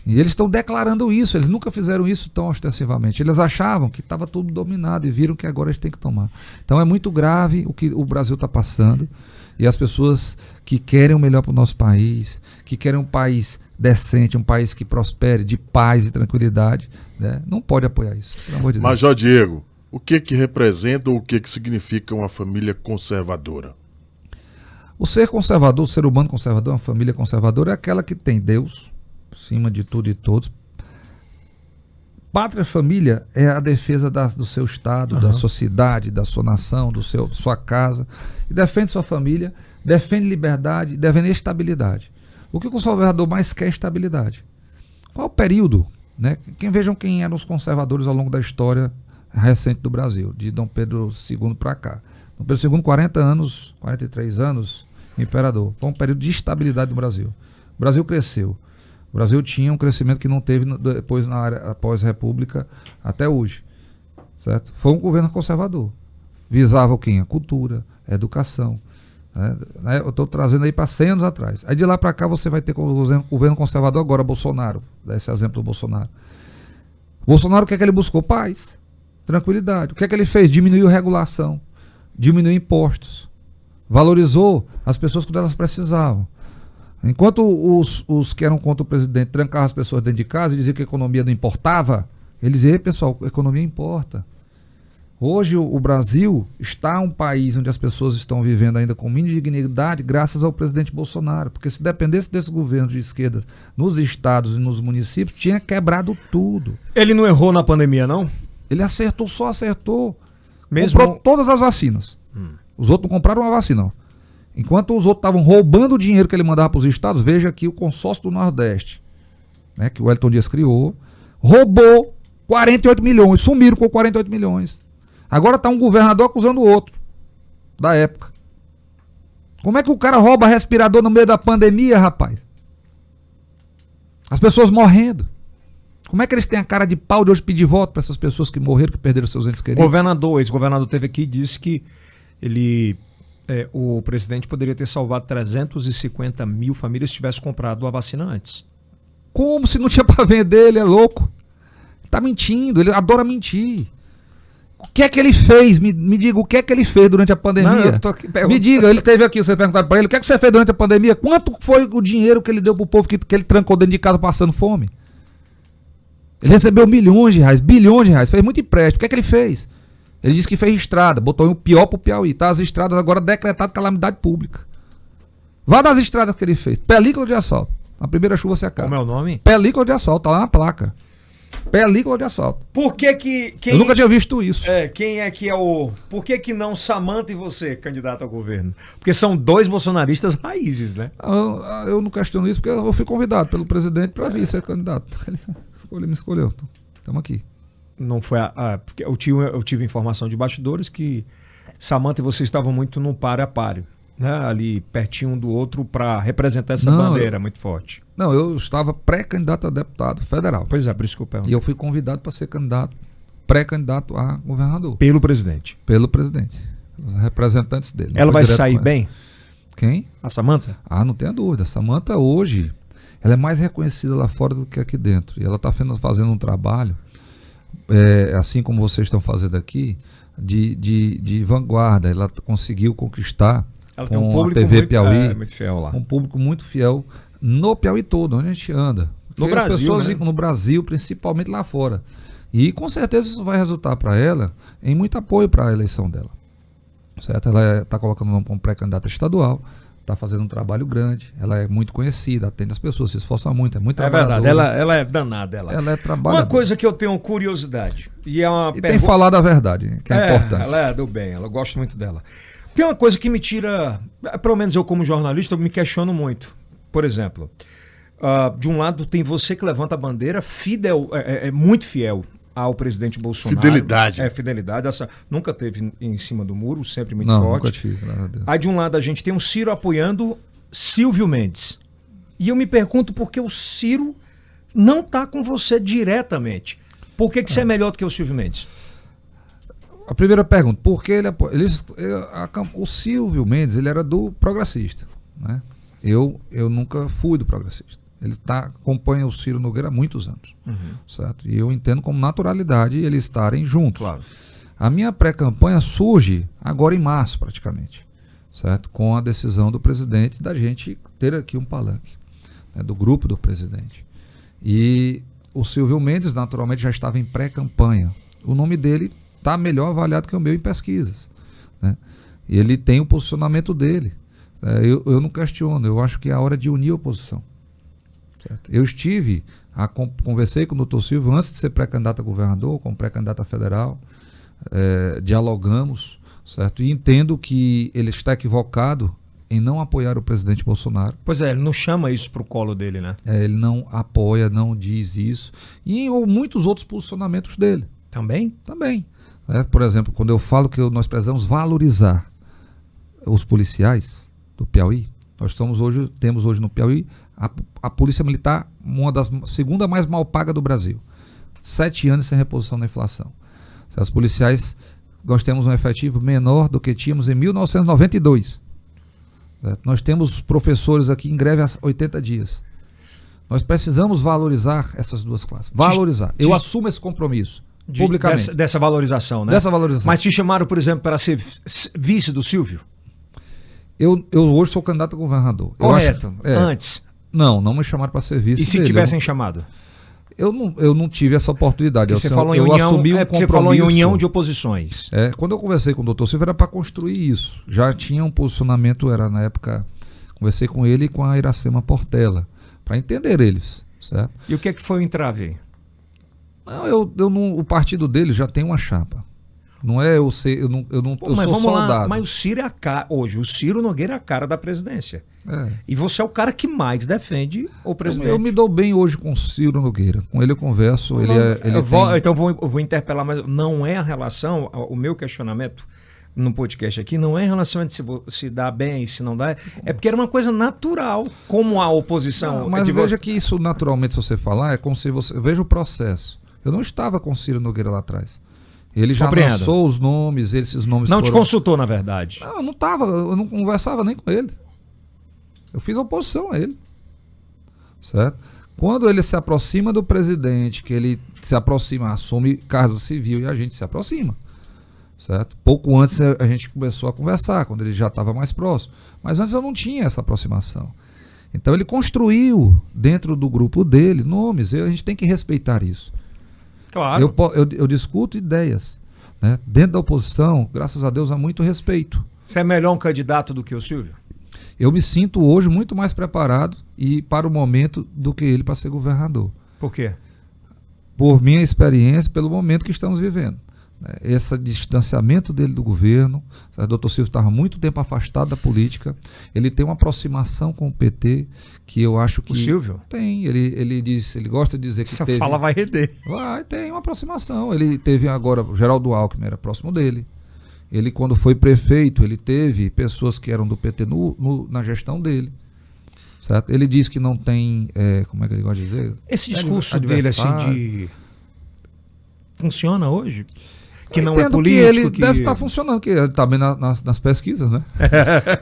E eles estão declarando isso, eles nunca fizeram isso tão ostensivamente. Eles achavam que estava tudo dominado e viram que agora eles têm que tomar. Então é muito grave o que o Brasil está passando. E as pessoas que querem o melhor para o nosso país, que querem um país decente, um país que prospere, de paz e tranquilidade, né? Não pode apoiar isso, pelo amor de Deus. Major Diego, o que representa ou o que significa uma família conservadora? O ser conservador, o ser humano conservador, uma família conservadora é aquela que tem Deus acima de tudo e todos. Pátria, família é a defesa do seu estado, da sua cidade, da sua nação, sua casa. E defende sua família, defende liberdade, defende estabilidade. O que o conservador mais quer é estabilidade. Qual o período? Né? Vejam quem eram os conservadores ao longo da história recente do Brasil, de Dom Pedro II para cá. Dom Pedro II, 43 anos, imperador. Foi um período de estabilidade do Brasil. O Brasil cresceu. O Brasil tinha um crescimento que não teve depois após a República até hoje. Certo? Foi um governo conservador. Visava o quê? A cultura, a educação. Né? Eu estou trazendo aí para 100 anos atrás. Aí de lá para cá você vai ter o governo conservador agora, Bolsonaro. Dá esse exemplo do Bolsonaro. Bolsonaro, o que é que ele buscou? Paz, tranquilidade. O que é que ele fez? Diminuiu regulação, diminuiu impostos, valorizou as pessoas quando elas precisavam. Enquanto os que eram contra o presidente trancavam as pessoas dentro de casa e diziam que a economia não importava, eles diziam, pessoal, a economia importa. Hoje o Brasil está um país onde as pessoas estão vivendo ainda com mínima dignidade graças ao presidente Bolsonaro, porque se dependesse desses governos de esquerda nos estados e nos municípios, tinha quebrado tudo. Ele não errou na pandemia, não? Ele acertou, só acertou. Mesmo... Comprou todas as vacinas. Os outros não compraram uma vacina, não. Enquanto os outros estavam roubando o dinheiro que ele mandava para os estados, veja aqui o consórcio do Nordeste, né, que o Wellington Dias criou, roubou 48 milhões, sumiram com 48 milhões. Agora está um governador acusando o outro, da época. Como é que o cara rouba respirador no meio da pandemia, rapaz? As pessoas morrendo. Como é que eles têm a cara de pau de hoje pedir voto para essas pessoas que morreram, que perderam seus entes queridos? O ex-governador teve aqui e disse que o presidente poderia ter salvado 350 mil famílias se tivesse comprado a vacina antes. Como se não tinha para vender? Ele é louco. Ele tá mentindo, ele adora mentir. O que é que ele fez? Me diga, o que é que ele fez durante a pandemia? Não, me diga, ele teve aqui, você perguntaram para ele, o que é que você fez durante a pandemia? Quanto foi o dinheiro que ele deu pro povo que ele trancou dentro de casa passando fome? Ele recebeu milhões de reais, bilhões de reais, fez muito empréstimo. O que é que ele fez? Ele disse que fez estrada, botou o pior pro Piauí. Tá as estradas agora decretado calamidade pública. Vá das estradas que ele fez. Película de asfalto. Na primeira chuva você acaba. Como é o nome? Película de asfalto, tá lá na placa. Película de asfalto. Por que Eu nunca tinha visto isso. Quem é que é o... Por que não Samanta e você, candidato ao governo? Porque são dois bolsonaristas raízes, né? Eu não questiono isso, porque eu fui convidado pelo presidente para vir ser candidato. Ele me escolheu. Estamos aqui. Não foi porque eu tive informação de bastidores que Samanta e você estavam muito no páreo a páreo, né? Ali pertinho um do outro para representar essa bandeira muito forte. Não, eu estava pré-candidato a deputado federal. Pois é, por isso que eu pergunto. E eu fui convidado para ser pré-candidato a governador. Pelo presidente. Pelo presidente. Os representantes dele. Ela vai sair bem? Quem? A Samanta? Não tenha dúvida. A Samanta hoje, ela é mais reconhecida lá fora do que aqui dentro. E ela está fazendo um trabalho, assim como vocês estão fazendo aqui, de vanguarda. Ela conseguiu conquistar ela tem um público a TV muito, Piauí, muito fiel lá. Um público muito fiel no Piauí todo, onde a gente anda. No Brasil, pessoas, né? No Brasil, principalmente lá fora. E com certeza isso vai resultar para ela em muito apoio para a eleição dela. Certo? Ela está colocando o nome como pré-candidata estadual, está fazendo um trabalho grande, ela é muito conhecida, atende as pessoas, se esforça muito, é muito trabalhadora. É verdade, ela é danada. Ela é trabalhadora. Uma coisa que eu tenho curiosidade, e é uma tem falado a verdade, que é importante. Ela é do bem, eu gosto muito dela. Tem uma coisa que me tira, pelo menos eu como jornalista, eu me questiono muito. Por exemplo, de um lado tem você que levanta a bandeira, Fidel é muito fiel ao presidente Bolsonaro. Fidelidade. Fidelidade. Essa nunca teve em cima do muro, sempre muito Não, forte. nunca tive, graças a Deus. Aí de um lado a gente tem o Ciro apoiando Silvio Mendes. E eu me pergunto por que o Ciro não está com você diretamente. Por que você é melhor do que o Silvio Mendes? A primeira pergunta, por que o Silvio Mendes, ele era do progressista, né? Eu nunca fui do progressista. Ele acompanha o Ciro Nogueira há muitos anos, certo? E eu entendo como naturalidade eles estarem juntos. Claro. A minha pré-campanha surge agora em março, praticamente, certo? Com a decisão do presidente da gente ter aqui um palanque, né, do grupo do presidente. E o Silvio Mendes, naturalmente, já estava em pré-campanha. O nome dele está melhor avaliado que o meu em pesquisas, né? E ele tem o posicionamento dele. Eu não questiono, eu acho que é a hora de unir a oposição. Certo? Eu conversei com o doutor Silvio antes de ser pré-candidato a governador, como pré-candidato a federal, dialogamos, certo? E entendo que ele está equivocado em não apoiar o presidente Bolsonaro. Pois é, ele não chama isso pro colo dele, né? Ele não apoia, não diz isso. E muitos outros posicionamentos dele. Também? Também. Por exemplo, quando eu falo que nós precisamos valorizar os policiais do Piauí, temos hoje no Piauí a Polícia Militar, segunda mais mal paga do Brasil. 7 anos sem reposição da inflação. Os policiais, nós temos um efetivo menor do que tínhamos em 1992. Nós temos professores aqui em greve há 80 dias. Nós precisamos valorizar essas duas classes. Valorizar. Eu assumo esse compromisso. Publicamente. Dessa valorização, né? Dessa valorização. Mas te chamaram, por exemplo, para ser vice do Silvio? Eu hoje sou candidato a governador. Correto. Antes. Não me chamaram para ser vice. E se tivessem chamado? Eu não tive essa oportunidade. Você falou em união, assumi um você falou em união de oposições. Quando eu conversei com o doutor Silvio era para construir isso. Já tinha um posicionamento, na época, conversei com ele e com a Iracema Portela, para entender eles. Certo? E o que foi o entrave? O partido dele já tem uma chapa. Não é eu ser, eu não Pô, mas sou vamos soldado. lá, mas o Ciro é a cara, hoje, o Ciro Nogueira é a cara da presidência. E você é o cara que mais defende o presidente. Eu me dou bem hoje com o Ciro Nogueira. Com ele eu converso. Então eu vou interpelar, mas não é a relação, o meu questionamento no podcast aqui, não é em relação a se dá bem e se não dá, é porque era uma coisa natural, como a oposição. Não, mas veja que isso naturalmente, se você falar, é como se você... Veja o processo. Eu não estava com o Ciro Nogueira lá atrás. Ele já lançou os nomes, esses nomes não te consultou, na verdade. Não, eu não conversava nem com ele. Eu fiz oposição a ele. Certo? Quando ele se aproxima do presidente, que ele se aproxima, assume Casa Civil e a gente se aproxima. Certo? Pouco antes a gente começou a conversar, quando ele já estava mais próximo. Mas antes eu não tinha essa aproximação. Então ele construiu, dentro do grupo dele, nomes. A gente tem que respeitar isso. Claro. Eu discuto ideias. Né? Dentro da oposição, graças a Deus, há muito respeito. Você é melhor um candidato do que o Silvio? Eu me sinto hoje muito mais preparado e para o momento do que ele para ser governador. Por quê? Por minha experiência, pelo momento que estamos vivendo. Esse distanciamento dele do governo, o doutor Silvio estava muito tempo afastado da política, ele tem uma aproximação com o PT que eu acho que... O Silvio? Tem, ele gosta de dizer que essa teve... fala vai render. Tem uma aproximação, ele teve agora, o Geraldo Alckmin era próximo dele, ele quando foi prefeito, ele teve pessoas que eram do PT na gestão dele. Certo? Ele diz que não tem, como é que ele gosta de dizer? Esse discurso dele assim funciona hoje? Que não é político. Que ele deve estar funcionando, que ele está bem nas pesquisas, né?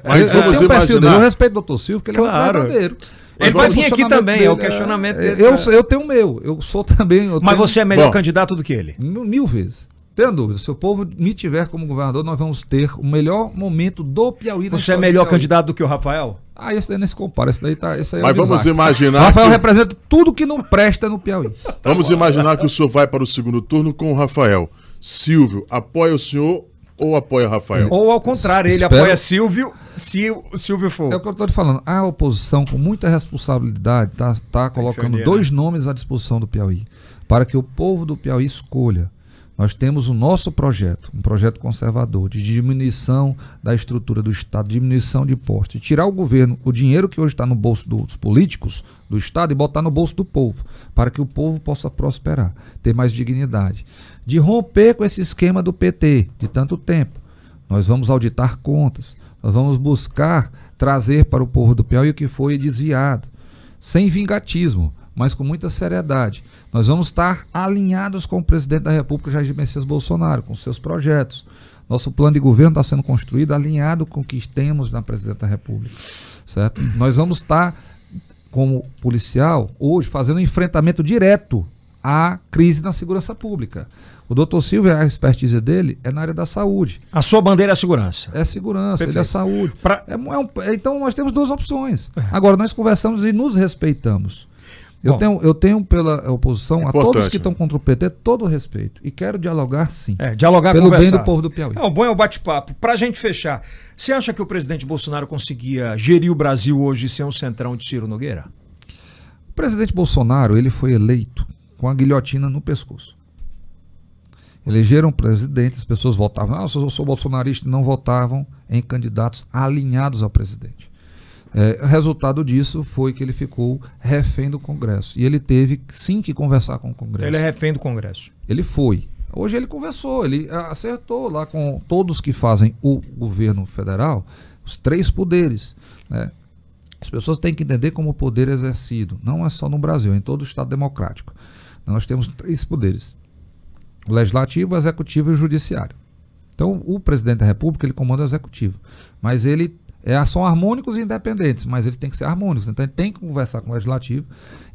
Mas vamos imaginar. Eu respeito o doutor Silvio, porque claro. ele é verdadeiro. Ele vai vir aqui também, dele, é o questionamento dele. Eu tenho o meu, eu sou também... Mas você é melhor candidato do que ele? 1000 vezes. Tenho dúvida, se o povo me tiver como governador, nós vamos ter o melhor momento do Piauí. Você é melhor candidato do que o Rafael? Esse daí nem se compara, esse aí é Mas vamos imaginar. O Rafael representa tudo que não presta no Piauí. Vamos imaginar que o senhor vai para o segundo turno com o Rafael. Silvio, apoia o senhor ou apoia o Rafael? Ou ao contrário, ele apoia Silvio, se o Silvio for. É o que eu estou te falando. A oposição, com muita responsabilidade, está colocando 2 nomes à disposição do Piauí, para que o povo do Piauí escolha. Nós temos o nosso projeto, um projeto conservador, de diminuição da estrutura do Estado, diminuição de impostos, de tirar o governo, o dinheiro que hoje está no bolso dos políticos do Estado e botar no bolso do povo, para que o povo possa prosperar, ter mais dignidade. De romper com esse esquema do PT de tanto tempo. Nós vamos auditar contas, nós vamos buscar trazer para o povo do Piauí o que foi desviado, sem vingatismo, mas com muita seriedade. Nós vamos estar alinhados com o presidente da República, Jair Messias Bolsonaro, com seus projetos. Nosso plano de governo está sendo construído alinhado com o que temos na presidente da República. Certo? Nós vamos estar, como policial, hoje, fazendo um enfrentamento direto à crise na segurança pública. O doutor Silvio, a expertise dele é na área da saúde. A sua bandeira é a segurança. É segurança, Perfeito. ele é saúde. Então nós temos duas opções. Agora, nós conversamos e nos respeitamos. Eu tenho pela oposição, a todos que estão contra o PT, todo o respeito. E quero dialogar, sim. Dialogar, pelo conversar. bem do povo do Piauí. O bom é o bate-papo. Pra gente fechar, você acha que o presidente Bolsonaro conseguia gerir o Brasil hoje sem um centrão de Ciro Nogueira? O presidente Bolsonaro, ele foi eleito com a guilhotina no pescoço. Elegeram presidente, as pessoas votavam, eu sou bolsonarista, e não votavam em candidatos alinhados ao presidente. O resultado disso foi que ele ficou refém do Congresso. E ele teve, sim, que conversar com o Congresso. Ele é refém do Congresso. Ele foi. Hoje ele conversou, ele acertou lá com todos que fazem o governo federal, os 3 poderes. Né? As pessoas têm que entender como o poder é exercido. Não é só no Brasil, é em todo o Estado democrático. Nós temos 3 poderes. O Legislativo, o Executivo e o Judiciário. Então, o presidente da República, ele comanda o Executivo. Mas ele são harmônicos e independentes, mas eles têm que ser harmônicos. Então, ele tem que conversar com o Legislativo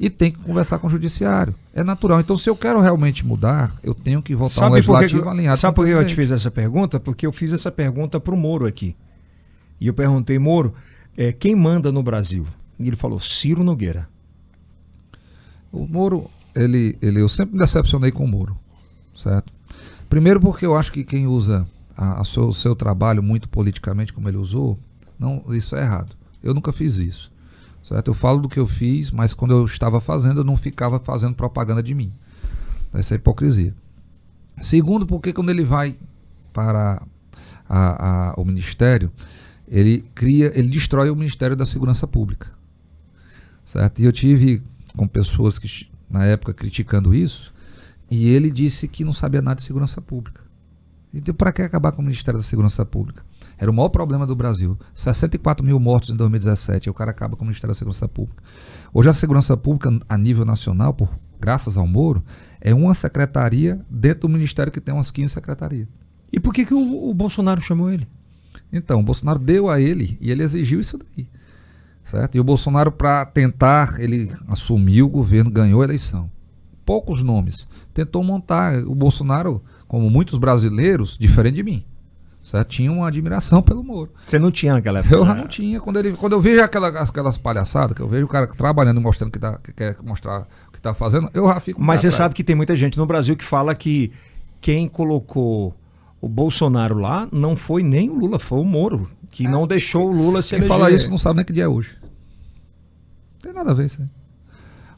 e tem que conversar com o Judiciário. É natural. Então, se eu quero realmente mudar, eu tenho que votar um Legislativo alinhado. Sabe por que eu te fiz essa pergunta? Porque eu fiz essa pergunta para o Moro aqui. E eu perguntei, Moro, quem manda no Brasil? E ele falou, Ciro Nogueira. O Moro, eu sempre me decepcionei com o Moro. Certo? Primeiro porque eu acho que quem usa o seu trabalho muito politicamente como ele usou, isso é errado. Eu nunca fiz isso. Certo? Eu falo do que eu fiz, mas quando eu estava fazendo, eu não ficava fazendo propaganda de mim. Essa é hipocrisia. Segundo, porque quando ele vai para o Ministério, ele destrói o Ministério da Segurança Pública. Certo? E eu tive com pessoas que na época criticando isso, e ele disse que não sabia nada de segurança pública. Então, para que acabar com o Ministério da Segurança Pública? Era o maior problema do Brasil. 64 mil mortos em 2017, e o cara acaba com o Ministério da Segurança Pública. Hoje a segurança pública, a nível nacional, graças ao Moro, é uma secretaria dentro do Ministério que tem umas 15 secretarias. E por que o Bolsonaro chamou ele? Então, o Bolsonaro deu a ele, e ele exigiu isso daí. Certo? E o Bolsonaro, para tentar, ele assumiu o governo, ganhou a eleição. Poucos nomes. Tentou montar. O Bolsonaro, como muitos brasileiros, diferente de mim, certo? Tinha uma admiração pelo Moro. Você não tinha naquela época? Eu já não tinha. Quando eu vejo aquelas palhaçadas, que eu vejo o cara trabalhando, mostrando que quer mostrar o que está fazendo, eu já fico... Mas você sabe que tem muita gente no Brasil que fala que quem colocou o Bolsonaro lá não foi nem o Lula, foi o Moro, que não deixou o Lula se eleger. Quem fala isso não sabe nem que dia é hoje. Não tem nada a ver isso aí.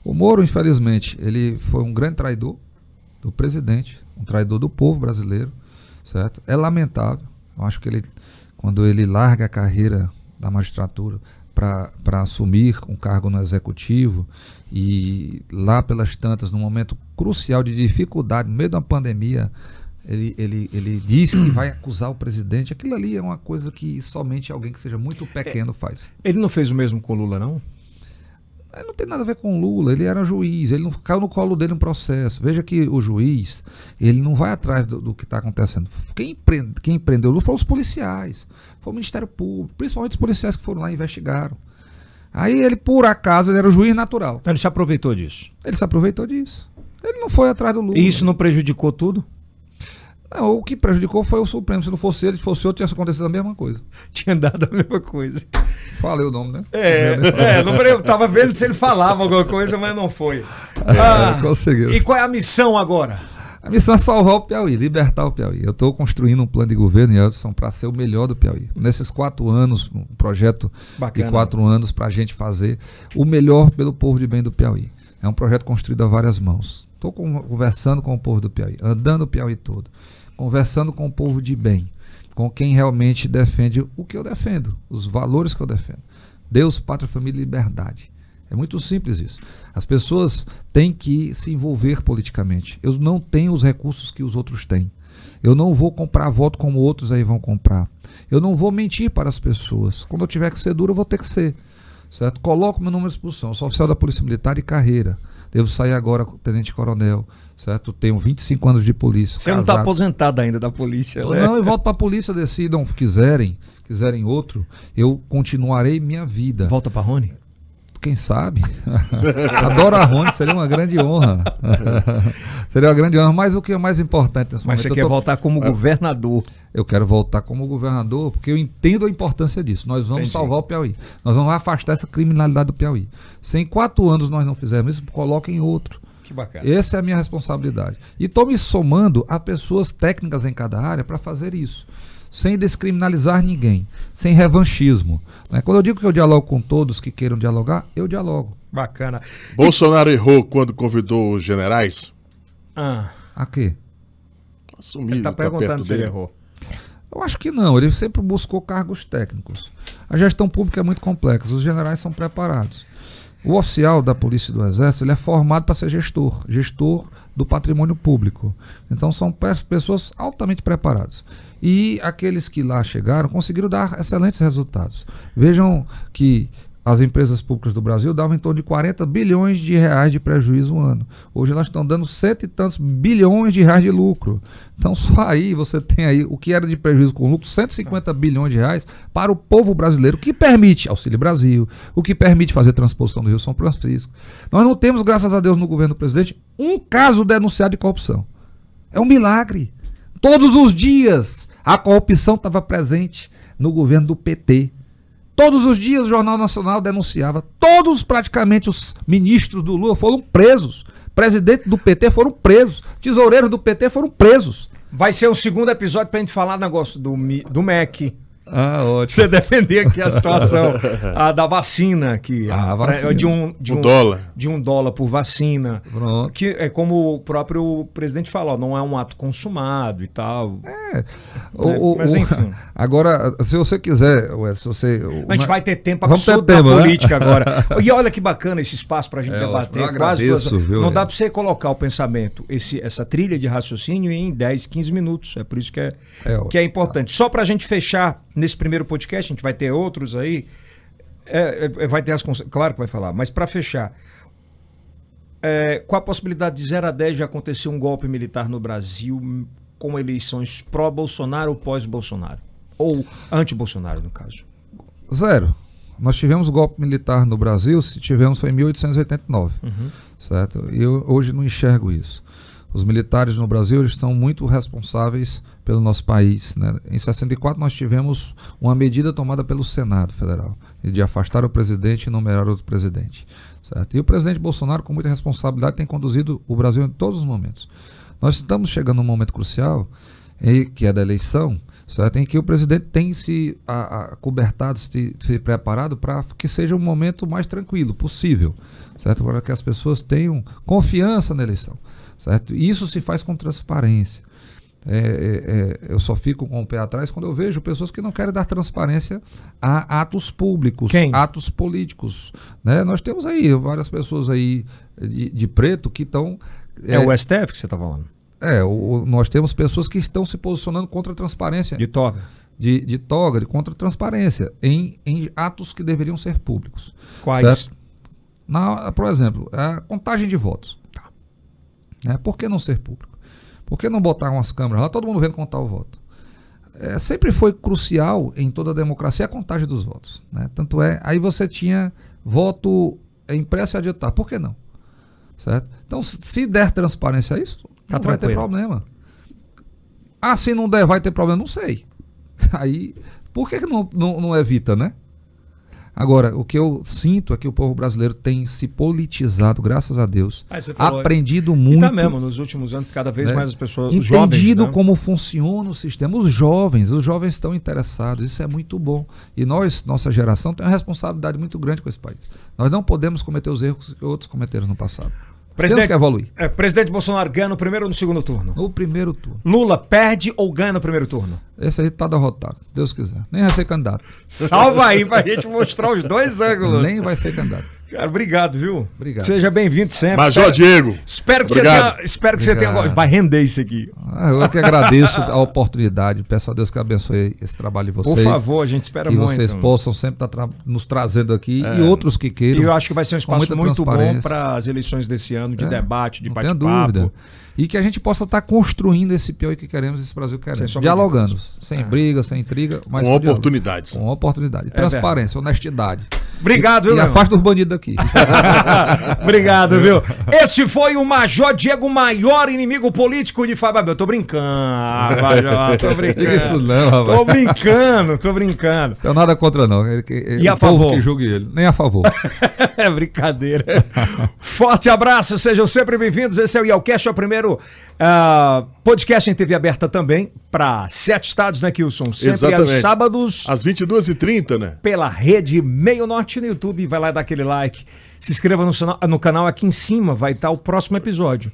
O Moro, infelizmente, ele foi um grande traidor do presidente, um traidor do povo brasileiro, certo? É lamentável. Eu acho que quando ele larga a carreira da magistratura para assumir um cargo no executivo e lá pelas tantas, num momento crucial de dificuldade, no meio de uma pandemia, ele diz que vai acusar o presidente. Aquilo ali é uma coisa que somente alguém que seja muito pequeno faz. Ele não fez o mesmo com o Lula, não? Ele não tem nada a ver com o Lula, ele era juiz, ele não caiu no colo dele um processo. Veja que o juiz, ele não vai atrás do que está acontecendo. Quem prendeu o Lula foram os policiais, foi o Ministério Público, principalmente os policiais que foram lá e investigaram. Aí ele, por acaso, ele era o juiz natural. Então ele se aproveitou disso? Ele se aproveitou disso. Ele não foi atrás do Lula. E isso não prejudicou tudo? Não, o que prejudicou foi o Supremo. Se não fosse ele, se fosse outro, tinha acontecido a mesma coisa. Tinha dado a mesma coisa. Falei o nome, né? Eu tava vendo se ele falava alguma coisa, mas não foi. Conseguiu. E qual é a missão agora? A missão é salvar o Piauí, libertar o Piauí. Eu estou construindo um plano de governo, Edson, para ser o melhor do Piauí. Nesses 4 anos, um projeto de 4 anos para a gente fazer o melhor pelo povo de bem do Piauí. É um projeto construído a várias mãos. Estou conversando com o povo do Piauí, andando o Piauí todo, conversando com o povo de bem, com quem realmente defende o que eu defendo, os valores que eu defendo. Deus, pátria, família e liberdade. É muito simples isso. As pessoas têm que se envolver politicamente. Eu não tenho os recursos que os outros têm. Eu não vou comprar voto como outros aí vão comprar. Eu não vou mentir para as pessoas. Quando eu tiver que ser duro, eu vou ter que ser. Certo? Coloco meu número de expulsão. Eu sou oficial da Polícia Militar de carreira. Devo sair agora tenente-coronel. Certo? Tenho 25 anos de polícia. Você não está aposentado ainda da polícia, né? Não, eu volto para a polícia, decidam, quiserem outro, eu continuarei minha vida. Volta para Rony? Quem sabe? Adoro a Rony, seria uma grande honra. Seria uma grande honra, mas o que é mais importante nesse momento... Mas você quer voltar como governador? Eu quero voltar como governador, porque eu entendo a importância disso. Nós vamos salvar o Piauí. Nós vamos afastar essa criminalidade do Piauí. Se em 4 anos nós não fizermos isso, coloquem outro. Que bacana. Essa é a minha responsabilidade. E estou me somando a pessoas técnicas em cada área para fazer isso. Sem descriminalizar ninguém, sem revanchismo. Né? Quando eu digo que eu dialogo com todos que queiram dialogar, eu dialogo. Bacana. Bolsonaro errou quando convidou os generais? A quê? Assumir, ele está perguntando perto se ele dele. errou. Eu acho que não, ele sempre buscou cargos técnicos. A gestão pública é muito complexa, os generais são preparados. O oficial da Polícia e do Exército, ele é formado para ser gestor do patrimônio público. Então são pessoas altamente preparadas. E aqueles que lá chegaram conseguiram dar excelentes resultados. Vejam que as empresas públicas do Brasil davam em torno de 40 bilhões de reais de prejuízo no ano. Hoje elas estão dando 100 e tantos bilhões de reais de lucro. Então só aí você tem aí o que era de prejuízo com lucro, 150 bilhões de reais para o povo brasileiro, que permite Auxílio Brasil, o que permite fazer transposição do Rio São Francisco. Nós não temos, graças a Deus, no governo do presidente, um caso denunciado de corrupção. É um milagre. Todos os dias a corrupção estava presente no governo do PT. Todos os dias o Jornal Nacional denunciava. Todos praticamente os ministros do Lula foram presos. Presidente do PT foram presos. Tesoureiros do PT foram presos. Vai ser um segundo episódio pra gente falar negócio do MEC. Ótimo. Você defender aqui a situação da vacina, vacina. De um dólar. De $1 por vacina. Pronto. Que é como o próprio presidente falou, não é um ato consumado e tal. Mas enfim. Agora, se você quiser, A gente vai ter tempo Vamos absurdo ter tempo, da né? política agora. E olha que bacana esse espaço pra gente debater. Eu agradeço, viu, não dá pra você colocar o pensamento, essa trilha de raciocínio em 10, 15 minutos. É por isso que é importante. Só pra gente fechar nesse primeiro podcast, a gente vai ter outros aí, vai ter claro que vai falar, mas para fechar, com a possibilidade de 0 a 10 de acontecer um golpe militar no Brasil com eleições pró-Bolsonaro ou pós-Bolsonaro? Ou anti-Bolsonaro, no caso? 0. Nós tivemos golpe militar no Brasil, se tivemos foi em 1889, certo? E eu hoje não enxergo isso. Os militares no Brasil, eles são muito responsáveis pelo nosso país, né? Em 64 nós tivemos uma medida tomada pelo Senado Federal, de afastar o presidente e nomear outro presidente, certo? E o presidente Bolsonaro, com muita responsabilidade, tem conduzido o Brasil em todos os momentos. Nós estamos chegando num momento crucial, que é da eleição, certo? Em que o presidente tem se acobertado, se preparado para que seja um momento mais tranquilo possível, certo? Para que as pessoas tenham confiança na eleição. Certo? Isso se faz com transparência. Eu só fico com o pé atrás quando eu vejo pessoas que não querem dar transparência a atos públicos, atos políticos. Né? Nós temos aí várias pessoas aí de preto que estão... o STF que você está falando? Nós temos pessoas que estão se posicionando contra a transparência. De toga? De toga, contra a transparência em atos que deveriam ser públicos. Quais? Por exemplo, a contagem de votos. Por que não ser público? Por que não botar umas câmeras lá, todo mundo vendo contar o voto? Sempre foi crucial em toda a democracia a contagem dos votos. Né? Tanto aí você tinha voto impresso e adiantado. Por que não? Certo? Então, se der transparência a isso, não vai ter problema. Se não der, vai ter problema? Não sei. Aí, por que não evita, né? Agora, o que eu sinto é que o povo brasileiro tem se politizado, graças a Deus, aprendido muito. E tá mesmo, nos últimos anos, cada vez mais as pessoas, os entendido jovens, né? Como funciona o sistema. Os jovens estão interessados, isso é muito bom. E nós, nossa geração, tem uma responsabilidade muito grande com esse país. Nós não podemos cometer os erros que outros cometeram no passado. Temos que evoluir. Presidente Bolsonaro ganha no primeiro ou no segundo turno? No primeiro turno. Lula perde ou ganha no primeiro turno? Esse aí tá derrotado, Deus quiser. Nem vai ser candidato. Salva aí pra gente mostrar os dois ângulos. Nem vai ser candidato. Cara, obrigado, viu? Obrigado. Seja bem-vindo sempre. Major Diego. Espero que Obrigado. você tenha gostado. Vai render isso aqui. Eu que agradeço a oportunidade. Peço a Deus que abençoe esse trabalho de vocês. Por favor, a gente espera que muito. vocês possam sempre estar nos trazendo aqui e outros que queiram. E eu acho que vai ser um espaço muita muito bom transparência. para as eleições desse ano, de debate, de Não tenha bate-papo. dúvida. E que a gente possa estar construindo esse Piauí que queremos, esse Brasil que queremos. sombra de Dialogando, dúvidas. sem briga, sem intriga, mas Com diálogo. oportunidades. Com oportunidade. Transparência, honestidade. Obrigado, viu, E meu irmão? afasta os bandidos daqui. Obrigado, viu? Esse foi o Major Diego, o maior inimigo político de Fábio Abel. Tô brincando, Major, tô brincando. Diga isso não, rapaz. Tô brincando. Tenho nada contra não. E a o povo favor? que julgue ele. Nem a favor. É brincadeira. Forte abraço, sejam sempre bem-vindos. Esse é o Yelcast, é o primeiro podcast em TV aberta também, para 7 estados, né, Kilson? Sempre aos Exatamente. sábados, Às 22h30, né? pela rede Meio Norte no YouTube. Vai lá dar aquele like. Se inscreva no canal, aqui em cima vai estar o próximo episódio.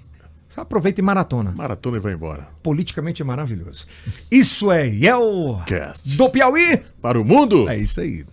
Só aproveita e maratona. Maratona e vai embora. Politicamente maravilhoso. Isso é Yelcast Cast. do Piauí. Para o mundo. É isso aí.